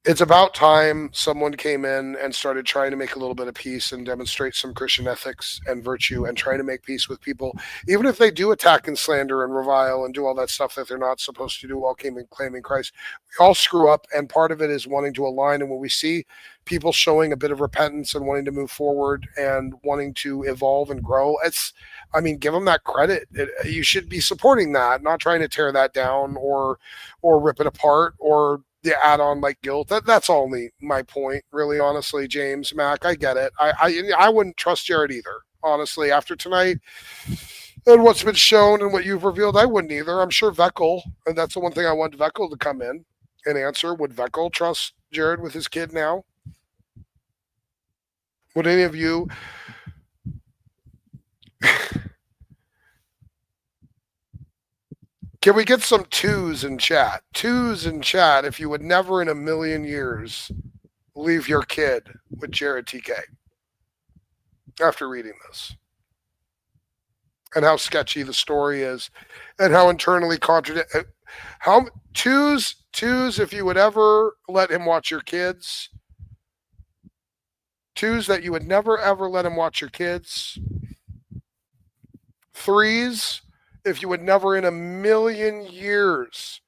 It's about time someone came in and started trying to make a little bit of peace and demonstrate some Christian ethics and virtue and trying to make peace with people, even if they do attack and slander and revile and do all that stuff that they're not supposed to do while claiming Christ. We all screw up, and part of it is wanting to align. And when we see people showing a bit of repentance and wanting to move forward and wanting to evolve and grow, give them that credit. You should be supporting that, not trying to tear that down or rip it apart or add on like guilt. That's only my point, really, honestly. James, Mac, I get it. I wouldn't trust Jared either, honestly. After tonight and what's been shown and what you've revealed, I wouldn't either. I'm sure Veckel, and that's the one thing I want Veckel to come in and answer. Would Veckel trust Jared with his kid now? Would any of you? Can we get some twos in chat? Twos in chat if you would never in a million years leave your kid with JRodTK after reading this. And how sketchy the story is and how internally contradictory. How twos if you would ever let him watch your kids. Twos that you would never ever let him watch your kids. Threes if you would never in a million years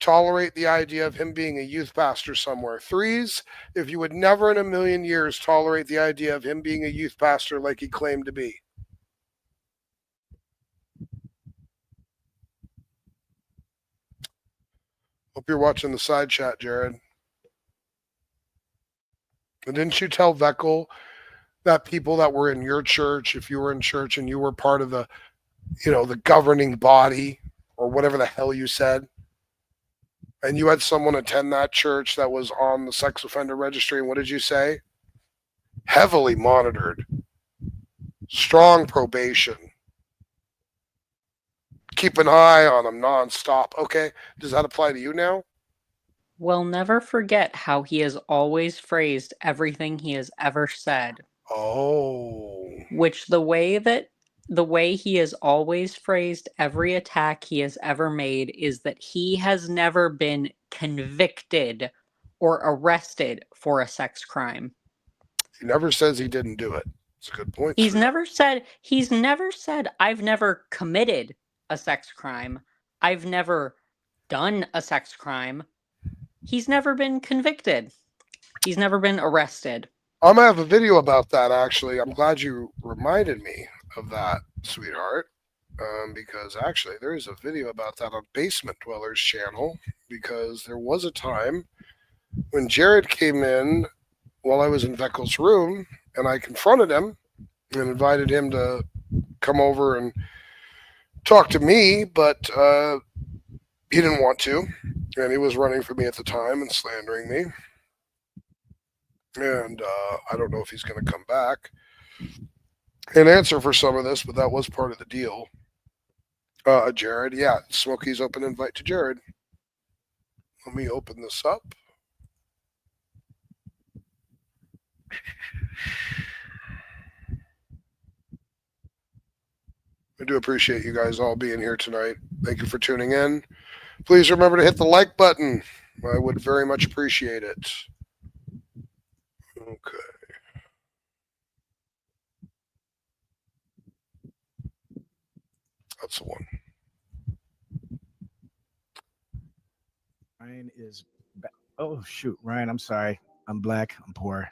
tolerate the idea of him being a youth pastor somewhere. Threes if you would never in a million years tolerate the idea of him being a youth pastor like he claimed to be. Hope you're watching the side chat, Jared. And didn't you tell Veckel that people that were in your church, if you were in church and you were part of the governing body or whatever the hell you said, and you had someone attend that church that was on the sex offender registry, and what did you say? Heavily monitored. Strong probation. Keep an eye on them nonstop. Okay, does that apply to you now? We'll never forget how he has always phrased everything he has ever said. Oh. Which the way he has always phrased every attack he has ever made is that he has never been convicted or arrested for a sex crime. He never says he didn't do it. It's a good point. He's never said I've never committed a sex crime. I've never done a sex crime. He's never been convicted. He's never been arrested. I'm going to have a video about that, actually. I'm glad you reminded me of that, sweetheart. Because actually, there is a video about that on Basement Dwellers channel. Because there was a time when Jared came in while I was in Veckel's room, and I confronted him and invited him to come over and talk to me, but he didn't want to. And he was running for me at the time and slandering me. And I don't know if he's going to come back and answer for some of this, but that was part of the deal. Jared, yeah, Smokey's open invite to Jared. Let me open this up. I do appreciate you guys all being here tonight. Thank you for tuning in. Please remember to hit the like button. I would very much appreciate it. Okay. That's the one. Ryan is back. Oh, shoot. Ryan, I'm sorry. I'm black. I'm poor.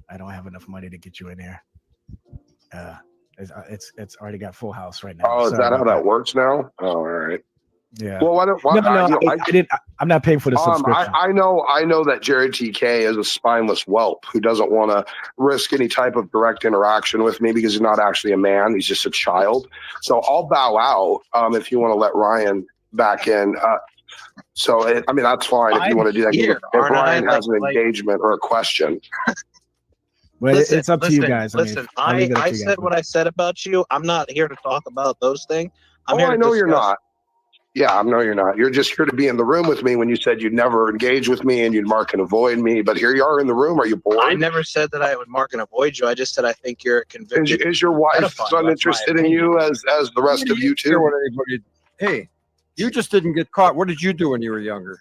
I don't have enough money to get you in there. It's already got full house right now. Oh, is Sorry that how about that works now? Oh, all right. Yeah. Well, why don't No, I didn't. I'm not paying for the subscription. I know that JRodTK is a spineless whelp who doesn't want to risk any type of direct interaction with me because he's not actually a man. He's just a child. So I'll bow out if you want to let Ryan back in. I mean, that's fine if you want to do that. Here, If Ryan I? has an engagement or a question. Well, it's up to you guys. Listen, I'll leave it up I to you said guys. what I said about you. I'm not here to talk about those things. I'm here I to know you're discuss- not. Yeah, I know you're not. You're just here to be in the room with me when you said you'd never engage with me and you'd mark and avoid me. But here you are in the room. Are you bored? I never said that I would mark and avoid you. I just said I think you're a convicted. Is your wife pedophile. uninterested in you as the rest of you Care too? what anybody? Hey, you just didn't get caught. What did you do when you were younger?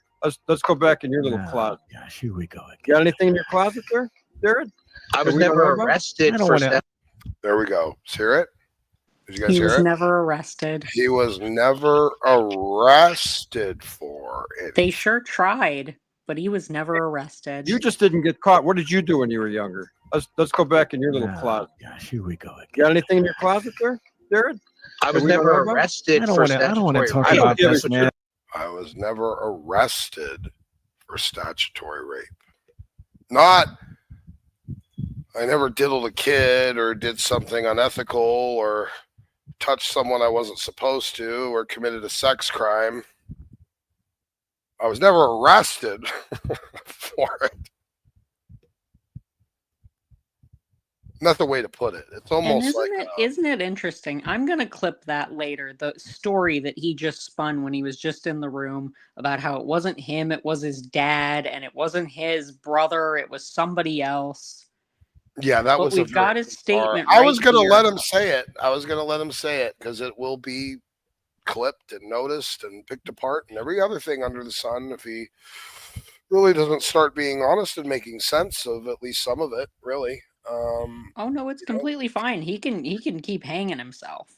Let's go back in your little closet. Gosh, here we go. You got anything in your closet there, Jared? I was never arrested for that. There we go. Let's hear it. Did you guys He hear was it? never arrested. He was never arrested for it. They sure tried, but he was never arrested. You just didn't get caught. What did you do when you were younger? Let's go back in your little closet. Gosh, here we go. You got anything in your closet there, Jared? I was never arrested for statutory I don't want to talk rape. about this, man. I was never arrested for statutory rape. Not, I never diddled a kid or did something unethical or touched someone I wasn't supposed to or committed a sex crime. I was never arrested for it. Not the way to put it. It's almost And isn't it interesting? I'm gonna clip that later. The story that he just spun when he was just in the room about how it wasn't him, it was his dad, and it wasn't his brother, it was somebody else. Yeah, that But was. we've got his statement. I was right going to here. let him say it. I was going to let him say it because it will be clipped and noticed and picked apart and every other thing under the sun if he really doesn't start being honest and making sense of at least some of it. Really. Oh no, it's completely fine. He can keep hanging himself.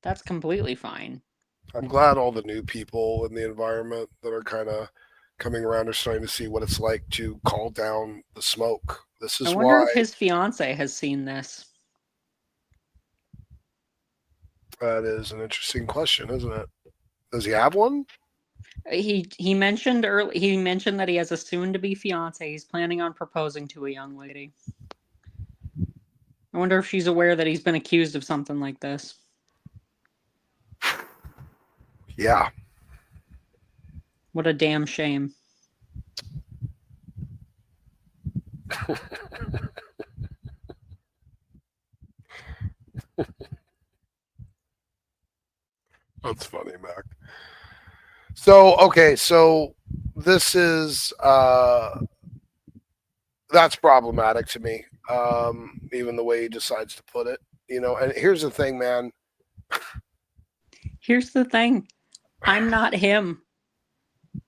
That's completely fine. I'm glad all the new people in the environment that are kind of coming around are starting to see what it's like to call down the smoke. This is I wonder why if his fiance has seen this. that is an interesting question, isn't it? Does he have one? He mentioned He mentioned that he has a soon-to-be fiance. He's planning on proposing to a young lady. I wonder if she's aware that he's been accused of something like this. Yeah. What a damn shame. That's funny, Mac. So, okay, so this is that's problematic to me. Even the way he decides to put it, and here's the thing, man. Here's the thing. I'm not him.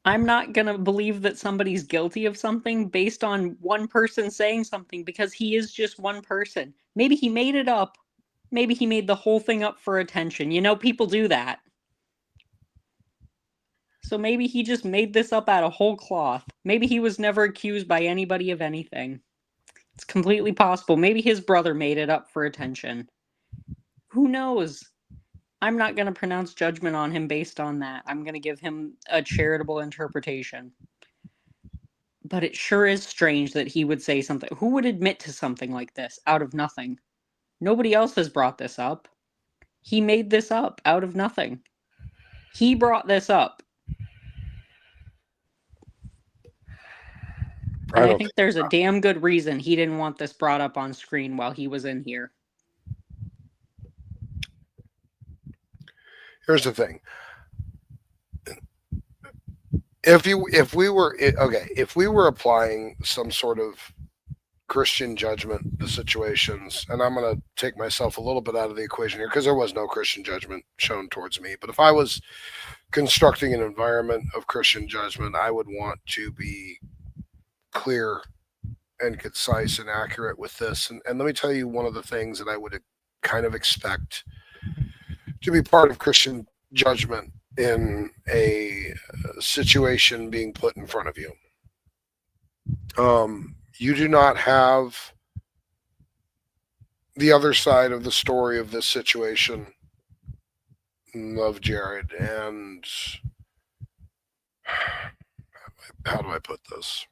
I'm not going to believe that somebody's guilty of something based on one person saying something because he is just one person. Maybe he made it up. Maybe he made the whole thing up for attention. People do that. So maybe he just made this up out of whole cloth. Maybe he was never accused by anybody of anything. It's completely possible. Maybe his brother made it up for attention. Who knows? I'm not going to pronounce judgment on him based on that. I'm going to give him a charitable interpretation. But it sure is strange that he would say something. Who would admit to something like this out of nothing? Nobody else has brought this up. He made this up out of nothing. He brought this up. And I think there's a damn good reason he didn't want this brought up on screen while he was in here. Here's the thing. If we were applying some sort of Christian judgment to situations, and I'm going to take myself a little bit out of the equation here because there was no Christian judgment shown towards me. But if I was constructing an environment of Christian judgment, I would want to be clear and concise and accurate with this. And let me tell you one of the things that I would kind of expect to be part of Christian judgment in a situation being put in front of you. You do not have the other side of the story of this situation of Jared, and how do I put this?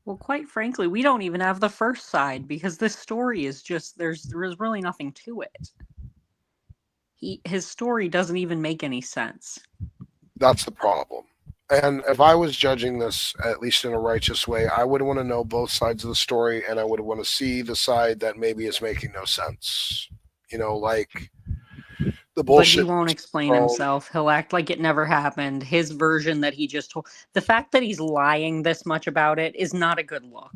Well, quite frankly, we don't even have the first side because this story is just there's really nothing to it. His story doesn't even make any sense. That's the problem. And if I was judging this, at least in a righteous way, I would want to know both sides of the story, and I would want to see the side that maybe is making no sense. You know, like the bullshit. But he won't explain himself. He'll act like it never happened. His version that he just told. The fact that he's lying this much about it is not a good look.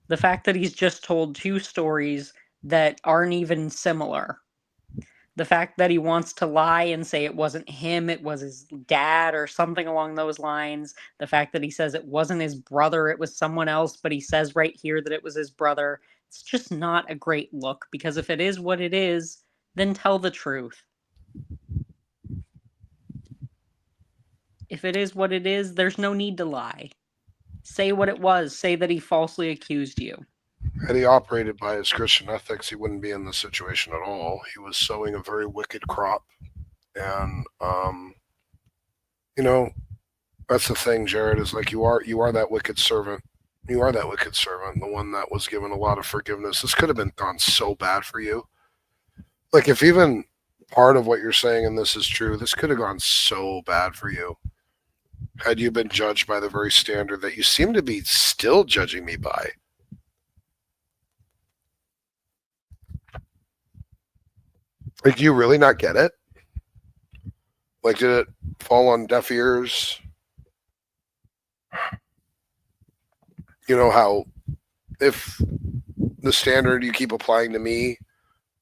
The fact that he's just told two stories that aren't even similar. The fact that he wants to lie and say it wasn't him, it was his dad or something along those lines. The fact that he says it wasn't his brother, it was someone else, but he says right here that it was his brother. It's just not a great look, because if it is what it is, then tell the truth. If it is what it is, there's no need to lie. Say what it was. Say that he falsely accused you. Had he operated by his Christian ethics, he wouldn't be in this situation at all. He was sowing a very wicked crop. And, you know, that's the thing, Jared, is like you are that wicked servant. You are that wicked servant, the one that was given a lot of forgiveness. This could have been gone so bad for you. Like, if even part of what you're saying in this is true, this could have gone so bad for you. Had you been judged by the very standard that you seem to be still judging me by. Like, do you really not get it? Like, did it fall on deaf ears? You know how if the standard you keep applying to me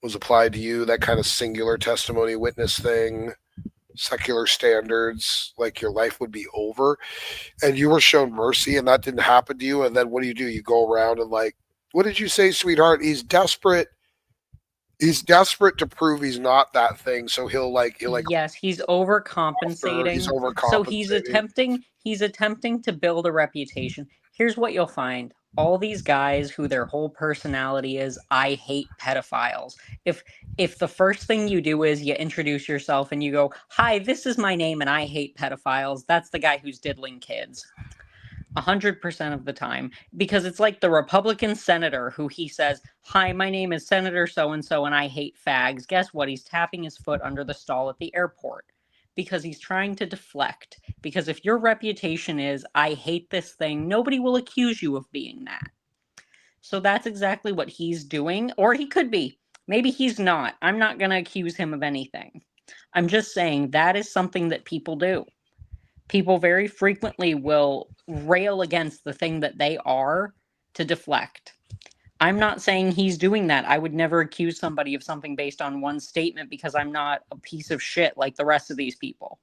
was applied to you, that kind of singular testimony witness thing, secular standards, like your life would be over, and you were shown mercy and that didn't happen to you, and then what do? You go around and like, what did you say, sweetheart? He's desperate to prove he's not that thing, so he'll yes, he's overcompensating. He's overcompensating. So he's attempting to build a reputation. Here's what you'll find. All these guys who their whole personality is, I hate pedophiles. If the first thing you do is you introduce yourself and you go, hi, this is my name and I hate pedophiles, that's the guy who's diddling kids. 100% of the time, because it's like the Republican senator who he says, hi, my name is Senator so-and-so and I hate fags. Guess what? He's tapping his foot under the stall at the airport because he's trying to deflect. Because if your reputation is, I hate this thing, nobody will accuse you of being that. So that's exactly what he's doing, or he could be. Maybe he's not. I'm not going to accuse him of anything. I'm just saying that is something that people do. People very frequently will rail against the thing that they are to deflect. I'm not saying he's doing that. I would never accuse somebody of something based on one statement because I'm not a piece of shit like the rest of these people.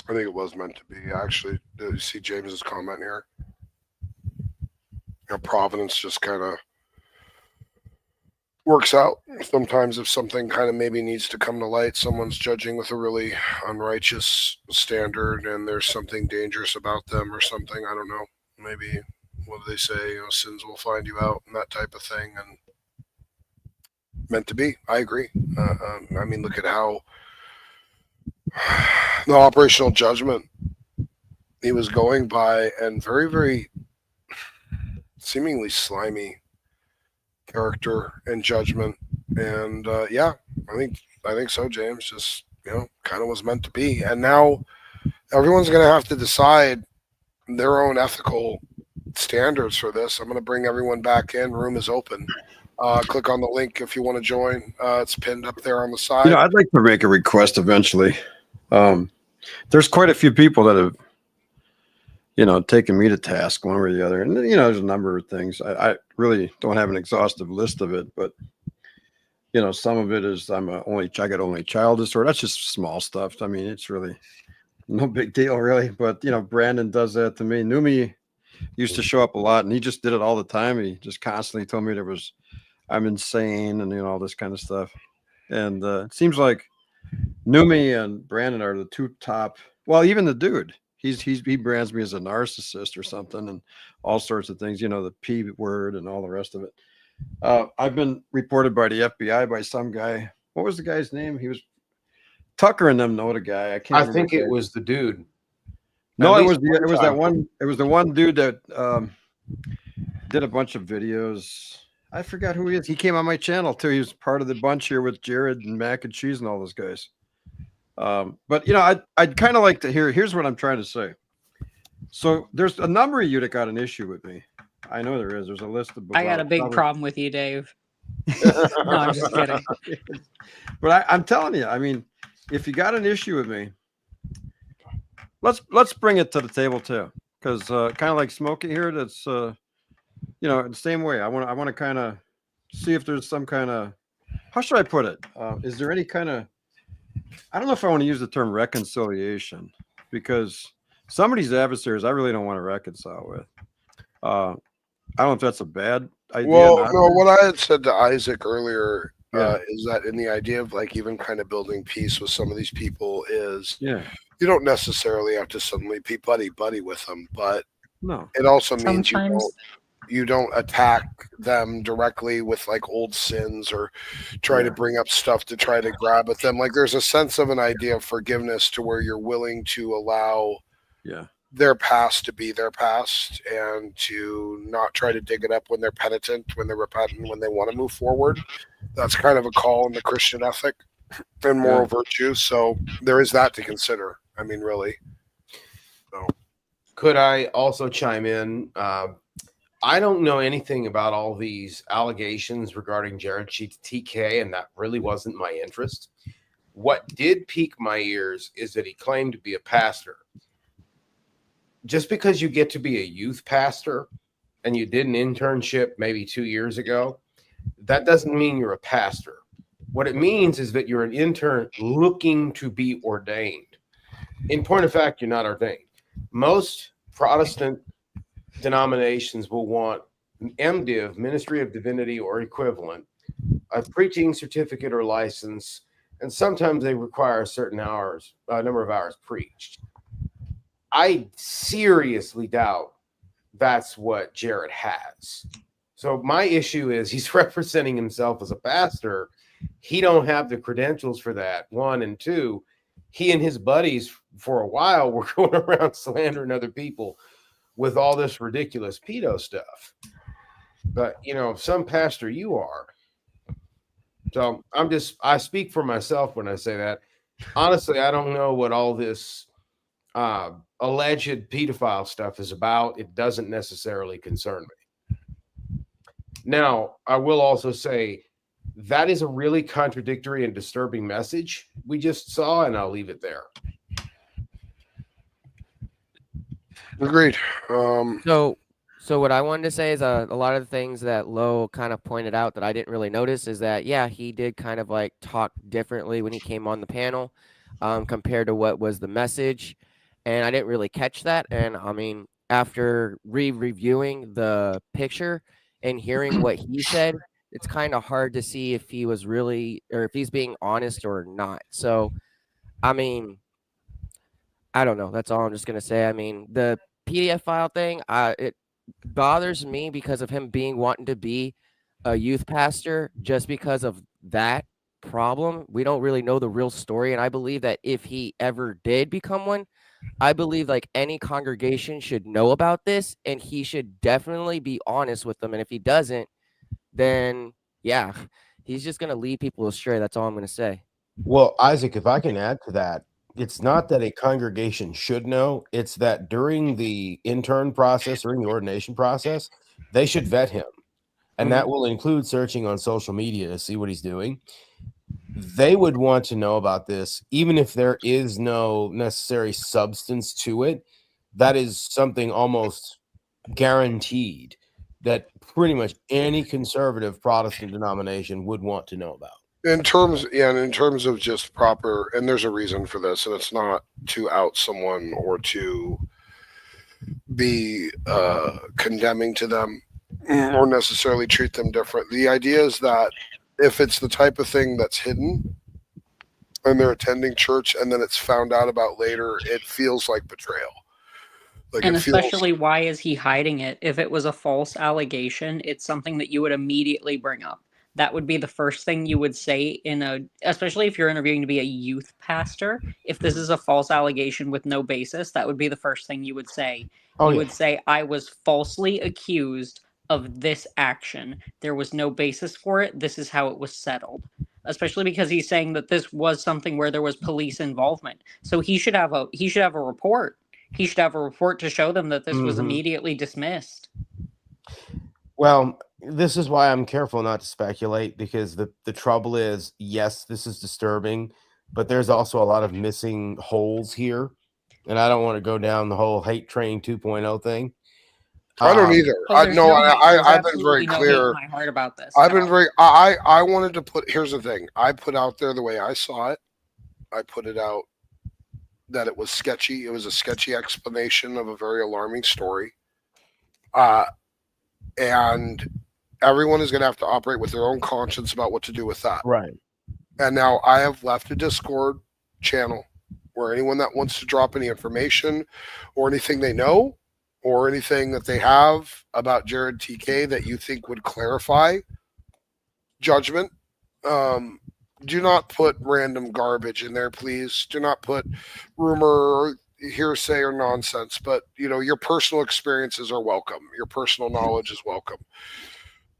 I think it was meant to be. Actually, did you see James's comment here? You know, Providence just kind of works out. Sometimes if something kind of maybe needs to come to light, someone's judging with a really unrighteous standard and there's something dangerous about them or something. I don't know. Maybe, what do they say? You know, sins will find you out and that type of thing. And meant to be. I agree. I mean, look at how the operational judgment he was going by, and very, very seemingly slimy character and judgment. And yeah, I think so, James. Just, you know, kind of was meant to be. And now everyone's going to have to decide their own ethical standards for this. I'm going to bring everyone back in. Room is open. Click on the link if you want to join. It's pinned up there on the side. You know, I'd like to make a request eventually. There's quite a few people that have, you know, taken me to task one way or the other. And, you know, there's a number of things. I really don't have an exhaustive list of it, but, you know, some of it is I got only child disorder. That's just small stuff. I mean, it's really no big deal, really. But, you know, Brandon does that to me. Numi used to show up a lot, and he just did it all the time. He just constantly told me I'm insane and, you know, all this kind of stuff. And it seems like Numi and Brandon are the two top. Well, even the dude, he brands me as a narcissist or something, and all sorts of things. The P word and all the rest of it. I've been reported by the FBI by some guy. What was the guy's name? He was Tucker and them know the guy. I can't. I remember think the it guy. was the dude. No, At it was least one that time. one. It was the one dude that did a bunch of videos. I forgot who he is. He came on my channel too. He was part of the bunch here with Jared and Mac and Cheese and all those guys. But I'd kind of like to hear. Here's what I'm trying to say. So there's a number of you that got an issue with me. I know there is. There's a list of. I got a big problem with you, Dave. No, I'm just kidding. But I'm telling you, I mean, if you got an issue with me, let's bring it to the table too, because kind of like Smokey here, that's the same way. I want to kind of see if there's some kind of, how should I put it? Is there any kind of, I don't know if I want to use the term reconciliation, because some of these adversaries I really don't want to reconcile with. I don't know if that's a bad idea. Well, no, what I had said to Isaac earlier Yeah. is that in the idea of like even kind of building peace with some of these people is Yeah. you don't necessarily have to suddenly be buddy with them, but No. it also means Sometimes you don't attack them directly with like old sins or try to bring up stuff to try to grab at them. Like there's a sense of an idea of forgiveness to where you're willing to allow their past to be their past and to not try to dig it up when they're penitent, when they're repentant, when they want to move forward. That's kind of a call in the Christian ethic and moral virtue. So there is that to consider. I mean, really. So. Could I also chime in? I don't know anything about all these allegations regarding JRodTK, and that really wasn't my interest. What did pique my ears is that he claimed to be a pastor. Just because you get to be a youth pastor and you did an internship maybe 2 years ago, that doesn't mean you're a pastor. What it means is that you're an intern looking to be ordained. In point of fact, you're not ordained. Most Protestant denominations will want an MDiv, Ministry of Divinity or equivalent, a preaching certificate or license, and sometimes they require a certain number of hours preached. I seriously doubt that's what Jared has. So my issue is he's representing himself as a pastor. He don't have the credentials for that, one, and two, he and his buddies for a while were going around slandering other people with all this ridiculous pedo stuff. But, some pastor you are. So I speak for myself when I say that. Honestly, I don't know what all this alleged pedophile stuff is about. It doesn't necessarily concern me. Now, I will also say that is a really contradictory and disturbing message we just saw, and I'll leave it there. Agreed. So what I wanted to say is a lot of the things that Lo kind of pointed out that I didn't really notice is that, yeah, he did kind of like talk differently when he came on the panel compared to what was the message. And I didn't really catch that. And I mean, after reviewing the picture and hearing what he said, it's kind of hard to see if he was really, or if he's being honest or not. So, I mean, I don't know. That's all I'm just going to say. I mean, the PDF file thing, it bothers me because of him wanting to be a youth pastor just because of that problem. We don't really know the real story. And I believe that if he ever did become one, I believe like any congregation should know about this and he should definitely be honest with them. And if he doesn't, then yeah, he's just going to lead people astray. That's all I'm going to say. Well, Isaac, if I can add to that, it's not that a congregation should know. It's that during the intern process, during the ordination process, they should vet him. And that will include searching on social media to see what he's doing. They would want to know about this, even if there is no necessary substance to it. That is something almost guaranteed that pretty much any conservative Protestant denomination would want to know about. In terms of just proper, and there's a reason for this, and it's not to out someone or to be condemning to them or necessarily treat them different. The idea is that if it's the type of thing that's hidden and they're attending church and then it's found out about later, it feels like betrayal. Like And it feels especially, why is he hiding it? If it was a false allegation, it's something that you would immediately bring up. That would be the first thing you would say especially if you're interviewing to be a youth pastor. If this is a false allegation with no basis, that would be the first thing you would say. Oh, You yeah. would say, I was falsely accused of this action. There was no basis for it. This is how it was settled. Especially because he's saying that this was something where there was police involvement. So he should have a report. He should have a report to show them that this was Mhm. immediately dismissed. Well, this is why I'm careful not to speculate, because the trouble is, yes, this is disturbing, but there's also a lot of missing holes here, and I don't want to go down the whole hate train 2.0 thing. I don't either. Oh, there's no hate. There's I've been very absolutely no hate in clear. my heart about this. I've at been all. very. I wanted to put. Here's the thing. I put out there the way I saw it. I put it out that it was sketchy. It was a sketchy explanation of a very alarming story. And everyone is going to have to operate with their own conscience about what to do with that. Right. And now I have left a Discord channel where anyone that wants to drop any information or anything they know or anything that they have about JRodTK that you think would clarify judgment, do not put random garbage in there, please. Do not put rumor or hearsay or nonsense, but your personal experiences are welcome. Your personal knowledge is welcome.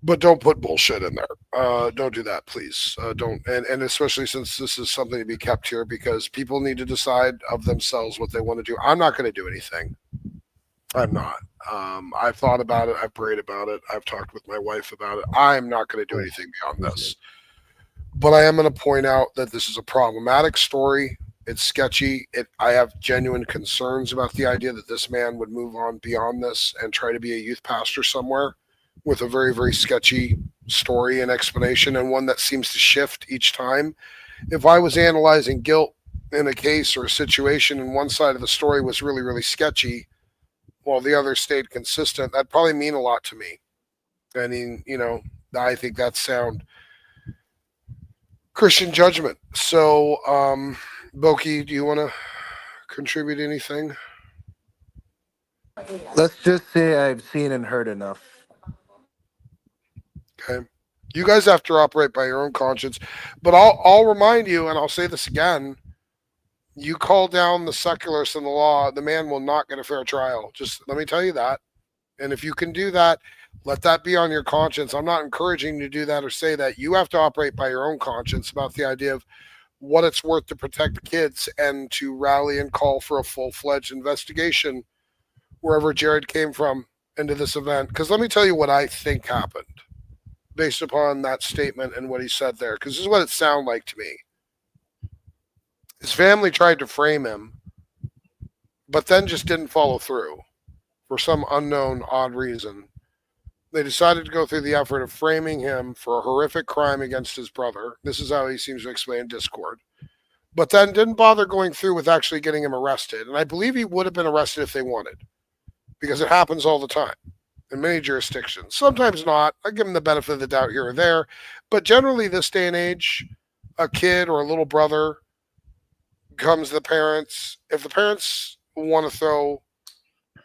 But don't put bullshit in there. Don't do that, please. Don't, and especially since this is something to be kept here, because people need to decide of themselves what they want to do. I'm not going to do anything. I'm not. I've thought about it. I've prayed about it. I've talked with my wife about it. I'm not going to do anything beyond this. But I am going to point out that this is a problematic story. It's sketchy. I have genuine concerns about the idea that this man would move on beyond this and try to be a youth pastor somewhere with a very, very sketchy story and explanation, and one that seems to shift each time. If I was analyzing guilt in a case or a situation and one side of the story was really, really sketchy while the other stayed consistent, that'd probably mean a lot to me. I mean, I think that's sound Christian judgment. So, Boki, do you want to contribute anything? Let's just say I've seen and heard enough. Okay. You guys have to operate by your own conscience. But I'll remind you, and I'll say this again, you call down the secularists in the law, the man will not get a fair trial. Just let me tell you that. And if you can do that, let that be on your conscience. I'm not encouraging you to do that or say that. You have to operate by your own conscience about the idea of what it's worth to protect kids and to rally and call for a full-fledged investigation wherever Jared came from into this event. Because let me tell you what I think happened based upon that statement and what he said there, because this is what it sounded like to me. His family tried to frame him, but then just didn't follow through for some unknown, odd reason. They decided to go through the effort of framing him for a horrific crime against his brother. This is how he seems to explain in Discord. But then didn't bother going through with actually getting him arrested. And I believe he would have been arrested if they wanted, because it happens all the time in many jurisdictions. Sometimes not. I give him the benefit of the doubt here or there. But generally this day and age, a kid or a little brother comes to the parents. If the parents want to throw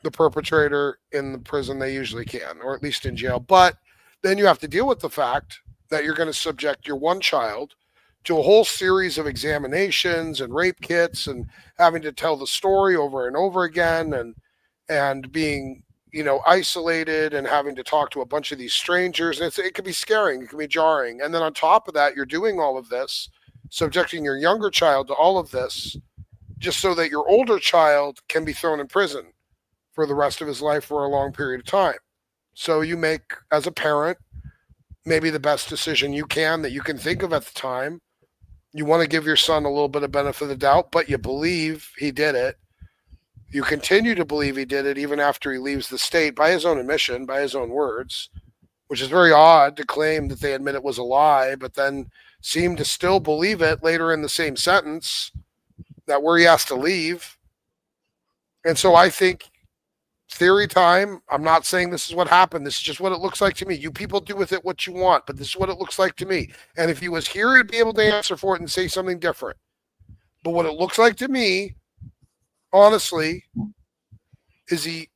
the perpetrator in the prison, they usually can, or at least in jail. But then you have to deal with the fact that you're going to subject your one child to a whole series of examinations and rape kits and having to tell the story over and over again and being, isolated and having to talk to a bunch of these strangers. And it can be scaring. It can be jarring. And then on top of that, you're doing all of this, subjecting your younger child to all of this, just so that your older child can be thrown in prison for the rest of his life for a long period of time. So you make, as a parent, maybe the best decision you can that you can think of at the time. You want to give your son a little bit of benefit of the doubt, but you believe he did it. You continue to believe he did it even after he leaves the state, by his own admission, by his own words, which is very odd to claim that they admit it was a lie, but then seem to still believe it later in the same sentence, that where he has to leave. And so I think theory time, I'm not saying this is what happened. This is just what it looks like to me. You people do with it what you want, but this is what it looks like to me. And if he was here, he'd be able to answer for it and say something different. But what it looks like to me, honestly, his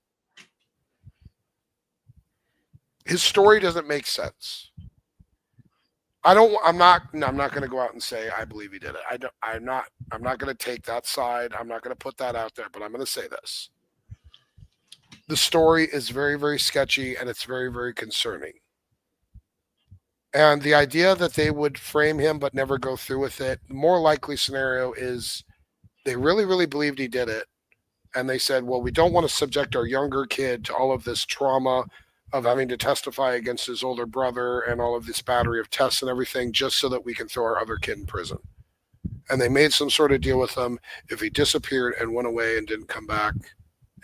story doesn't make sense. I'm not going to go out and say I believe he did it. I'm not going to take that side. I'm not going to put that out there, but I'm going to say this. The story is very, very sketchy and it's very, very concerning. And the idea that they would frame him but never go through with it, the more likely scenario is they really, really believed he did it. And they said, well, we don't want to subject our younger kid to all of this trauma of having to testify against his older brother and all of this battery of tests and everything just so that we can throw our other kid in prison. And they made some sort of deal with him. If he disappeared and went away and didn't come back,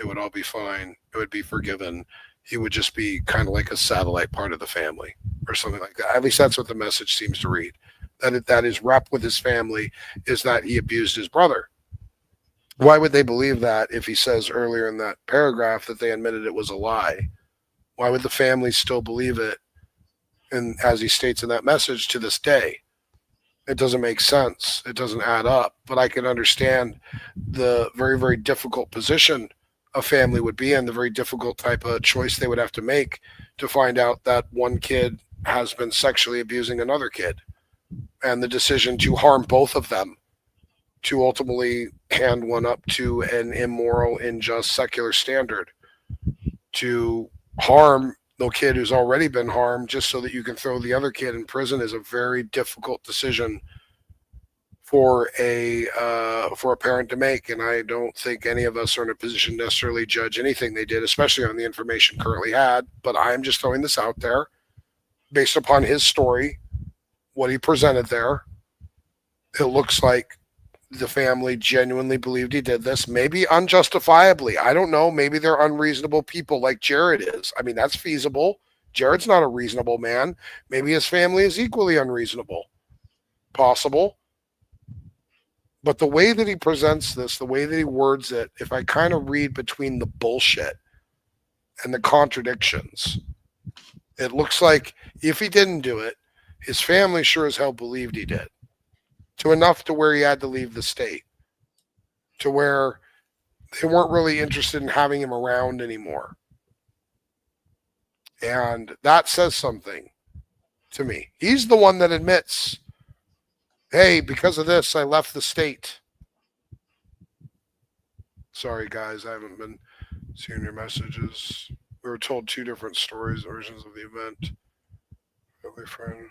it would all be fine. It would be forgiven. He would just be kind of like a satellite part of the family or something like that. At least that's what the message seems to read. That his rep with his family is that he abused his brother. Why would they believe that if he says earlier in that paragraph that they admitted it was a lie? Why would the family still believe it? And as he states in that message to this day, it doesn't make sense. It doesn't add up. But I can understand the very, very difficult position a family would be in, the very difficult type of choice they would have to make to find out that one kid has been sexually abusing another kid, and the decision to harm both of them, to ultimately hand one up to an immoral, unjust, secular standard, to harm the kid who's already been harmed just so that you can throw the other kid in prison is a very difficult decision for a parent to make. And I don't think any of us are in a position to necessarily judge anything they did, especially on the information currently had. But I'm just throwing this out there based upon his story, what he presented there. It looks like the family genuinely believed he did this, maybe unjustifiably. I don't know. Maybe they're unreasonable people like JRod is. I mean, that's feasible. JRod's not a reasonable man. Maybe his family is equally unreasonable. Possible. But the way that he presents this, the way that he words it, if I kind of read between the bullshit and the contradictions, it looks like if he didn't do it, his family sure as hell believed he did. To enough to where he had to leave the state, to where they weren't really interested in having him around anymore. And that says something to me. He's the one that admits, hey, because of this, I left the state. Sorry, guys, I haven't been seeing your messages. We were told two different stories, versions of the event. Family friend.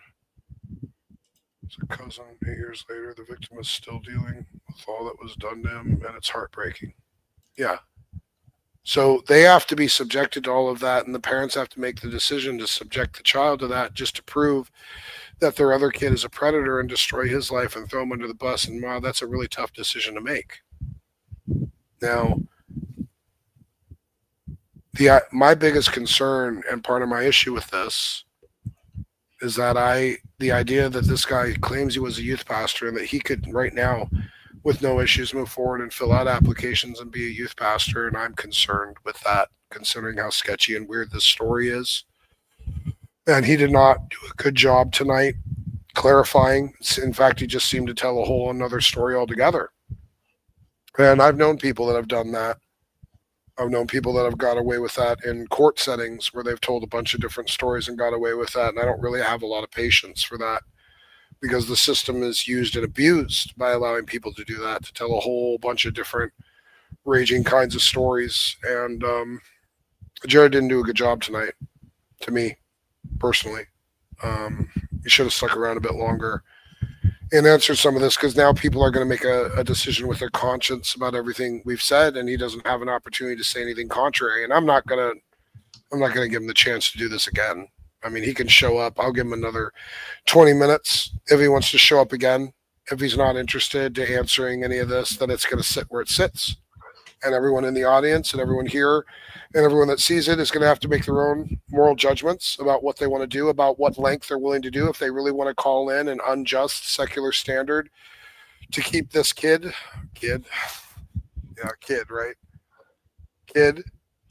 It's a cousin. 8 years later, the victim is still dealing with all that was done to him, and it's heartbreaking. Yeah. So they have to be subjected to all of that, and the parents have to make the decision to subject the child to that just to prove that their other kid is a predator and destroy his life and throw him under the bus. And wow, that's a really tough decision to make. Now, my biggest concern and part of my issue with this is that the idea that this guy claims he was a youth pastor and that he could right now, with no issues, move forward and fill out applications and be a youth pastor. And I'm concerned with that, considering how sketchy and weird this story is. And he did not do a good job tonight clarifying. In fact, he just seemed to tell a whole another story altogether. And I've known people that have done that. I've known people that have got away with that in court settings where they've told a bunch of different stories and got away with that. And I don't really have a lot of patience for that because the system is used and abused by allowing people to do that, to tell a whole bunch of different raging kinds of stories. And JRod didn't do a good job tonight, to me, personally. He should have stuck around a bit longer and answered some of this, because now people are going to make a decision with their conscience about everything we've said, and he doesn't have an opportunity to say anything contrary. And I'm not going to give him the chance to do this again. I mean, he can show up. I'll give him another 20 minutes if he wants to show up again. If he's not interested to answering any of this, then it's going to sit where it sits. And everyone in the audience and everyone here and everyone that sees it is going to have to make their own moral judgments about what they want to do, about what length they're willing to do, if they really want to call in an unjust secular standard to keep this kid, right? Kid,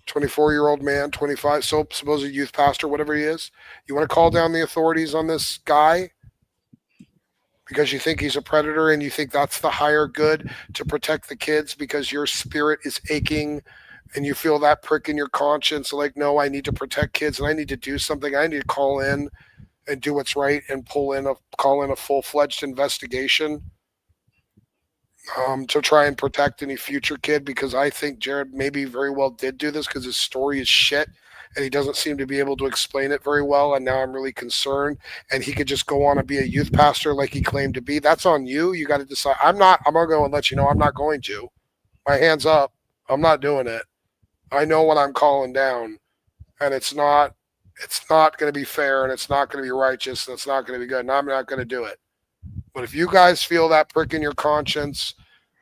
24-year-old man, 25, so supposed youth pastor, whatever he is. You want to call down the authorities on this guy because you think he's a predator and you think that's the higher good to protect the kids because your spirit is aching and you feel that prick in your conscience, like, no, I need to protect kids and I need to do something. I need to call in and do what's right and call in a full-fledged investigation to try and protect any future kid, because I think Jared maybe very well did do this because his story is shit and he doesn't seem to be able to explain it very well. And now I'm really concerned. And he could just go on and be a youth pastor like he claimed to be. That's on you. You got to decide. I'm going to go and let you know I'm not going to. My hands up. I'm not doing it. I know what I'm calling down, and it's not going to be fair, and it's not going to be righteous, and it's not going to be good, and I'm not going to do it. But if you guys feel that prick in your conscience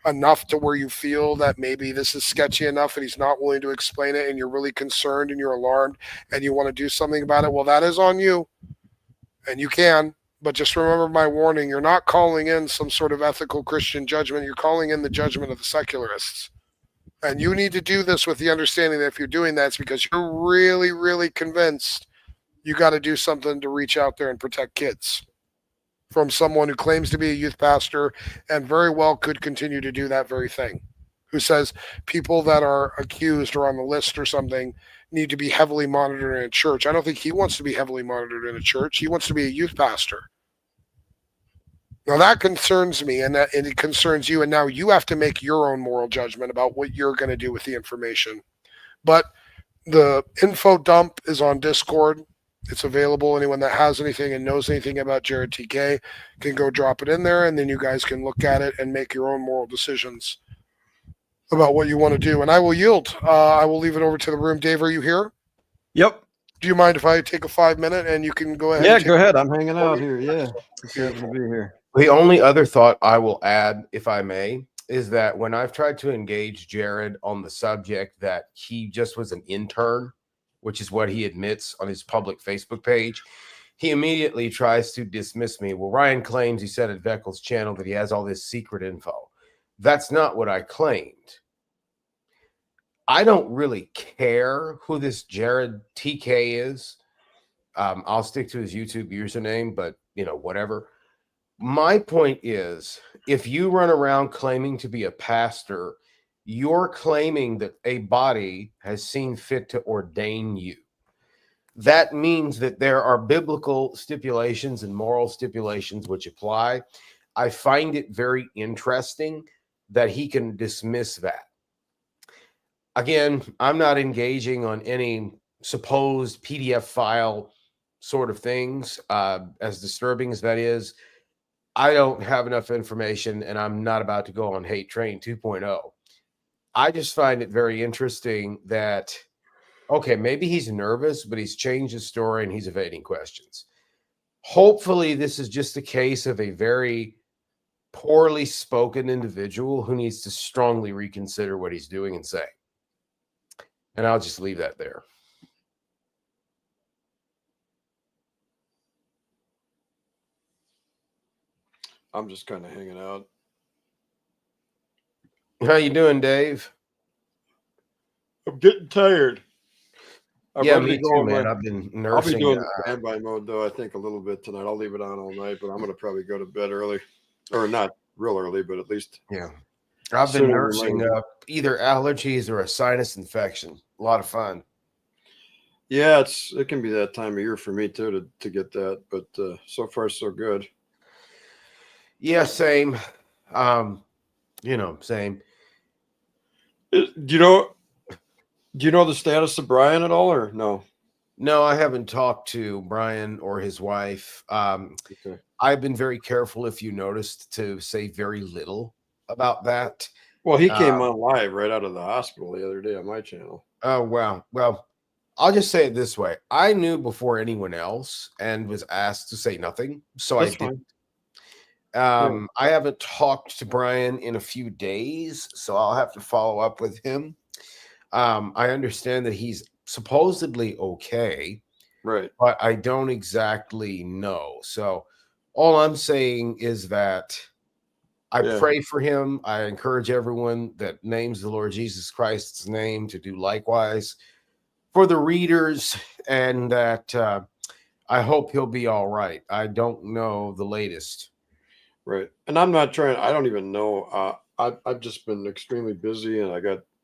enough to where you feel that maybe this is sketchy enough and he's not willing to explain it, and you're really concerned and you're alarmed and you want to do something about it, well, that is on you, and you can. But just remember my warning. You're not calling in some sort of ethical Christian judgment. You're calling in the judgment of the secularists. And you need to do this with the understanding that if you're doing that, it's because you're really, really convinced you got to do something to reach out there and protect kids from someone who claims to be a youth pastor and very well could continue to do that very thing, who says people that are accused or on the list or something need to be heavily monitored in a church. I don't think he wants to be heavily monitored in a church. He wants to be a youth pastor. Now that concerns me, and it concerns you, and now you have to make your own moral judgment about what you're going to do with the information. But the info dump is on Discord. It's available. Anyone that has anything and knows anything about JRodTK can go drop it in there, and then you guys can look at it and make your own moral decisions about what you want to do. And I will yield. I will leave it over to the room. Dave, are you here? Yep. Do you mind if I take a 5-minute and you can go ahead? Yeah, and go ahead. I'm hanging out here. Yeah. Just happy to be here. The only other thought I will add, if I may, is that when I've tried to engage Jared on the subject that he just was an intern, which is what he admits on his public Facebook page, he immediately tries to dismiss me. Well, Ryan claims he said at Veckel's channel that he has all this secret info. That's not what I claimed. I don't really care who this JRodTK is. I'll stick to his YouTube username, but whatever. My point is, if you run around claiming to be a pastor, you're claiming that a body has seen fit to ordain you. That means that there are biblical stipulations and moral stipulations which apply. I find it very interesting that he can dismiss that. Again, I'm not engaging on any supposed PDF file sort of things, as disturbing as that is. I don't have enough information, and I'm not about to go on Hate Train 2.0. I just find it very interesting that, okay, maybe he's nervous, but he's changed his story and he's evading questions. Hopefully, this is just a case of a very poorly spoken individual who needs to strongly reconsider what he's doing and saying. And I'll just leave that there. I'm just kind of hanging out. How you doing, Dave? I'm getting tired. Yeah, me too, man. I've been nursing. I'll be doing standby mode, though, I think, a little bit tonight. I'll leave it on all night, but I'm going to probably go to bed early. Or not real early, but at least. Yeah. I've been nursing either allergies or a sinus infection. A lot of fun. Yeah, it can be that time of year for me, too, to get that. But so far, so good. Yeah, same. Same. Do you know the status of Brian at all, or no? No, I haven't talked to Brian or his wife. Okay. I've been very careful, if you noticed, to say very little about that. Well, he came on live right out of the hospital the other day on my channel. Oh, wow. Well, I'll just say it this way. I knew before anyone else and was asked to say nothing, so I didn't. I haven't talked to Brian in a few days, so I'll have to follow up with him. I understand that he's supposedly okay, right? But I don't exactly know. So all I'm saying is that I pray for him. I encourage everyone that names the Lord Jesus Christ's name to do likewise for the readers, and that I hope he'll be all right. I don't know the latest. Right. And I'm not trying, I don't even know. I've just been extremely busy, and I got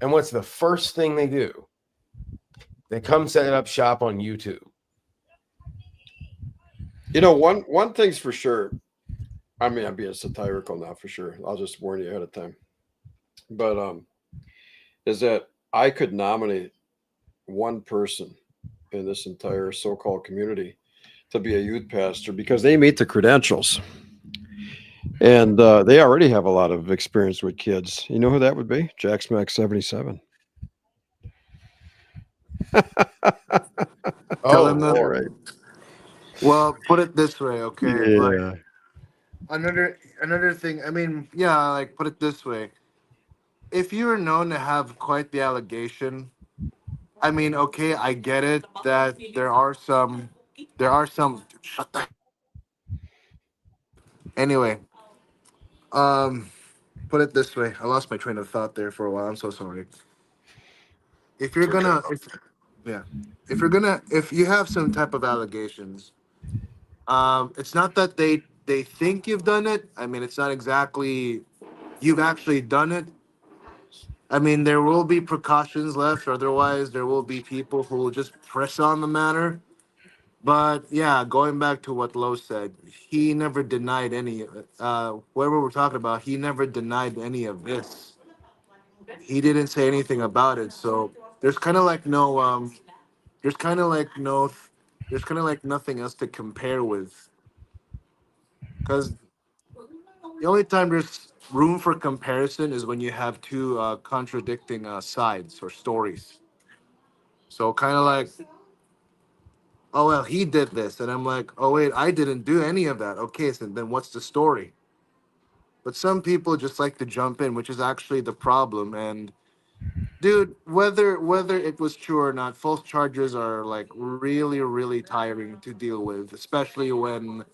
And what's the first thing they do? They come set up shop on YouTube. You know, one thing's for sure. I mean, I'm being satirical now for sure. I'll just warn you ahead of time. But is that I could nominate one person in this entire so-called community to be a youth pastor because they meet the credentials. And they already have a lot of experience with kids. You know who that would be? Jack Smack 77. Tell Oh, him that. Lord. Right. Well, put it this way, okay? Like Yeah. another thing. I mean, yeah, like put it this way. If you're known to have quite the allegation, I mean, okay, I get it that there are some. Shut the. Anyway, um, put it this way. I lost my train of thought there for a while. I'm so sorry. If you're It's okay. gonna, if yeah, if you have some type of allegations, it's not that they think you've done it. I mean, it's not exactly you've actually done it. I mean, there will be precautions left. Otherwise, there will be people who will just press on the matter. But yeah, going back to what Lowe said, he never denied any. Whoever we're talking about, he never denied any of this. He didn't say anything about it. So there's kind of like no. There's kind of like no. There's kind of like nothing else to compare with. Because the only time there's room for comparison is when you have two contradicting sides or stories. So kind of like, oh well, he did this, and I'm like, oh wait, I didn't do any of that. Okay, so then what's the story? But some people just like to jump in, which is actually the problem. And dude, whether it was true or not, false charges are like really tiring to deal with, especially when.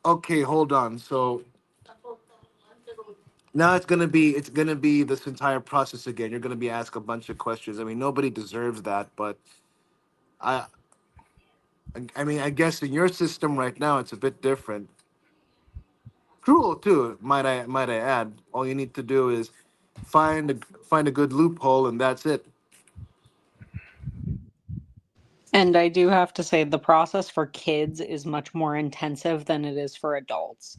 Okay, hold on. So now it's gonna be this entire process again. You're gonna be asked a bunch of questions. I mean, nobody deserves that, but I I mean, I guess in your system right now it's a bit different. Cruel too, might I add. All you need to do is find a good loophole, and that's it. And I do have to say the process for kids is much more intensive than it is for adults.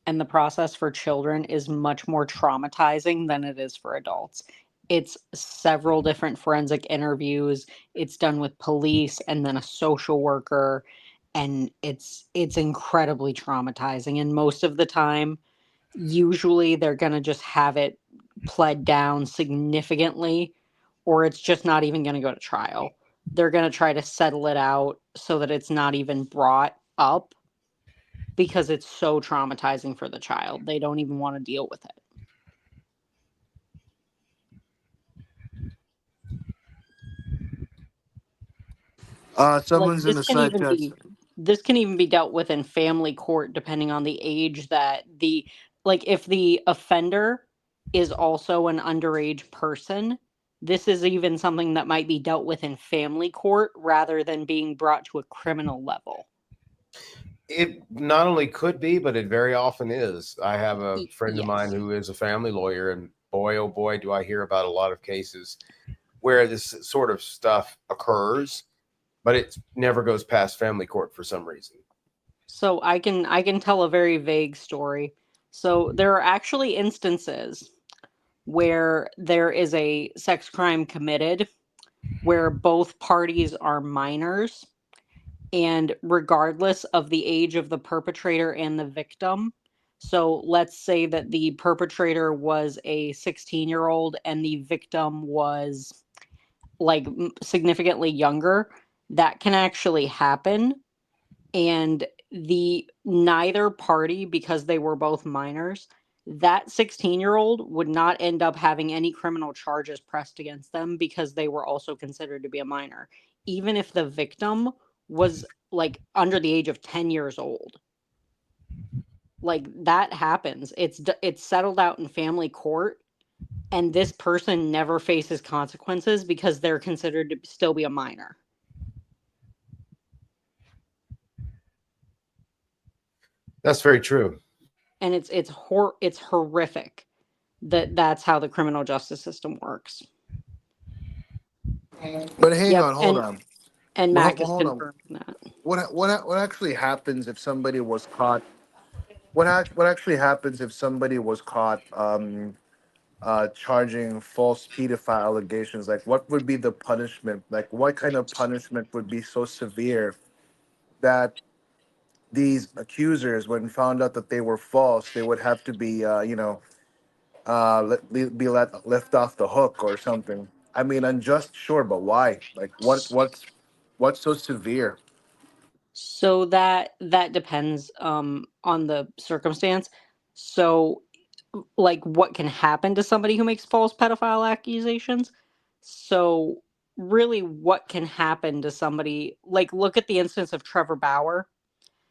And the process for children is much more traumatizing than it is for adults. It's several different forensic interviews. It's done with police and then a social worker, and it's incredibly traumatizing. And most of the time, usually they're going to just have it pled down significantly, or it's just not even going to go to trial. They're going to try to settle it out so that it's not even brought up because it's so traumatizing for the child. They don't even want to deal with it. Like Someone's in the side chats. this can even be dealt with in family court depending on the age that the like if the offender is also an underage person, this is even something that might be dealt with in family court rather than being brought to a criminal level. It not only could be, but it very often is. I have a friend of mine Yes. who is a family lawyer, and boy, oh boy, do I hear about a lot of cases where this sort of stuff occurs, but it never goes past family court for some reason. So I can tell a very vague story. So there are actually instances where there is a sex crime committed where both parties are minors, and regardless of the age of the perpetrator and the victim. So let's say that the perpetrator was a 16-year-old and the victim was like significantly younger. That can actually happen. And the neither party, because they were both minors, that 16-year-old would not end up having any criminal charges pressed against them because they were also considered to be a minor, even if the victim was like under the age of 10 years old. Like that happens. It's settled out in family court, and this person never faces consequences because they're considered to still be a minor. That's very true. And it's horrific that's how the criminal justice system works. But hang Yep, on, hold on. and Well, Mac is hold on. confirming that. What actually happens if somebody was caught? What actually happens if somebody was caught charging false pedophile allegations? Like, what would be the punishment? Like, what kind of punishment would be so severe that these accusers, when found out that they were false, they would have to be, left off the hook or something? I mean, unjust, sure, but why? Like, what's so severe? So that depends on the circumstance. So like what can happen to somebody who makes false pedophile accusations? So really what can happen to somebody, like look at the instance of Trevor Bauer.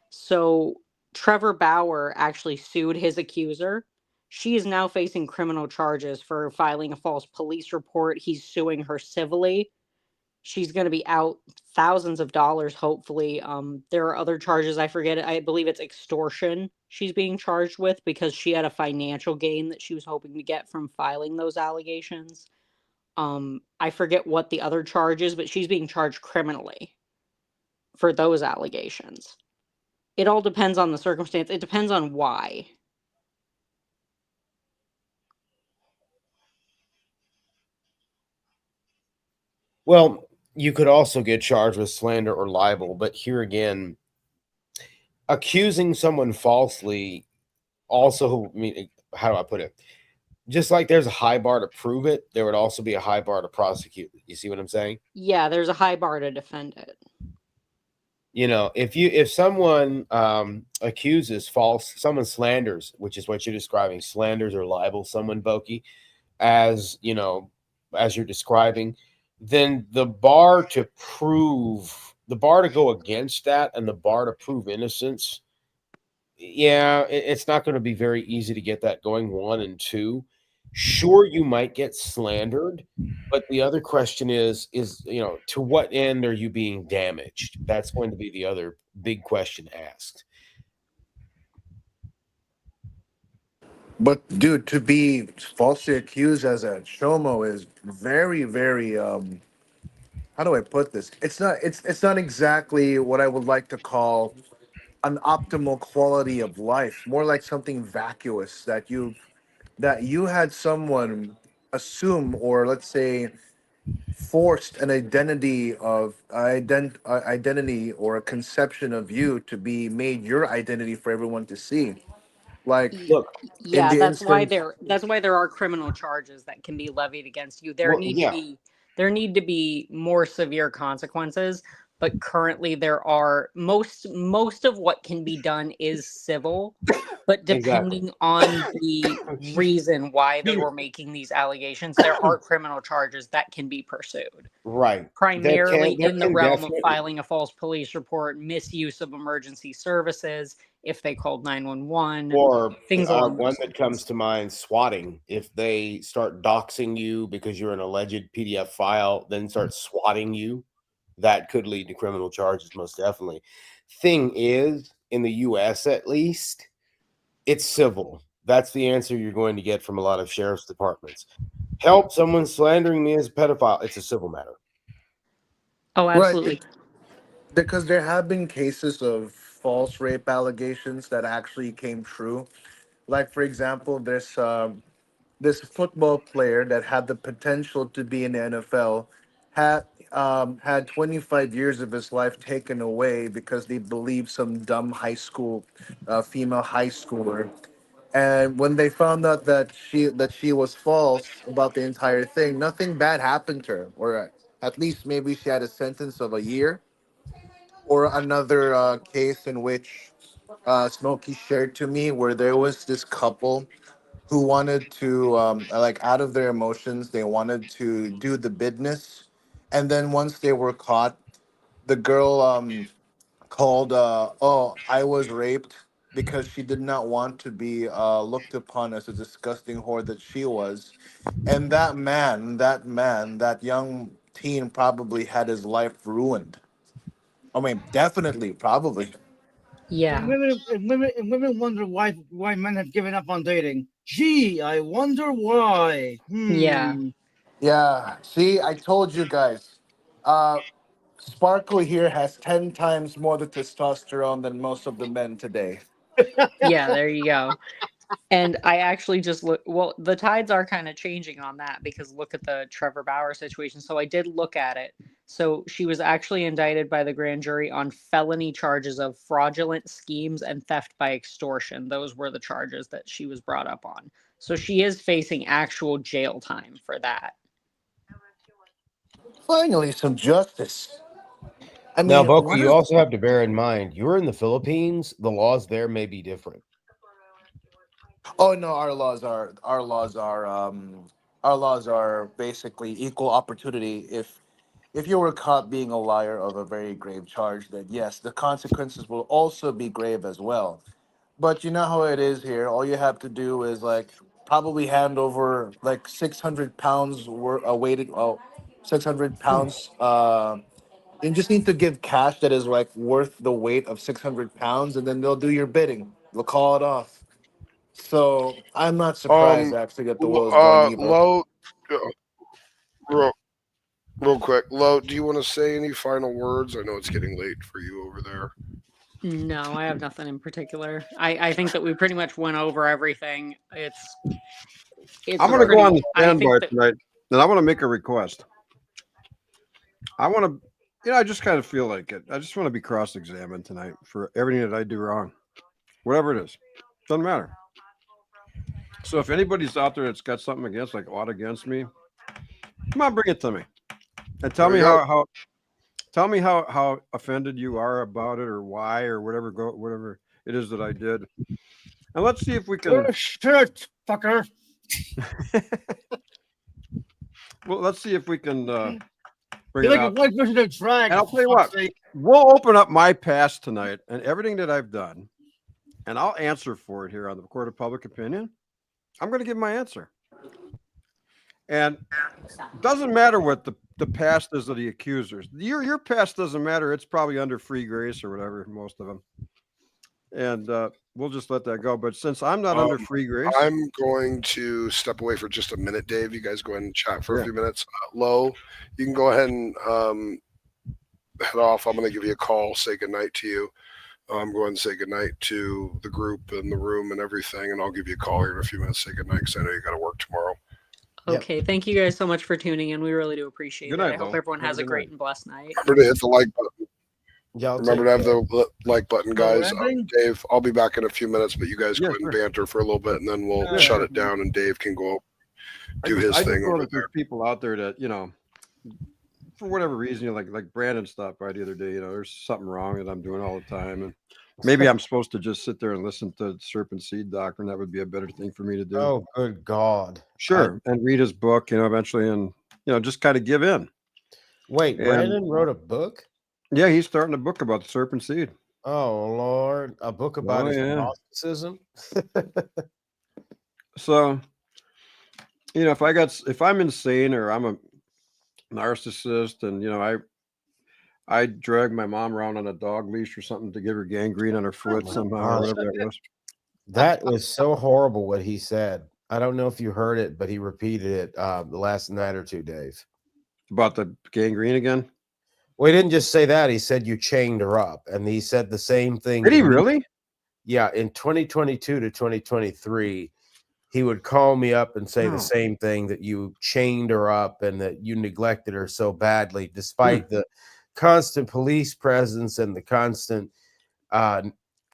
So Trevor Bauer actually sued his accuser. She is now facing criminal charges for filing a false police report. He's suing her civilly. She's going to be out thousands of dollars, hopefully. There are other charges. I forget it. I believe it's extortion she's being charged with because she had a financial gain that she was hoping to get from filing those allegations. I forget what the other charge is, but she's being charged criminally for those allegations. It all depends on the circumstance. It depends on why. Well, you could also get charged with slander or libel, but here again, accusing someone falsely also, I mean, how do I put it? Just like there's a high bar to prove it, there would also be a high bar to prosecute it. You see what I'm saying? Yeah, there's a high bar to defend it. You know, if someone accuses someone slanders, which is what you're describing, slanders or libel someone, Boki, as you know, as you're describing, then the bar to go against that and the bar to prove innocence, yeah, it's not going to be very easy to get that going. One and two, sure, you might get slandered, but the other question is to what end are you being damaged? That's going to be the other big question asked. But dude, to be falsely accused as a chomo is very, very how do I put this? It's not exactly what I would like to call an optimal quality of life. More like something vacuous that you had someone assume, or let's say forced an identity or a conception of you to be made your identity for everyone to see. Like Look, in Yeah, the that's why instance, there are criminal charges that can be levied against you. well, yeah, There need to be more severe consequences, but currently there are most of what can be done is civil, but exactly. depending on the reason why they were making these allegations, there are criminal charges that can be pursued. Right. Primarily There in the can realm of definitely, filing a false police report, misuse of emergency services, if they called 911, or things along one those that lines. comes to mind, swatting. If they start doxing you because you're an alleged PDF file, then start swatting you, that could lead to criminal charges, most definitely. Thing is, in the US at least, it's civil. That's the answer you're going to get from a lot of sheriff's departments. Help, someone slandering me as a pedophile. It's a civil matter. Oh, right? absolutely. Because there have been cases of false rape allegations that actually came true. Like for example, this football player that had the potential to be in the NFL had 25 years of his life taken away because they believed some dumb female high schooler. And when they found out that she was false about the entire thing, nothing bad happened to her, or at least maybe she had a sentence of a year. Or another case in which Smokey shared to me, where there was this couple who wanted to like out of their emotions, they wanted to do the business, and then once they were caught, the girl called, oh, I was raped, because she did not want to be looked upon as a disgusting whore that she was. And that young teen probably had his life ruined. I mean, definitely, probably. Yeah. And women wonder why men have given up on dating. Gee, I wonder why. Yeah. Hmm. Yeah. See, I told you guys. Sparkle here has 10 times more the testosterone than most of the men today. Yeah, there you go. And I actually just look, well, the tides are kind of changing on that because look at the Trevor Bauer situation. So I did look at it. So she was actually indicted by the grand jury on felony charges of fraudulent schemes and theft by extortion. Those were the charges that she was brought up on. So she is facing actual jail time for that. Finally, some justice. I Now, mean, Boku, what you is also have to bear in mind you're in the Philippines. The laws there may be different. Oh no, our laws are basically equal opportunity. If you were caught being a liar of a very grave charge, then yes, the consequences will also be grave as well. But you know how it is here. All you have to do is like probably hand over like 600 pounds weighted 600 pounds. You just need to give cash that is like worth the weight of 600 pounds, and then they'll do your bidding. They'll call it off. So I'm not surprised actually that the world's going evil. Lo, uh, real, real quick, Lo, do you want to say any final words? I know it's getting late for you over there. No, I have nothing in particular. I think that we pretty much went over everything. I'm going to go on pretty, the I think standby that, tonight, and I want to make a request. I want to, I just kind of feel like it. I just want to be cross-examined tonight for everything that I do wrong, whatever it is. Doesn't matter. So if anybody's out there that's got something against, like ought against me, come on, bring it to me, and tell There me you go. tell me how offended you are about it, or why, or whatever it is that I did, and let's see if we can. Oh, shit, fucker. Well, let's see if we can bring You're it like a out. white person in a drag. And I'll for tell you fuck's what, sake. we'll open up my past tonight and everything that I've done, and I'll answer for it here on the Court of Public Opinion. I'm going to give my answer. And it doesn't matter what the past is of the accusers. Your past doesn't matter. It's probably under free grace or whatever, most of them. And we'll just let that go. But since I'm not under free grace, I'm going to step away for just a minute, Dave. You guys go ahead and chat for a few minutes. Lo, you can go ahead and head off. I'm going to give you a call, say goodnight to you. I'm going to say goodnight to the group and the room and everything, and I'll give you a call here in a few minutes. Say goodnight because I know you got to work tomorrow. okay, thank you guys so much for tuning in. We really do appreciate Good it. night, I hope Lo. everyone Have a has a good great night. and blessed night. Remember to hit the like button. Yeah, remember to have the like button, guys. ending? Dave, I'll be back in a few minutes, but you guys go ahead and banter for a little bit, and then we'll shut it down, and Dave can go do his I thing just know over that there. there's people out there that, for whatever reason, like Brandon stopped by the other day, there's something wrong that I'm doing all the time. And maybe I'm supposed to just sit there and listen to Serpent Seed Doctrine. That would be a better thing for me to do. Oh, good God. Sure. And read his book, eventually, and, just kind of give in. Wait, And- Brandon wrote a book? Yeah, he's starting a book about the serpent seed. Oh, Lord. A book about his Gnosticism? So, if I'm insane or I'm a narcissist and, I drag my mom around on a dog leash or something to give her gangrene on her foot somehow, or whatever that was. That was so horrible what he said. I don't know if you heard it, but he repeated it the last night or two, Dave. About the gangrene again? Well, he didn't just say that. He said you chained her up. And he said the same thing. Did he really? Yeah. In 2022 to 2023, he would call me up and say the same thing, that you chained her up and that you neglected her so badly, despite the constant police presence and the constant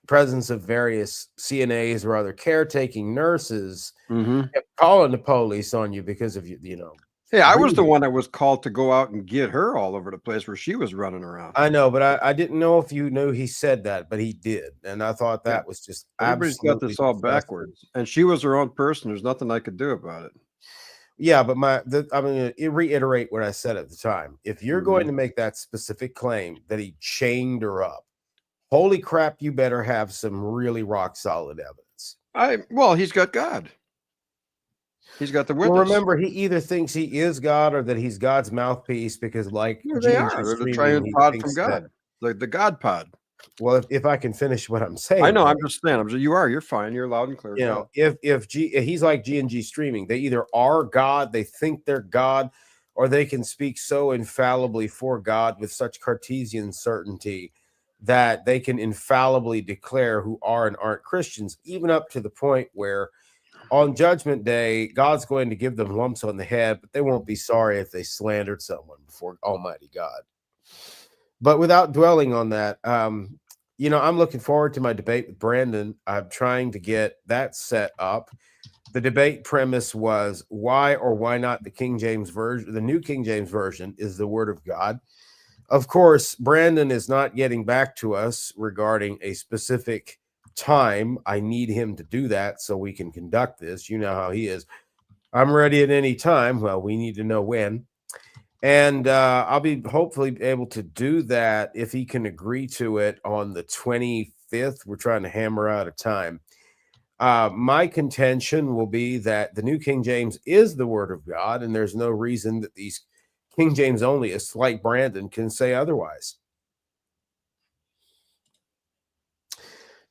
presence of various CNAs or other caretaking nurses kept calling the police on you because of Yeah, I was the one that was called to go out and get her all over the place where she was running around. I know, but I didn't know if you knew he said that, but he did. And I thought that was just Everybody's got this all backwards. And she was her own person. There's nothing I could do about it. Yeah, but I'm going to reiterate what I said at the time. If you're going to make that specific claim that he chained her up, holy crap, you better have some really rock solid evidence. Well, he's got God. He's got the witness. Well, remember, he either thinks he is God or that he's God's mouthpiece because, like, they are. They're the triune pod from God, like the God pod. Well, if I can finish what I'm saying, I know. I'm just saying. You're fine. You're loud and clear. If he's like G&G streaming, they either are God, they think they're God, or they can speak so infallibly for God with such Cartesian certainty that they can infallibly declare who are and aren't Christians, even up to the point where on Judgment Day, God's going to give them lumps on the head, but they won't be sorry if they slandered someone before Almighty God. But without dwelling on that, I'm looking forward to my debate with Brandon. I'm trying to get that set up. The debate premise was why or why not the King James version, the New King James Version, is the Word of God. Of course, Brandon is not getting back to us regarding a specific time. I need him to do that so we can conduct this. You know how he is. I'm ready at any time. Well, we need to know when. And I'll be hopefully able to do that if he can agree to it on the 25th. We're trying to hammer out a time. My contention will be that the New King James is the Word of God, and there's no reason that these King James onlyists like Brandon can say otherwise. I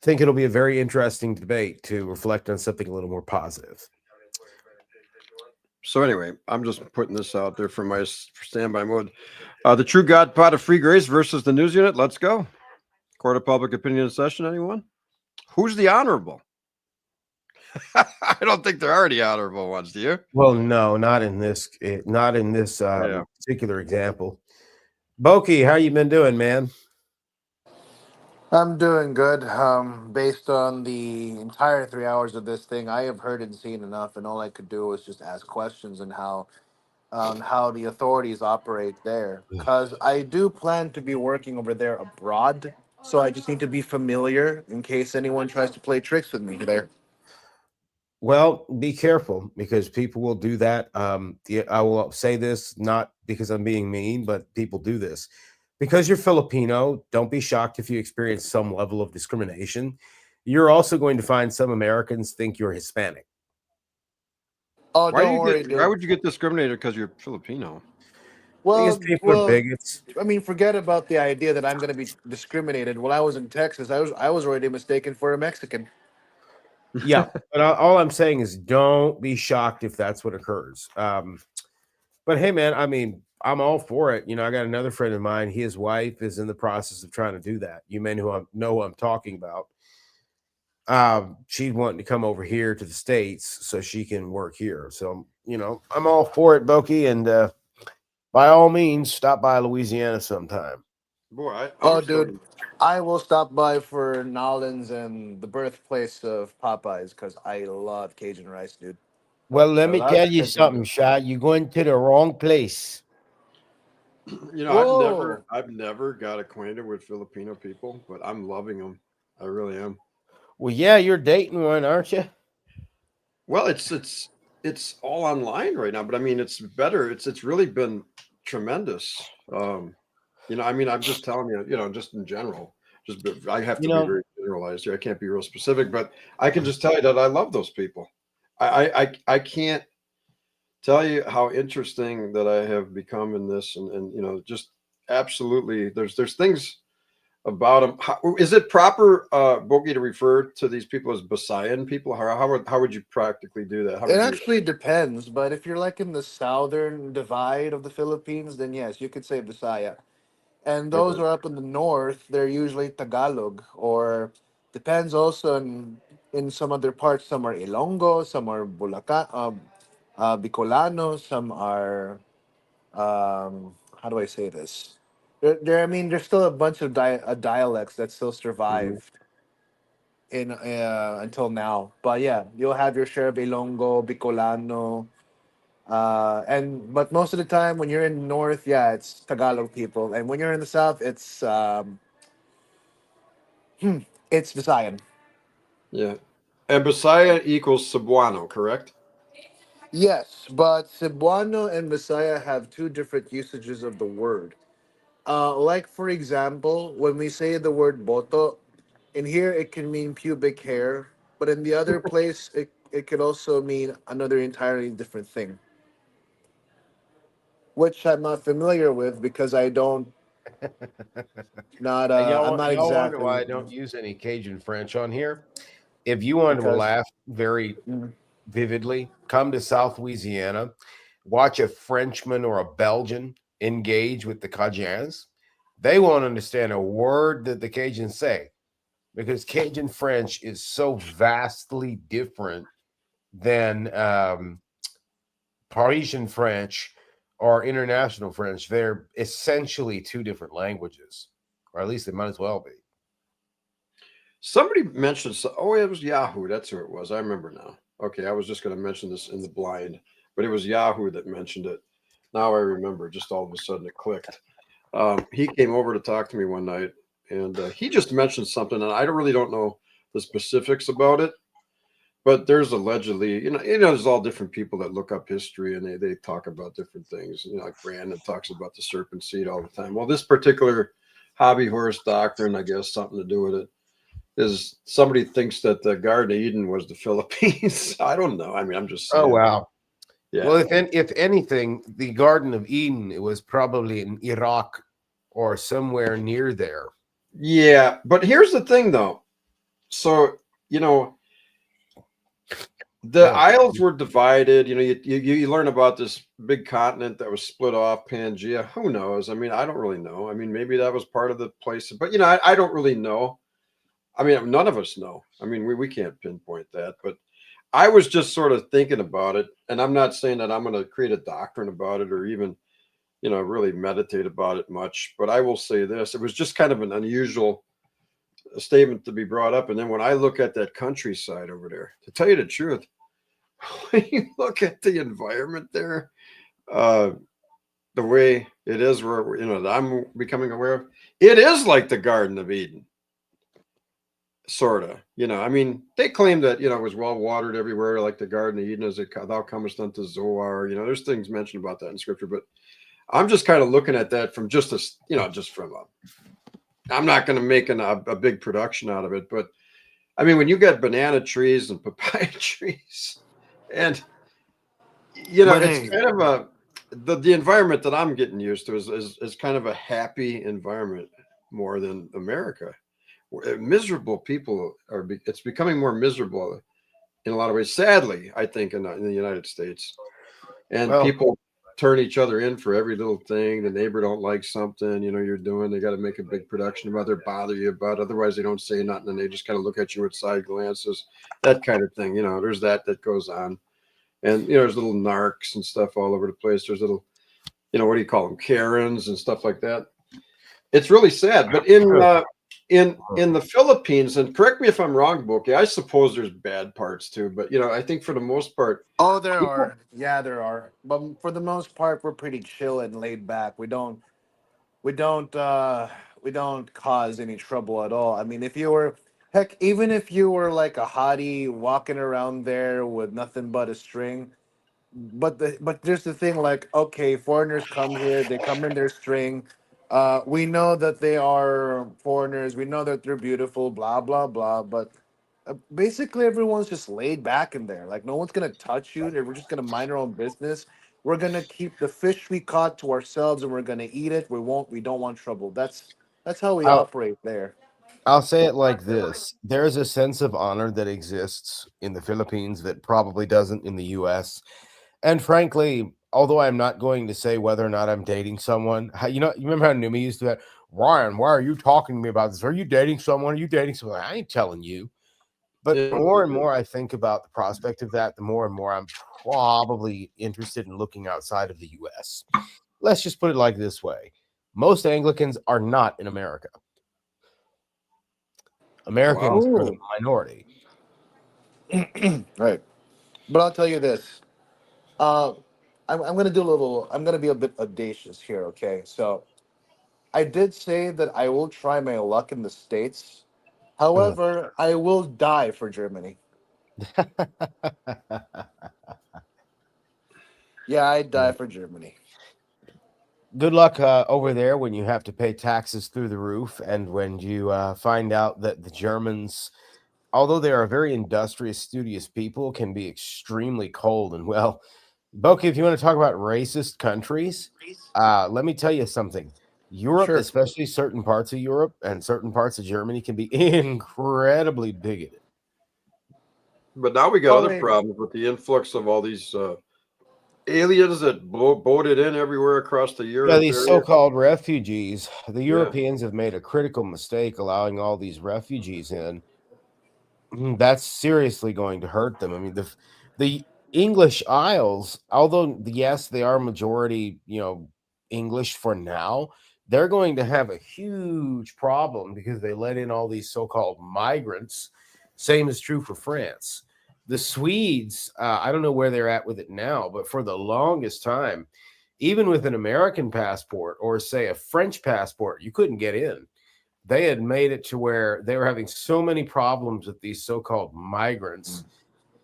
think it'll be a very interesting debate to reflect on something a little more positive. So anyway, I'm just putting this out there for my standby mode. The True God Pot of Free Grace versus the News Unit. Let's go. Court of Public Opinion in session. Anyone? Who's the honorable? I don't think there are any honorable ones. Do you? Well, no, not in this particular example. Boki, how you been doing, man? I'm doing good. Based on the entire 3 hours of this thing, I have heard and seen enough, and all I could do was just ask questions on how the authorities operate there. Because I do plan to be working over there abroad, so I just need to be familiar in case anyone tries to play tricks with me there. Well, be careful because people will do that. I will say this not because I'm being mean, but people do this. Because you're Filipino, don't be shocked if you experience some level of discrimination. You're also going to find some Americans think you're Hispanic. Oh, Why don't worry, dude. would you get discriminated because you're Filipino? Well, People are bigots. I mean, forget about the idea that I'm going to be discriminated. When I was in Texas, I was already mistaken for a Mexican. Yeah, but all I'm saying is don't be shocked if that's what occurs. But hey, man, I mean, I'm all for it. I got another friend of mine. His wife is in the process of trying to do that. You may know who I'm talking about. She's wanting to come over here to the States so she can work here. So, I'm all for it, Boki. And by all means, stop by Louisiana sometime. Boy, Dude, I will stop by for Nolans and the birthplace of Popeyes because I love Cajun rice, dude. Well, let me That's tell you chicken, something, dude. Shot. You're going to the wrong place. Whoa. I've never got acquainted with Filipino people, but I'm loving them. I really am. Well, yeah, you're dating one, aren't you? Well, it's all online right now, but I mean, it's better. It's really been tremendous. I mean, I'm just telling you, just in general. I have to be very generalized here. I can't be real specific, but I can just tell you that I love those people. I can't tell you how interesting that I have become in this, and just absolutely. There's things about them. Is it proper, Bogi, to refer to these people as Visayan people? How would you practically do that? It actually depends, but if you're like in the southern divide of the Philippines, then yes, you could say Bisaya. And those Okay. are up in the north, they're usually Tagalog, or depends also in some other parts. Some are Ilonggo, some are Bicolano, some are how do I say this? I mean, there's still a bunch of dialects that still survived in until now. But yeah, you'll have your share of Ilonggo, Bicolano, but most of the time when you're in the north, yeah, it's Tagalog people, and when you're in the south, it's Visayan. Yeah. And Bisaya equals Cebuano, correct? Yes, but Cebuano and Visaya have two different usages of the word. Like for example, when we say the word boto, in here it can mean pubic hair, but in the other place it could also mean another entirely different thing, which I'm not familiar with because I don't not And I'm not y'all wonder why exactly I don't use any Cajun French on here. If you wanted to because laugh very vividly, come to South Louisiana. watch a Frenchman or a Belgian engage with the Cajuns, they won't understand a word that the Cajuns say, because Cajun French is so vastly different than Parisian French or international French. They're essentially two different languages, or at least they might as well be. Somebody mentioned, oh, it was Yahoo. That's who it was. I remember now. Okay, I was just going to mention this in the blind, but it was Yahoo that mentioned it. Now I remember. Just all of a sudden it clicked. He came over to talk to me one night, and he just mentioned something, and I really don't know the specifics about it. But there's allegedly, there's all different people that look up history, and they talk about different things. Like Brandon talks about the serpent seed all the time. Well, this particular hobby horse doctrine, I guess, something to do with it, is somebody thinks that the Garden of Eden was the Philippines. I don't know. I mean, I'm just saying. Oh, wow. Yeah. Well, if anything, the Garden of Eden, it was probably in Iraq or somewhere near there. Yeah, but here's the thing, though. So, the isles were divided. You learn about this big continent that was split off, Pangea. Who knows? I mean, I don't really know. I mean, maybe that was part of the place, but I don't really know. I mean, none of us know. I mean, we can't pinpoint that, but I was just sort of thinking about it, and I'm not saying that I'm going to create a doctrine about it or even, really meditate about it much, but I will say this. It was just kind of an unusual statement to be brought up. And then when I look at that countryside over there, to tell you the truth, when you look at the environment there, the way it is, where that I'm becoming aware of, it is like the Garden of Eden. Sort of, I mean, they claim that, it was well watered everywhere, like the Garden of Eden, as thou comest unto Zoar. There's things mentioned about that in scripture, but I'm just kind of looking at that from just I'm not going to make a big production out of it, but I mean, when you got banana trees and papaya trees, and it's kind of the environment that I'm getting used to is kind of a happy environment more than America. Miserable people it's becoming more miserable in a lot of ways, sadly, I think, in the United States. And people turn each other in for every little thing. The neighbor don't like something you're doing, they got to make a big production about it, bother you about, otherwise they don't say nothing, and they just kind of look at you with side glances, that kind of thing. There's that goes on. And there's little narcs and stuff all over the place. There's little, what do you call them, Karens and stuff like that. It's really sad. But in the Philippines, and correct me if I'm wrong, Boki, I suppose there's bad parts too, but I think for the most part, Oh, there are. Yeah, there are. But for the most part, we're pretty chill and laid back. We don't cause any trouble at all. I mean, even if you were like a hottie walking around there with nothing but a string, but there's the thing, like, okay, foreigners come here, they come in their string. We know that they are foreigners, we know that they're beautiful, blah blah blah, but basically everyone's just laid back in there. Like, no one's gonna touch you. We're just gonna mind our own business. We're gonna keep the fish we caught to ourselves, and we're gonna eat it. We don't want trouble. That's how we operate there. I'll say it like this. There's a sense of honor that exists in the Philippines that probably doesn't in the US. And frankly, although I'm not going to say whether or not I'm dating someone, you remember how Numi used to that, Ryan, why are you talking to me about this? Are you dating someone? Are you dating someone? I ain't telling you. But the more and more I think about the prospect of that, the more and more I'm probably interested in looking outside of the US. Let's just put it like this way. Most Anglicans are not in America. Americans are the minority. Right. But I'll tell you this. I'm gonna be a bit audacious here, okay? So I did say that I will try my luck in the States. However, I will die for Germany. Yeah, I'd die for Germany. Good luck over there when you have to pay taxes through the roof, and when you find out that the Germans, although they are very industrious, studious people, can be extremely cold. And well, Boki, if you want to talk about racist countries, let me tell you something. Europe, especially certain parts of Europe and certain parts of Germany, can be incredibly bigoted. But now we got other problems with the influx of all these aliens that boated in everywhere across the Europe Yeah, these area. so-called refugees. The Yeah. Europeans have made a critical mistake allowing all these refugees in. That's seriously going to hurt them. I mean, the English Isles, although yes, they are majority, English for now, they're going to have a huge problem because they let in all these so-called migrants. Same is true for France. The Swedes, I don't know where they're at with it now, but for the longest time, even with an American passport or say a French passport, you couldn't get in. They had made it to where they were having so many problems with these so-called migrants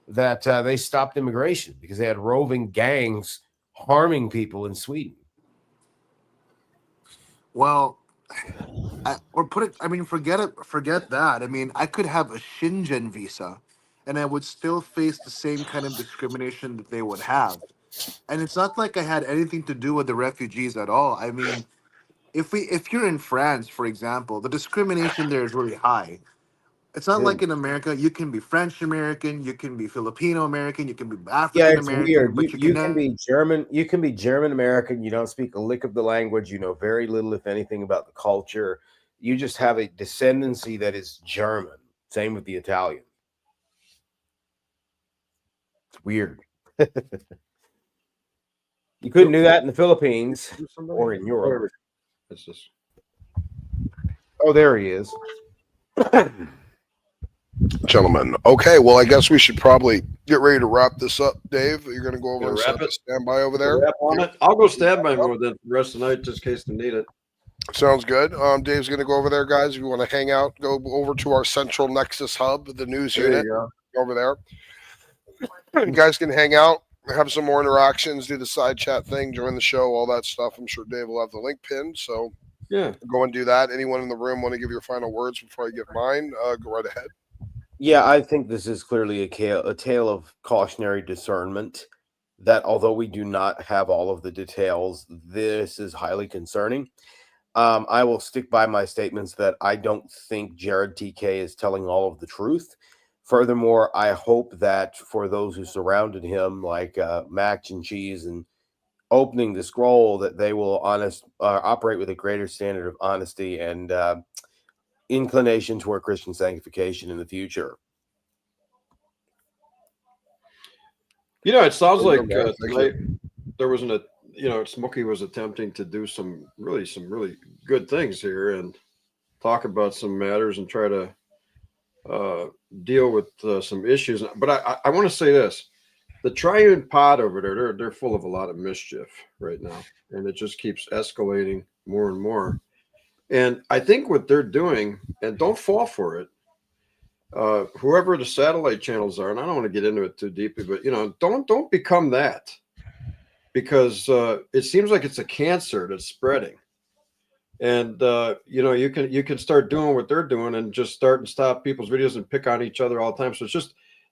that they stopped immigration because they had roving gangs harming people in Sweden. Well, forget that. I mean, I could have a Shingen visa, and I would still face the same kind of discrimination that they would have. And it's not like I had anything to do with the refugees at all. I mean, if you're in France, for example, the discrimination there is really high. It's not like in America. You can be French American, you can be Filipino American, you can be Yeah, African it's American, weird. but you You can can be German. You can be German American. You don't speak a lick of the language. You know very little, if anything, about the culture. You just have a descendancy that is German. Same with the Italian. It's weird. You couldn't do that in the Philippines or in Europe. It's just... Oh, there he is. Gentlemen. Okay, well, I guess we should probably get ready to wrap this up. Dave, you're going to go over and wrap it? stand by over there. Wrap on it. I'll go standby mode then for the rest of the night just in case they need it. Sounds good. Dave's going to go over there, guys. If you want to hang out, go over to our Central Nexus Hub, the news There unit you over there. You guys can hang out, have some more interactions, do the side chat thing, join the show, all that stuff. I'm sure Dave will have the link pinned. So yeah, go and do that. Anyone in the room want to give your final words before I give mine? Go right ahead. Yeah, I think this is clearly a tale of cautionary discernment. That although we do not have all of the details, this is highly concerning. I will stick by my statements that I don't think JRodTK is telling all of the truth. Furthermore, I hope that for those who surrounded him, like Mac and Cheese and opening the scroll, that they will operate with a greater standard of honesty and inclination toward Christian sanctification in the future. it sounds like tonight there wasn't Smokey was attempting to do some really good things here and talk about some matters and try to deal with some issues. But I want to say this: the triune pod over there, they're full of a lot of mischief right now, and it just keeps escalating more and more. And I think what they're doing, and don't fall for it, whoever the satellite channels are, and I don't want to get into it too deeply, but don't become that, because it seems like it's a cancer that's spreading. And you can start doing what they're doing and just start and stop people's videos and pick on each other all the time. So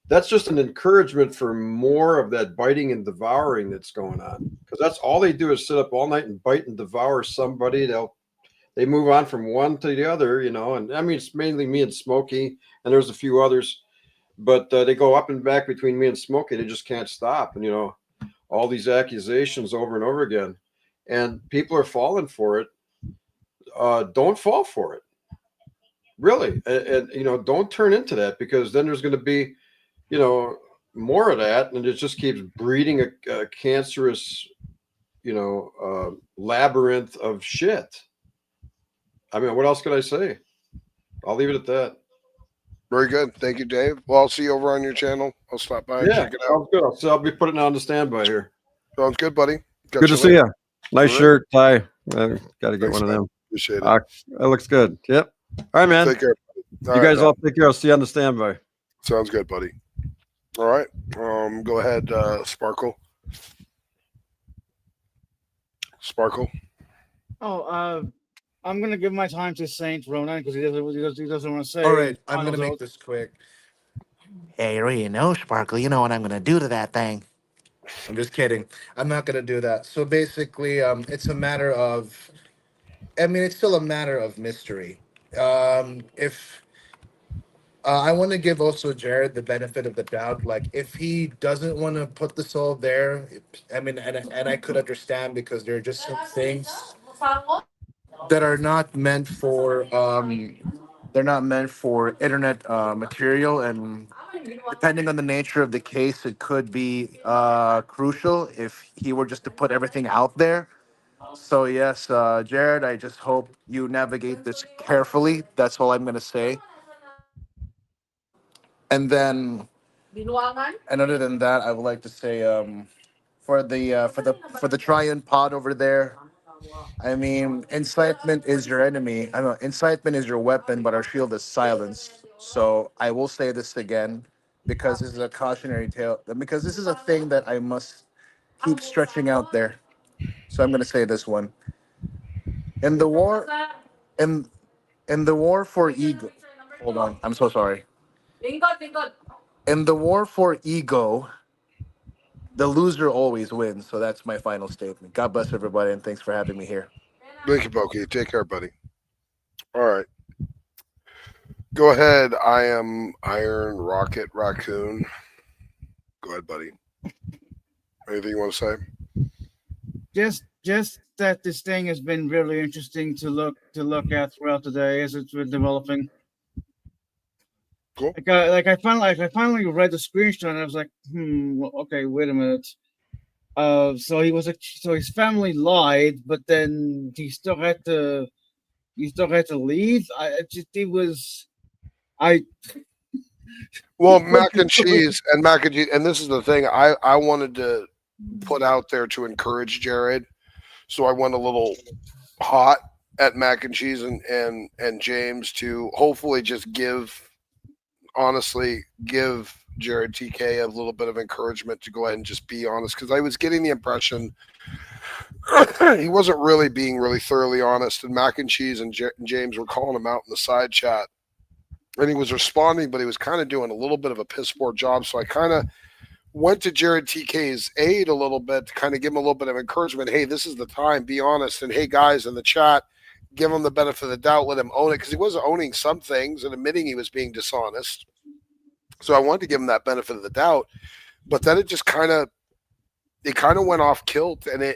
that's just an encouragement for more of that biting and devouring that's going on, because that's all they do is sit up all night and bite and devour somebody. They move on from one to the other, and I mean, it's mainly me and Smokey, and there's a few others, but they go up and back between me and Smokey. They just can't stop. And, all these accusations over and over again, and people are falling for it. Don't fall for it, really. And don't turn into that, because then there's going to be, more of that. And it just keeps breeding a cancerous, labyrinth of shit. I mean, what else could I say? I'll leave it at that. Very good. Thank you, Dave. Well, I'll see you over on your channel. I'll stop by and check it out. Sounds good. I'll be putting it on the standby here. Sounds good, buddy. Good to see you. Nice shirt, tie. Got to get Thanks, one of man. them. Appreciate it. That looks good. Yep. All right, man. Take care. You guys all take care. I'll see you on the standby. Sounds good, buddy. All right. Go ahead, Sparkle. Sparkle. Oh, I'm gonna give my time to Saint Ronan because he doesn't want to say. All right, I'm final gonna make vote. this quick. Hey, you know, Sparkle, you know what I'm gonna do to that thing. I'm just kidding. I'm not gonna do that. So basically, it's a matter of. I mean, it's still a matter of mystery. If I want to give also Jared the benefit of the doubt. Like, if he doesn't want to put the soul there, I mean, and I could understand because there are just some things that are not meant for they're not meant for internet material, and depending on the nature of the case, it could be crucial if he were just to put everything out there. So yes, Jared, I just hope you navigate this carefully. That's all I'm gonna say. And then, and other than that, I would like to say, for the Triune pod over there. I mean, incitement is your enemy. I know incitement is your weapon, but our shield is silence. So I will say this again, because this is a cautionary tale. Because this is a thing that I must keep stretching out there. So I'm gonna say this one. In the war, in in the war for ego. Hold on, I'm so sorry. In the war for ego, the loser always wins. So that's my final statement. God bless everybody, and thanks for having me here. Thank you, Pokey. Take care, buddy. All right. Go ahead. I am Iron Rocket Raccoon. Go ahead, buddy. Anything you want to say? Just that this thing has been really interesting to look at throughout the day as it's been developing. Cool. I finally read the screenshot and I was like, okay, wait a minute. So his family lied, but then he still had to leave. Well, mac and cheese, and this is the thing I wanted to put out there to encourage Jared. So I went a little hot at mac and cheese and James to hopefully just give JRodTK a little bit of encouragement to go ahead and just be honest, because I was getting the impression he wasn't really being really thoroughly honest, and mac and cheese and James were calling him out in the side chat, and he was responding, but he was kind of doing a little bit of a piss poor job. So I kind of went to JRodTK's aid a little bit to kind of give him a little bit of encouragement. Hey, this is the time, be honest. And hey, guys in the chat, give him the benefit of the doubt, let him own it, because he was owning some things and admitting he was being dishonest. So I wanted to give him that benefit of the doubt, but then it just kind of went off kilt, and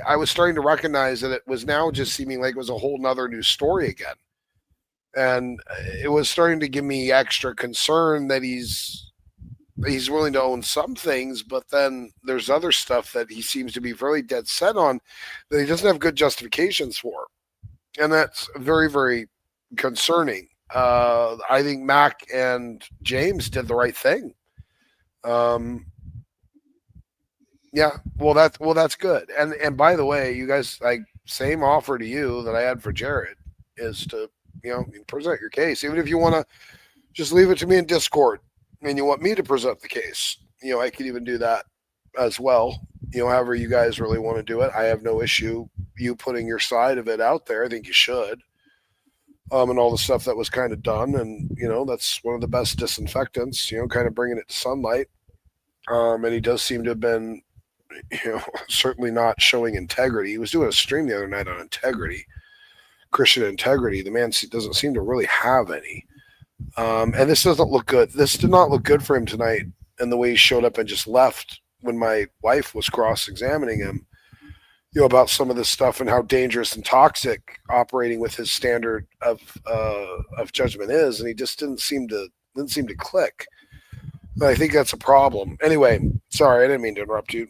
I was starting to recognize that it was now just seeming like it was a whole nother new story again. And it was starting to give me extra concern that he's willing to own some things, but then there's other stuff that he seems to be very dead set on that he doesn't have good justifications for. And that's very, very concerning. I think Mac and James did the right thing. Yeah, well that's good. And by the way, you guys, like, same offer to you that I had for Jared is to, present your case. Even if you want to just leave it to me in Discord and you want me to present the case, I could even do that as well. However you guys really want to do it. I have no issue you putting your side of it out there. I think you should. And all the stuff that was kind of done. And, that's one of the best disinfectants, kind of bringing it to sunlight. And he does seem to have been, certainly not showing integrity. He was doing a stream the other night on integrity, Christian integrity. The man doesn't seem to really have any. And this doesn't look good. This did not look good for him tonight. And the way he showed up and just left when my wife was cross-examining him, about some of this stuff and how dangerous and toxic operating with his standard of judgment is, and he just didn't seem to click. And I think that's a problem. Anyway, sorry, I didn't mean to interrupt you.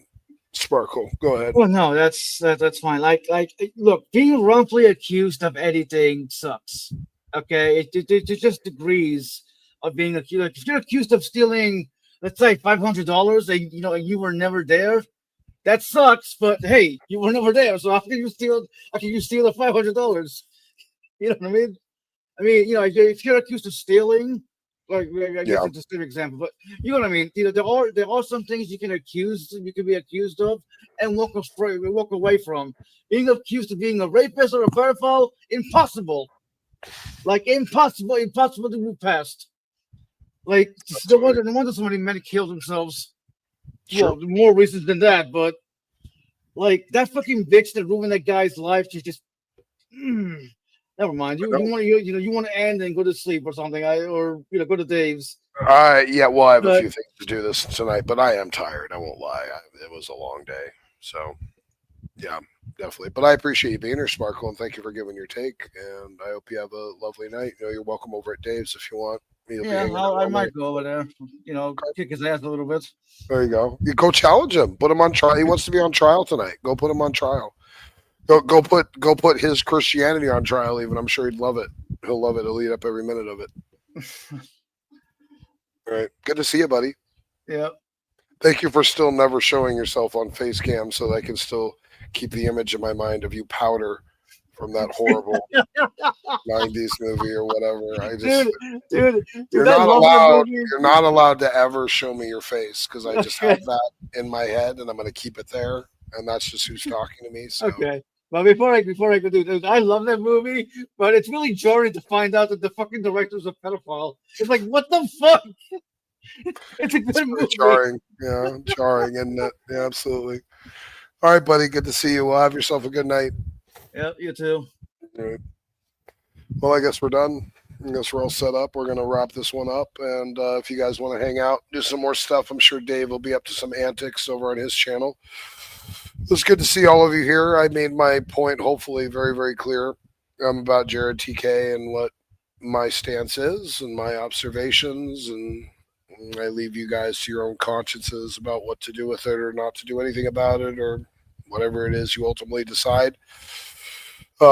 Sparkle, go ahead. Well, no, that's fine. Like, look, being wrongfully accused of anything sucks. Okay, it just degrees of being accused. Like, if you're accused of stealing, let's say $500, and you were never there, that sucks. But hey, you were never there, so how can you steal? How can you steal the $500? You know what I mean? If you're accused of stealing, like, I guess it's a stupid example, but you know what I mean. There are some things you can be accused of and walk away from. Being accused of being a rapist or a pedophile, impossible. Like, impossible to move past. Like, no wonder somebody many killed themselves. Sure. Well, more reasons than that, but like that fucking bitch that ruined that guy's life, she's just Never mind. You want to end and go to sleep or something. Or go to Dave's. Yeah, well, I have a But- few things to do this tonight, but I am tired. I won't lie. It was a long day. So, yeah, definitely. But I appreciate you being here, Sparkle, and thank you for giving your take. And I hope you have a lovely night. You're welcome over at Dave's if you want. You'll be Yeah, hanging out I all might night. go over there. Kick his ass a little bit. There you go. You go challenge him. Put him on trial. He wants to be on trial tonight. Go put him on trial. Go put his Christianity on trial. Even I'm sure he'd love it. He'll love it. He'll eat up every minute of it. All right. Good to see you, buddy. Yeah. Thank you for still never showing yourself on face cam so that I can still keep the image in my mind of you powder from that horrible 90s movie or whatever. I just dude, you're I not love that allowed movie. you're not allowed to ever show me your face because I just Okay. have that in my head and I'm gonna keep it there and that's just who's talking to me. So Okay. But before I go do this, I love that movie, but it's really jarring to find out that the fucking director's a pedophile. It's like, what the fuck? It's a good movie. jarring. Yeah, jarring, isn't it? Yeah, absolutely. All right, buddy. Good to see you. Well, have yourself a good night. Yeah, you too. All right. Well, I guess we're done. I guess we're all set up. We're going to wrap this one up. And if you guys want to hang out, do some more stuff, I'm sure Dave will be up to some antics over on his channel. It was good to see all of you here. I made my point, hopefully, very, very clear about JRodTK and what my stance is and my observations. And I leave you guys to your own consciences about what to do with it or not to do anything about it or whatever it is you ultimately decide.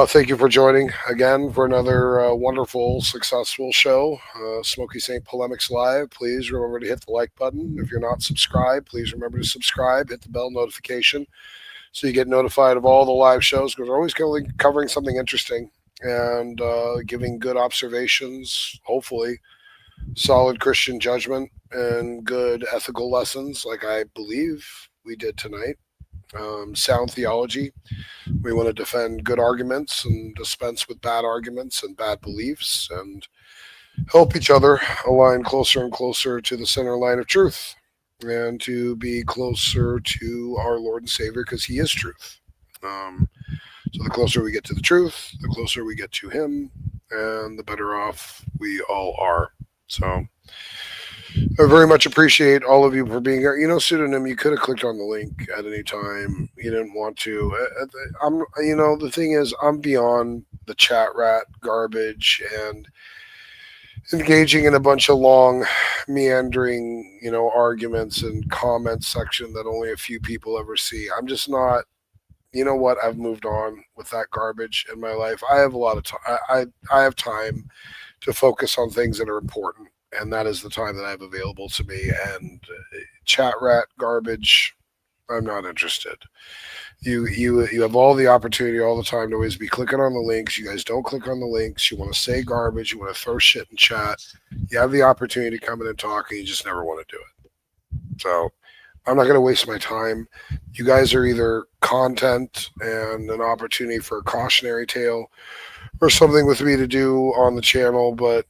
Thank you for joining again for another wonderful, successful show. Smoky Saint Polemics Live. Please remember to hit the like button. If you're not subscribed, please remember to subscribe. Hit the bell notification so you get notified of all the live shows because we're always covering something interesting and giving good observations, hopefully, solid Christian judgment, and good ethical lessons like I believe we did tonight. Sound theology. We want to defend good arguments and dispense with bad arguments and bad beliefs and help each other align closer and closer to the center line of truth and to be closer to our Lord and Savior because he is truth. So the closer we get to the truth, the closer we get to him, and the better off we all are. So I very much appreciate all of you for being here. Pseudonym, you could have clicked on the link at any time. You didn't want to. The thing is, I'm beyond the chat rat garbage and engaging in a bunch of long, meandering, arguments and comment section that only a few people ever see. I'm just not. You know what? I've moved on with that garbage in my life. I have a lot of time. I have time to focus on things that are important. And that is the time that I have available to me. And chat rat garbage, I'm not interested. You have all the opportunity all the time to always be clicking on the links. You guys don't click on the links. You want to say garbage. You want to throw shit in chat. You have the opportunity to come in and talk, and you just never want to do it. So I'm not going to waste my time. You guys are either content and an opportunity for a cautionary tale or something with me to do on the channel, but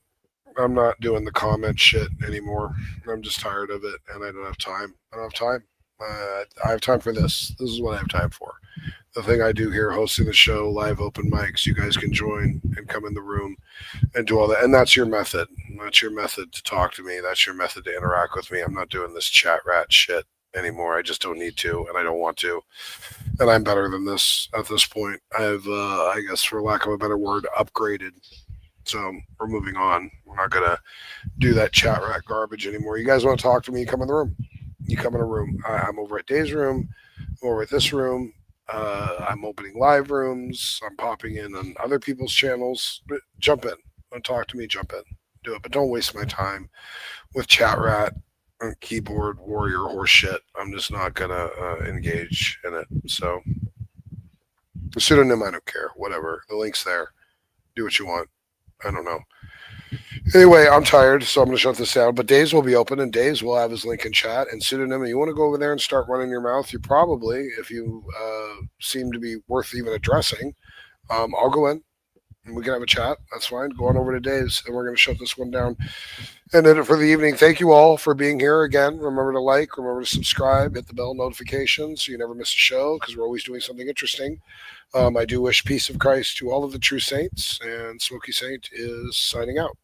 I'm not doing the comment shit anymore. I'm just tired of it, and I don't have time. I don't have time. I have time for this. This is what I have time for. The thing I do here, hosting the show, live open mics, you guys can join and come in the room and do all that. And that's your method. That's your method to talk to me. That's your method to interact with me. I'm not doing this chat rat shit anymore. I just don't need to, and I don't want to. And I'm better than this at this point. I've, I guess, for lack of a better word, upgraded. So we're moving on. We're not going to do that chat rat garbage anymore. You guys want to talk to me, you come in the room. You come in a room. I'm over at Dave's room. I'm over at this room. I'm opening live rooms. I'm popping in on other people's channels. Jump in. Want to talk to me, jump in. Do it. But don't waste my time with chat rat and keyboard warrior horse shit. I'm just not going to engage in it. So the pseudonym, I don't care. Whatever. The link's there. Do what you want. I don't know. Anyway, I'm tired, so I'm going to shut this down. But Dave's will be open, and Dave's will have his link in chat. And Pseudonym, you want to go over there and start running your mouth? You probably, if you seem to be worth even addressing, I'll go in. and we can have a chat. That's fine. Go on over to Dave's, and we're going to shut this one down and end it for the evening. Thank you all for being here again. Remember to like, remember to subscribe, hit the bell notifications so you never miss a show, because we're always doing something interesting. I do wish peace of Christ to all of the true saints, and Smoky Saint is signing out.